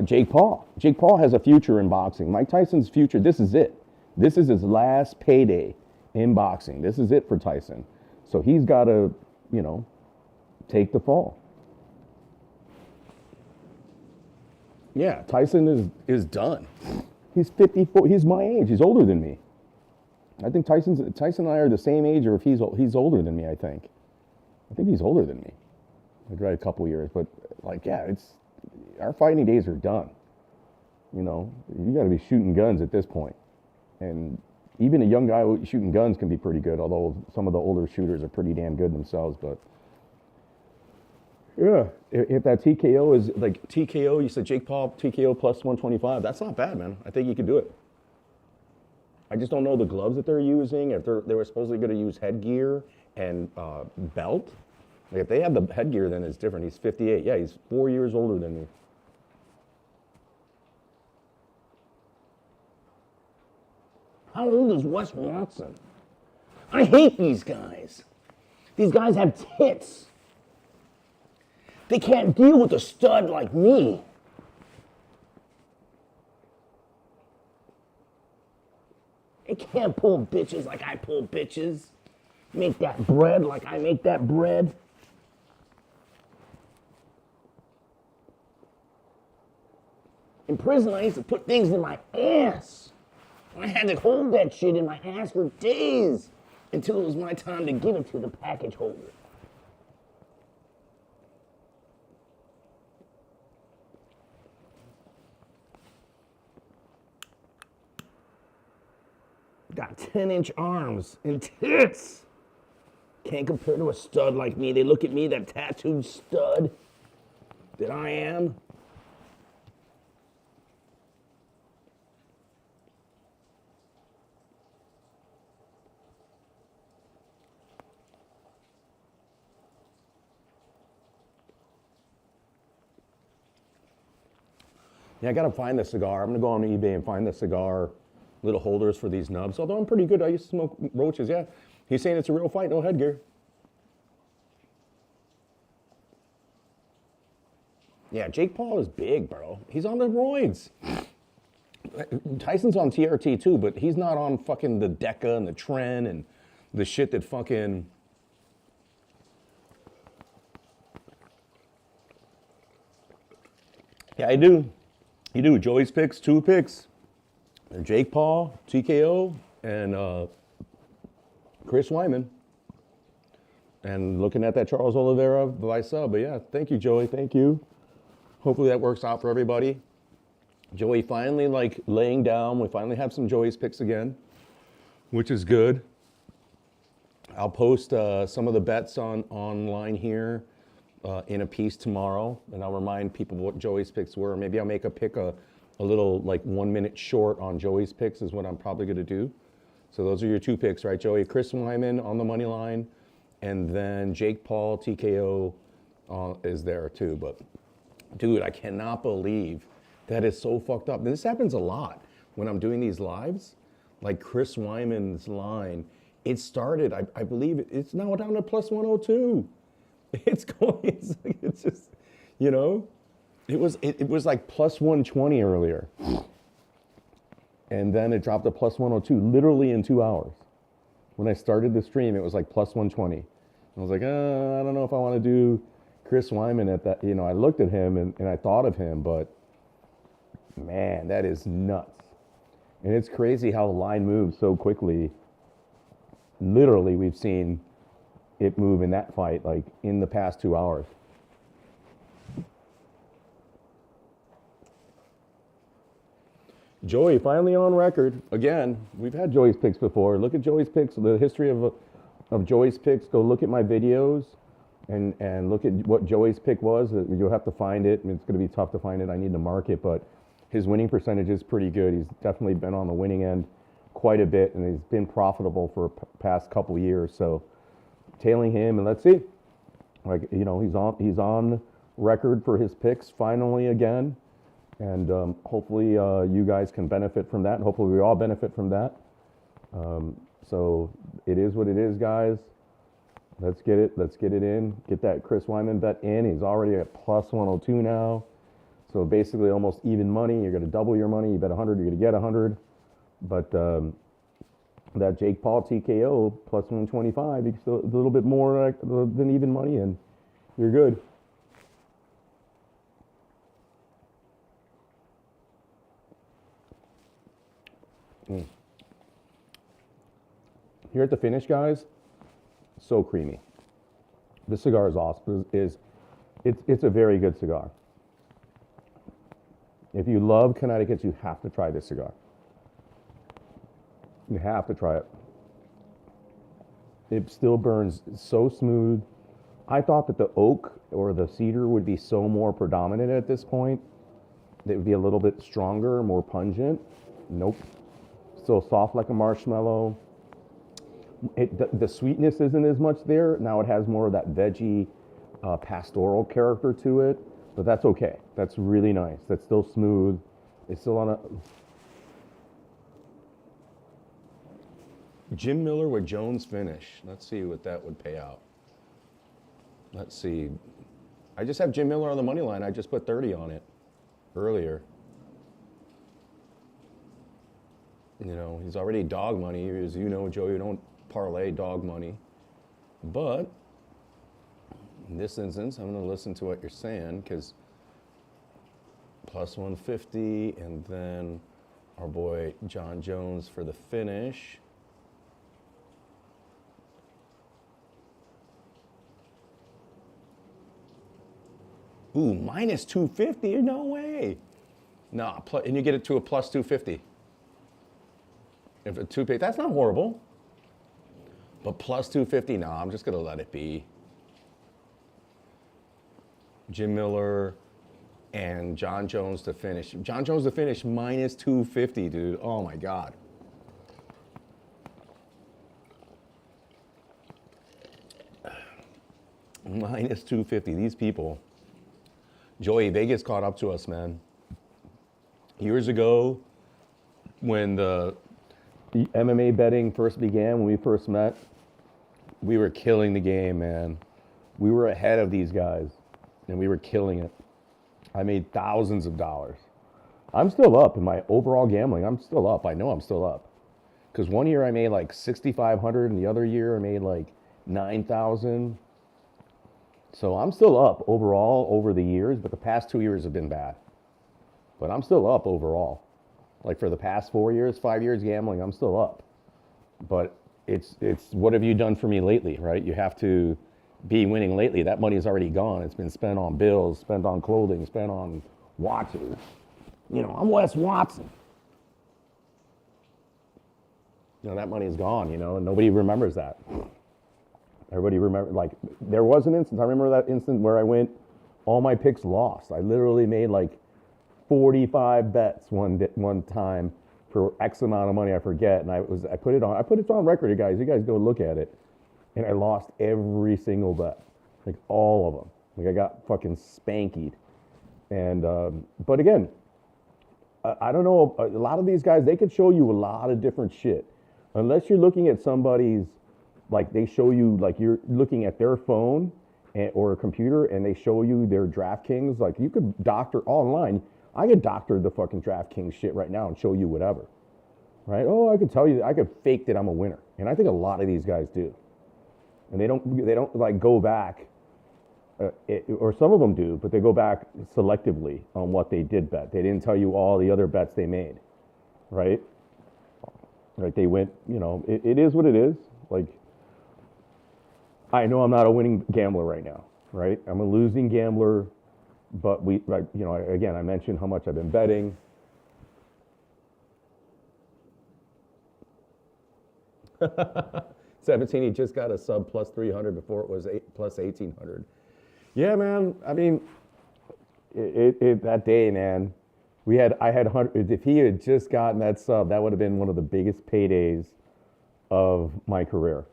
Jake Paul. Jake Paul has a future in boxing. Mike Tyson's future, this is it. This is his last payday in boxing. This is it for Tyson. So he's got to, take the fall. Yeah, Tyson is done. He's 54. He's my age. He's older than me. I think Tyson and I are the same age, or if he's older than me, I think he's older than me. I'd write a couple years, but our fighting days are done. You got to be shooting guns at this point. And even a young guy shooting guns can be pretty good, although some of the older shooters are pretty damn good themselves. But yeah, if that TKO is like TKO, you said Jake Paul TKO plus 125, that's not bad, man. I think you could do it. I just don't know the gloves that they're using. If they were supposedly going to use headgear and belt. Like if they have the headgear, then it's different. He's 58. Yeah, he's 4 years older than me. How old is Wes Watson? I hate these guys. These guys have tits. They can't deal with a stud like me. They can't pull bitches like I pull bitches. Make that bread like I make that bread. In prison, I used to put things in my ass. I had to hold that shit in my ass for days until it was my time to give it to the package holder. Got 10-inch arms and tits. Can't compare to a stud like me. They look at me, that tattooed stud that I am. Yeah, I gotta find the cigar. I'm gonna go on eBay and find the cigar little holders for these nubs. Although I'm pretty good. I used to smoke roaches. Yeah, he's saying it's a real fight, no headgear. Yeah, Jake Paul is big, bro. He's on the roids. Tyson's on TRT too, but he's not on fucking the Deca and the Tren and the shit that fucking. Yeah, I do. You do. Joey's picks, 2 picks. Jake Paul, TKO, and Chris Wyman. And looking at that Charles Oliveira by sub. But yeah, thank you, Joey. Thank you. Hopefully that works out for everybody. Joey finally like laying down. We finally have some Joey's picks again, which is good. I'll post some of the bets online here in a piece tomorrow, and I'll remind people what Joey's picks were. Maybe I'll make a little like 1 minute short on Joey's picks is what I'm probably gonna do. So those are your 2 picks, right, Joey? Chris Wyman on the money line, and then Jake Paul TKO is there too. But dude, I cannot believe that is so fucked up. This happens a lot when I'm doing these lives. Like Chris Wyman's line, it started, I believe it's now down to plus 102. It's going, it's just, you know, it was like plus 120 earlier. And then it dropped to plus 102 literally in 2 hours. When I started the stream, it was like plus 120. I was like, I don't know if I want to do Chris Wyman at that. You know, I looked at him and I thought of him, but man, that is nuts. And it's crazy how the line moves so quickly. Literally, we've seen it move in that fight like in the past 2 hours. Joey finally on record. Again, we've had Joey's picks before. Look at Joey's picks, the history of Joey's picks. Go look at my videos and look at what Joey's pick was. You'll have to find it. It's going to be tough to find it. I need to mark it, but his winning percentage is pretty good. He's definitely been on the winning end quite a bit, and he's been profitable for past couple years. So tailing him, and let's see. Like, you know, he's on record for his picks finally again. And hopefully you guys can benefit from that. And hopefully we all benefit from that. So it is what it is, guys. Let's get it. Let's get it in. Get that Chris Wyman bet in. He's already at plus 102 now. So basically almost even money. You're going to double your money. You bet 100, you're going to get 100. But that Jake Paul TKO plus 125, you can still a little bit more than even money, and you're good. Here at the finish, guys, so creamy. This cigar is awesome. It's a very good cigar. If you love Connecticut, you have to try this cigar. You have to try it. It still burns so smooth. I thought that the oak or the cedar would be so more predominant at this point. That would be a little bit stronger, more pungent. Nope. Still soft like a marshmallow. The sweetness isn't as much there. Now it has more of that veggie, pastoral character to it, but that's okay. That's really nice. That's still smooth. It's still on a... Jim Miller with Jones finish. Let's see what that would pay out. Let's see. I just have Jim Miller on the money line. I just put 30 on it earlier. You know, he's already dog money. As you know, Joe, you don't parlay dog money. But in this instance, I'm going to listen to what you're saying, because plus 150, and then our boy John Jones for the finish. Ooh, minus 250? No way. No, and you get it to a plus 250. If a 2 pick, that's not horrible. But plus 250, no, I'm just going to let it be. Jim Miller and John Jones to finish. John Jones to finish minus 250, dude. Oh my God. Minus 250. These people. Joey, Vegas caught up to us, man. years ago, when the MMA betting first began, when we first met, we were killing the game, man. We were ahead of these guys, and we were killing it. I made thousands of dollars. I'm still up in my overall gambling. I'm still up. I know I'm still up. Because one year I made like 6,500, and the other year I made like 9,000. So I'm still up overall over the years, but the past 2 years have been bad. But I'm still up overall. Like for the past 4 years, 5 years gambling, I'm still up. But it's what have you done for me lately, right? You have to be winning lately. That money's already gone. It's been spent on bills, spent on clothing, spent on watches. You know, I'm Wes Watson. You know, that money's gone, you know, and nobody remembers that. Everybody remember, like, there was an instance, I remember that instance where I went, all my picks lost. I literally made like 45 bets one time for X amount of money, I forget, and I put it on record, you guys go look at it. And I lost every single bet, like all of them. Like I got fucking spankied. And, but again, I don't know, a lot of these guys, they could show you a lot of different shit. Unless you're looking at somebody's, like they show you, like you're looking at their phone or a computer and they show you their DraftKings, like you could doctor online. I could doctor the fucking DraftKings shit right now and show you whatever, right? Oh, I could tell you, I could fake that I'm a winner. And I think a lot of these guys do. And they don't like go back, or some of them do, but they go back selectively on what they did bet. They didn't tell you all the other bets they made, right? Right, they went, you know, it is what it is. Like, I know I'm not a winning gambler right now, right? I'm a losing gambler, but you know, again, I mentioned how much I've been betting. $17, he just got a sub plus 300 before it was plus 1,800. Yeah, man. I mean, that day, man, I had 100. If he had just gotten that sub, that would have been one of the biggest paydays of my career,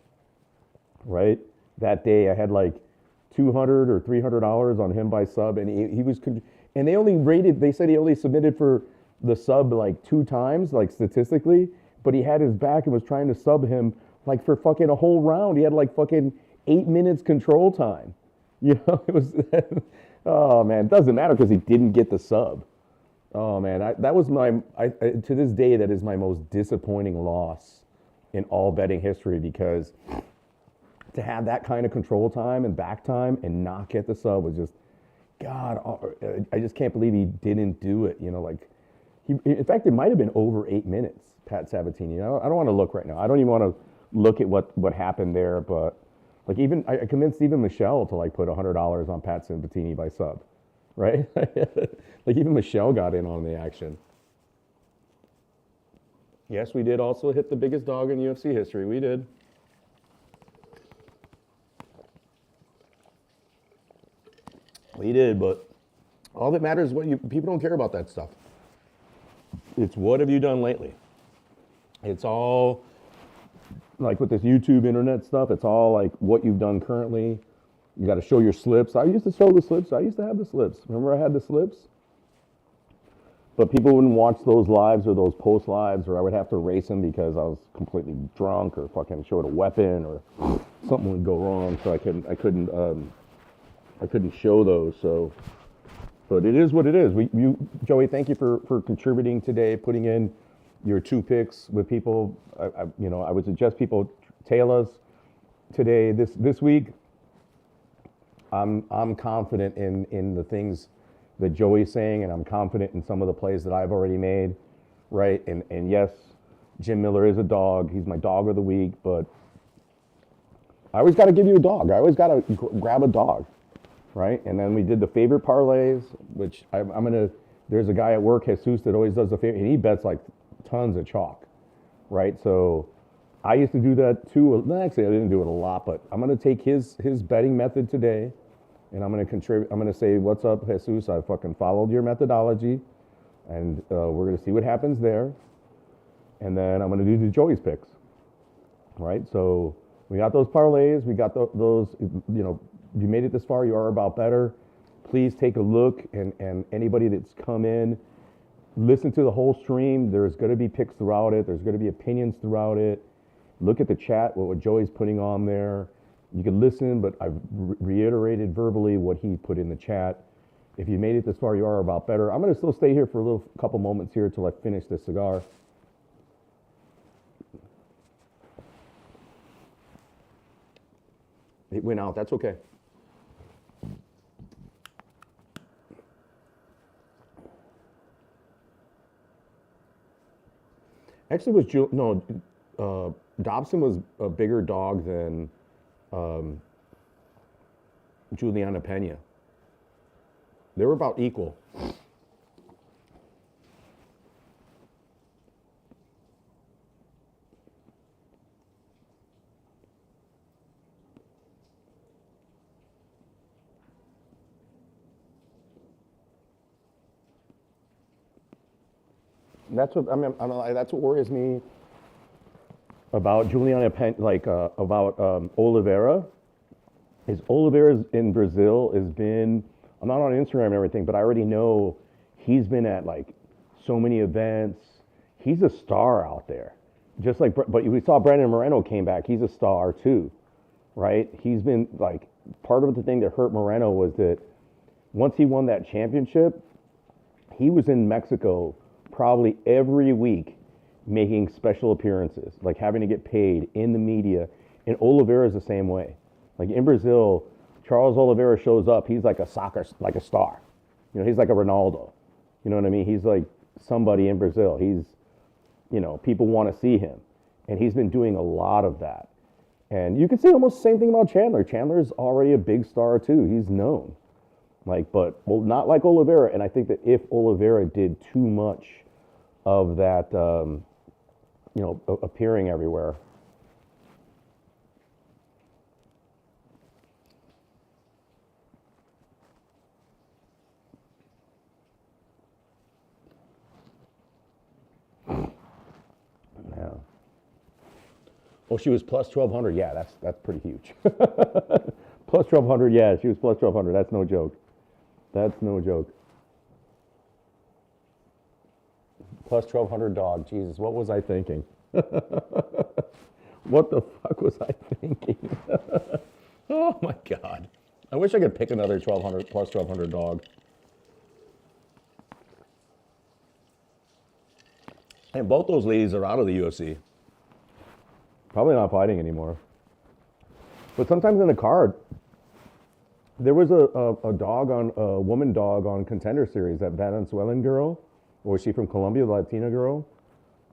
right? That day, I had like $200 or $300 on him by sub, and he was, and they said he only submitted for the sub like 2 times, like statistically, but he had his back and was trying to sub him like for fucking a whole round. He had like fucking 8 minutes control time. You know, it was, oh man, it doesn't matter because he didn't get the sub. Oh man, that was to this day, that is my most disappointing loss in all betting history, because to have that kind of control time and back time and not get the sub was just, God, I just can't believe he didn't do it. You know, like, in fact, it might have been over 8 minutes, Pat Sabatini. I don't want to look right now. I don't even want to look at what happened there, but like I convinced even Michelle to like put $100 on Pat Sabatini by sub, right? Like even Michelle got in on the action. Yes, we did also hit the biggest dog in UFC history. We did. We did, but all that matters is people don't care about that stuff. It's what have you done lately? It's all, like with this YouTube internet stuff, it's all like what you've done currently. You got to show your slips. I used to show the slips. I used to have the slips. Remember I had the slips? But people wouldn't watch those lives or those post lives, or I would have to race them because I was completely drunk or fucking showed a weapon or something would go wrong. So I couldn't show those. So, but it is what it is. Joey, thank you for contributing today, putting in your 2 picks with people. I would suggest people tail us today, this week. I'm confident in the things that Joey's saying, and I'm confident in some of the plays that I've already made, right? And yes, Jim Miller is a dog. He's my dog of the week, but I always got to give you a dog. I always got to grab a dog, right? And then we did the favorite parlays, which there's a guy at work, Jesus, that always does the favorite, and he bets like tons of chalk, right? So I used to do that too. Actually, I didn't do it a lot, but I'm going to take his betting method today, and I'm going to contribute. I'm going to say, what's up, Jesus? I fucking followed your methodology, and we're going to see what happens there. And then I'm going to do the Joey's picks, right? So we got those parlays. We got those, you know, if you made it this far, you are about better. Please take a look, and anybody that's come in, listen to the whole stream. There's going to be picks throughout it. There's going to be opinions throughout it. Look at the chat, what Joey's putting on there. You can listen, but I've reiterated verbally what he put in the chat. If you made it this far, you are about better. I'm going to still stay here for a couple moments here till I finish this cigar. It went out. That's okay. Actually, Dobson was a bigger dog than Juliana Pena. They were about equal. That's what that's what worries me about Juliana Pena, about Oliveira. Is Oliveira in Brazil has been. I'm not on Instagram and everything, but I already know he's been at like so many events. He's a star out there. Just like, but we saw Brandon Moreno came back. He's a star too, right? He's been like, part of the thing that hurt Moreno was that once he won that championship, he was in Mexico probably every week making special appearances, like having to get paid in the media. And Oliveira is the same way. Like in Brazil, Charles Oliveira shows up, he's like a star. You know, he's like a Ronaldo. You know what I mean? He's like somebody in Brazil. He's, you know, people want to see him. And he's been doing a lot of that. And you can say almost the same thing about Chandler. Chandler's already a big star too. He's known. Like, but, well, not like Oliveira. And I think that if Oliveira did too much of that, you know, appearing everywhere, yeah. Oh, she was plus 1,200. Yeah, that's pretty huge. Plus 1,200. Yeah, she was plus 1,200. That's no joke. That's no joke. Plus 1,200 dog. Jesus, what was I thinking? What the fuck was I thinking? Oh my God. I wish I could pick another 1,200 plus 1,200 dog. And both those ladies are out of the UFC. Probably not fighting anymore. But sometimes in the card, there was a dog on a woman dog on Contender Series, that Venezuelan girl, or was she from Colombia, the Latina girl?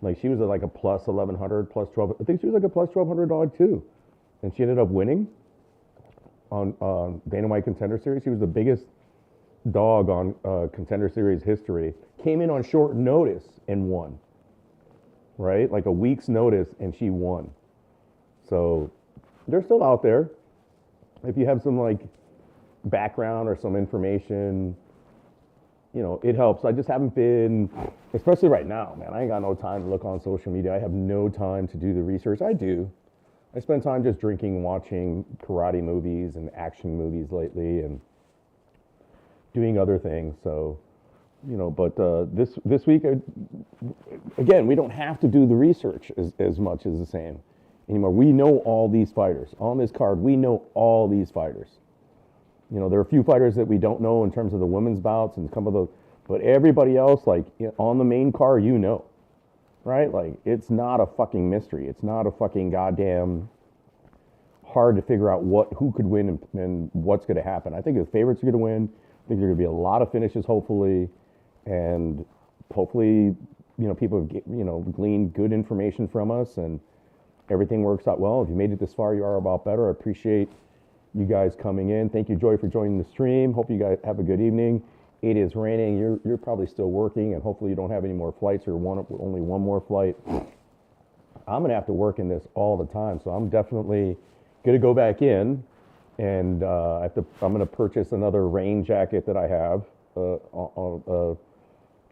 Like she was like a plus 1,100, plus 12. I think she was like a plus 1,200 dog too, and she ended up winning on Dana White Contender Series. She was the biggest dog on Contender Series history. Came in on short notice and won. Right, like a week's notice, and she won. So they're still out there. If you have some like background or some information, you know, it helps. I just haven't been, especially right now, man. I ain't got no time to look on social media. I have no time to do the research. I do. I spend time just drinking, watching karate movies and action movies lately, and doing other things. So, you know, but this week, again, we don't have to do the research as much as the same anymore. We know all these fighters. On this card, we know all these fighters. You know, there are a few fighters that we don't know in terms of the women's bouts and some of the, but everybody else, like, you know, on the main card, you know, right? Like, it's not a fucking mystery. It's not a fucking goddamn hard to figure out who could win and what's going to happen. I think the favorites are going to win. I think there are going to be a lot of finishes, hopefully. And hopefully, you know, people, you know, glean good information from us and everything works out well. If you made it this far, you are about better. I appreciate you guys coming in. Thank you, Joy, for joining the stream. Hope you guys have a good evening. It is raining. You're probably still working, and hopefully you don't have any more flights or only one more flight. I'm going to have to work in this all the time, so I'm definitely going to go back in, and I'm going to purchase another rain jacket that I have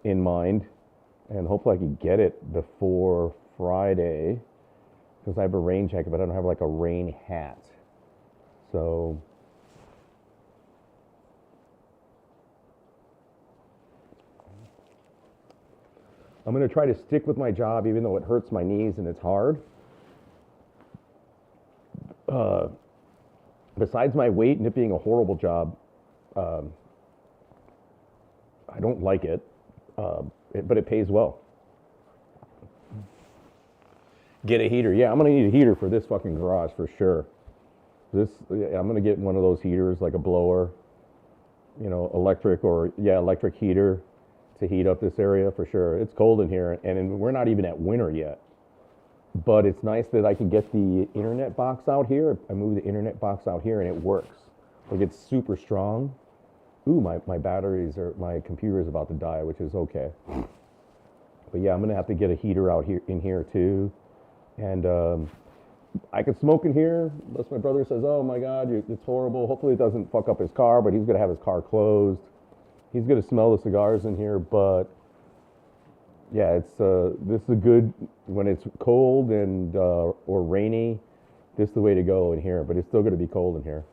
in mind, and hopefully I can get it before Friday, because I have a rain jacket, but I don't have like a rain hat. So I'm going to try to stick with my job even though it hurts my knees and it's hard. Besides my weight and it being a horrible job, I don't like it, but it pays well. Get a heater. Yeah, I'm going to need a heater for this fucking garage for sure. I'm going to get one of those heaters, like a blower, you know, electric heater to heat up this area for sure. It's cold in here, and we're not even at winter yet. But it's nice that I can get the internet box out here. I move the internet box out here, and it works. Like, it's super strong. Ooh, my computer is about to die, which is okay. But yeah, I'm going to have to get a heater out here in here too. And I could smoke in here, unless my brother says, oh my God, it's horrible. Hopefully it doesn't fuck up his car, but he's going to have his car closed. He's going to smell the cigars in here, but yeah, this is a good, when it's cold and or rainy, this is the way to go in here, but it's still going to be cold in here.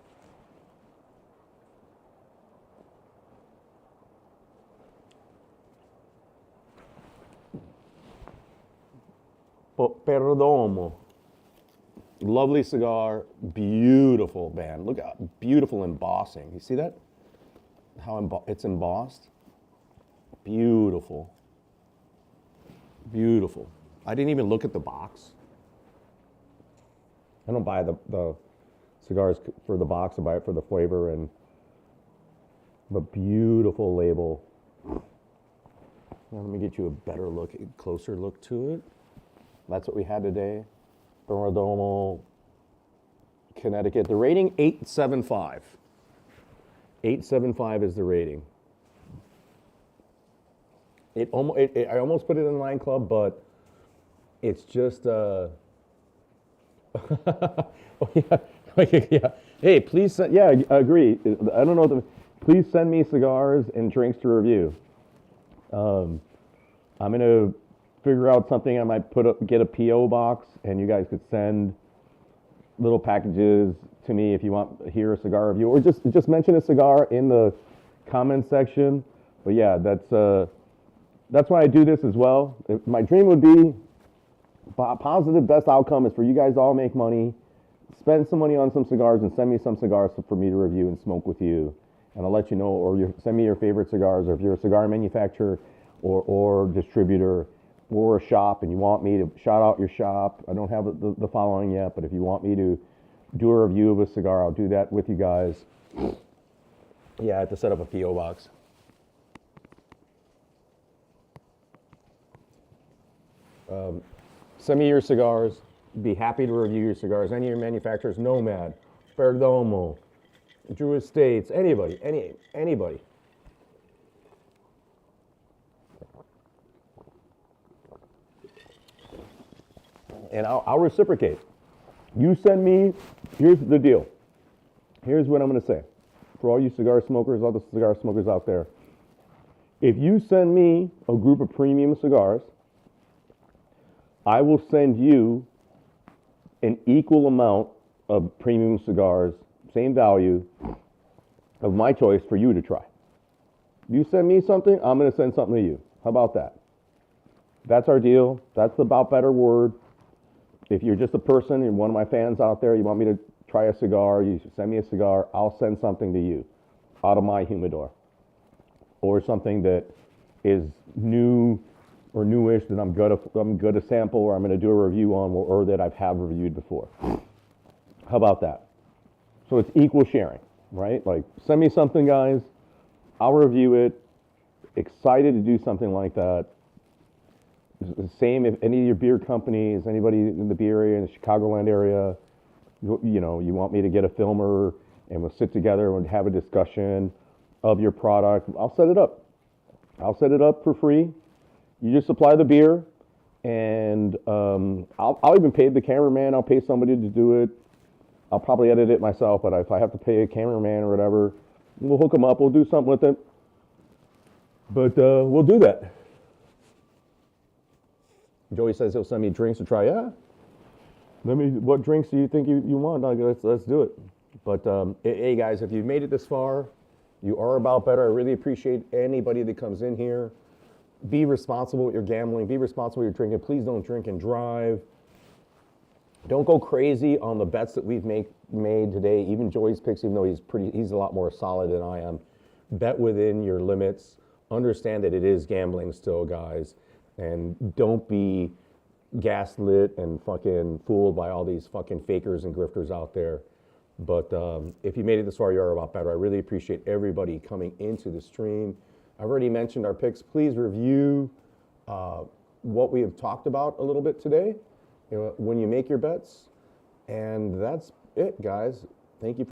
Perdomo. Lovely cigar, beautiful, man. Look at beautiful embossing. You see that? How it's embossed? Beautiful. Beautiful. I didn't even look at the box. I don't buy the cigars for the box. I buy it for the flavor, but beautiful label. Now let me get you a better look, closer look to it. That's what we had today. Perdomo, Connecticut. The rating, 8.75. 8.75 is the rating. I almost put it in Line Club, but it's just, oh yeah, yeah. Hey, please, yeah, I agree. I don't know, please send me cigars and drinks to review. I'm going to figure out something. I might get a PO box, and you guys could send little packages to me if you want to hear a cigar review, or just mention a cigar in the comment section. But yeah, that's why I do this as well. My dream would be positive. Best outcome is for you guys to all make money, spend some money on some cigars, and send me some cigars for me to review and smoke with you. And I'll let you know, or send me your favorite cigars, or if you're a cigar manufacturer or distributor, or a shop and you want me to shout out your shop. I don't have the following yet, but if you want me to do a review of a cigar, I'll do that with you guys. Yeah, I have to set up a PO box. Send me your cigars. Be happy to review your cigars. Any of your manufacturers, Nomad, Perdomo, Drew Estates, anybody. And I'll reciprocate. You send me, here's the deal. Here's what I'm going to say. For all you cigar smokers, all the cigar smokers out there, if you send me a group of premium cigars, I will send you an equal amount of premium cigars, same value, of my choice for you to try. You send me something, I'm going to send something to you. How about that? That's our deal. That's the about better word. If you're just a person and one of my fans out there, you want me to try a cigar, you send me a cigar, I'll send something to you out of my humidor. Or something that is new or newish that I'm good to sample, or I'm going to do a review on, or that I've reviewed before. How about that? So it's equal sharing, right? Like, send me something, guys. I'll review it. Excited to do something like that. The same if any of your beer companies, anybody in the beer area, in the Chicagoland area, you want me to get a filmer and we'll sit together and have a discussion of your product, I'll set it up. I'll set it up for free. You just supply the beer, and I'll even pay the cameraman. I'll pay somebody to do it. I'll probably edit it myself, but if I have to pay a cameraman or whatever, we'll hook them up. We'll do something with it. But we'll do that. Joey says he'll send me drinks to try. Yeah. What drinks do you think you want? Let's do it. But hey guys, if you've made it this far, you are about better. I really appreciate anybody that comes in here. be responsible with your gambling. Be responsible with your drinking. Please don't drink and drive. Don't go crazy on the bets that we've made today. Even Joey's picks, even though he's a lot more solid than I am. Bet within your limits. Understand that it is gambling still, guys, and don't be gaslit and fucking fooled by all these fucking fakers and grifters out there. But if you made it this far, you are a lot better. I really appreciate everybody coming into the stream. I've already mentioned our picks. Please review what we have talked about a little bit today when you make your bets. And that's it, guys. Thank you.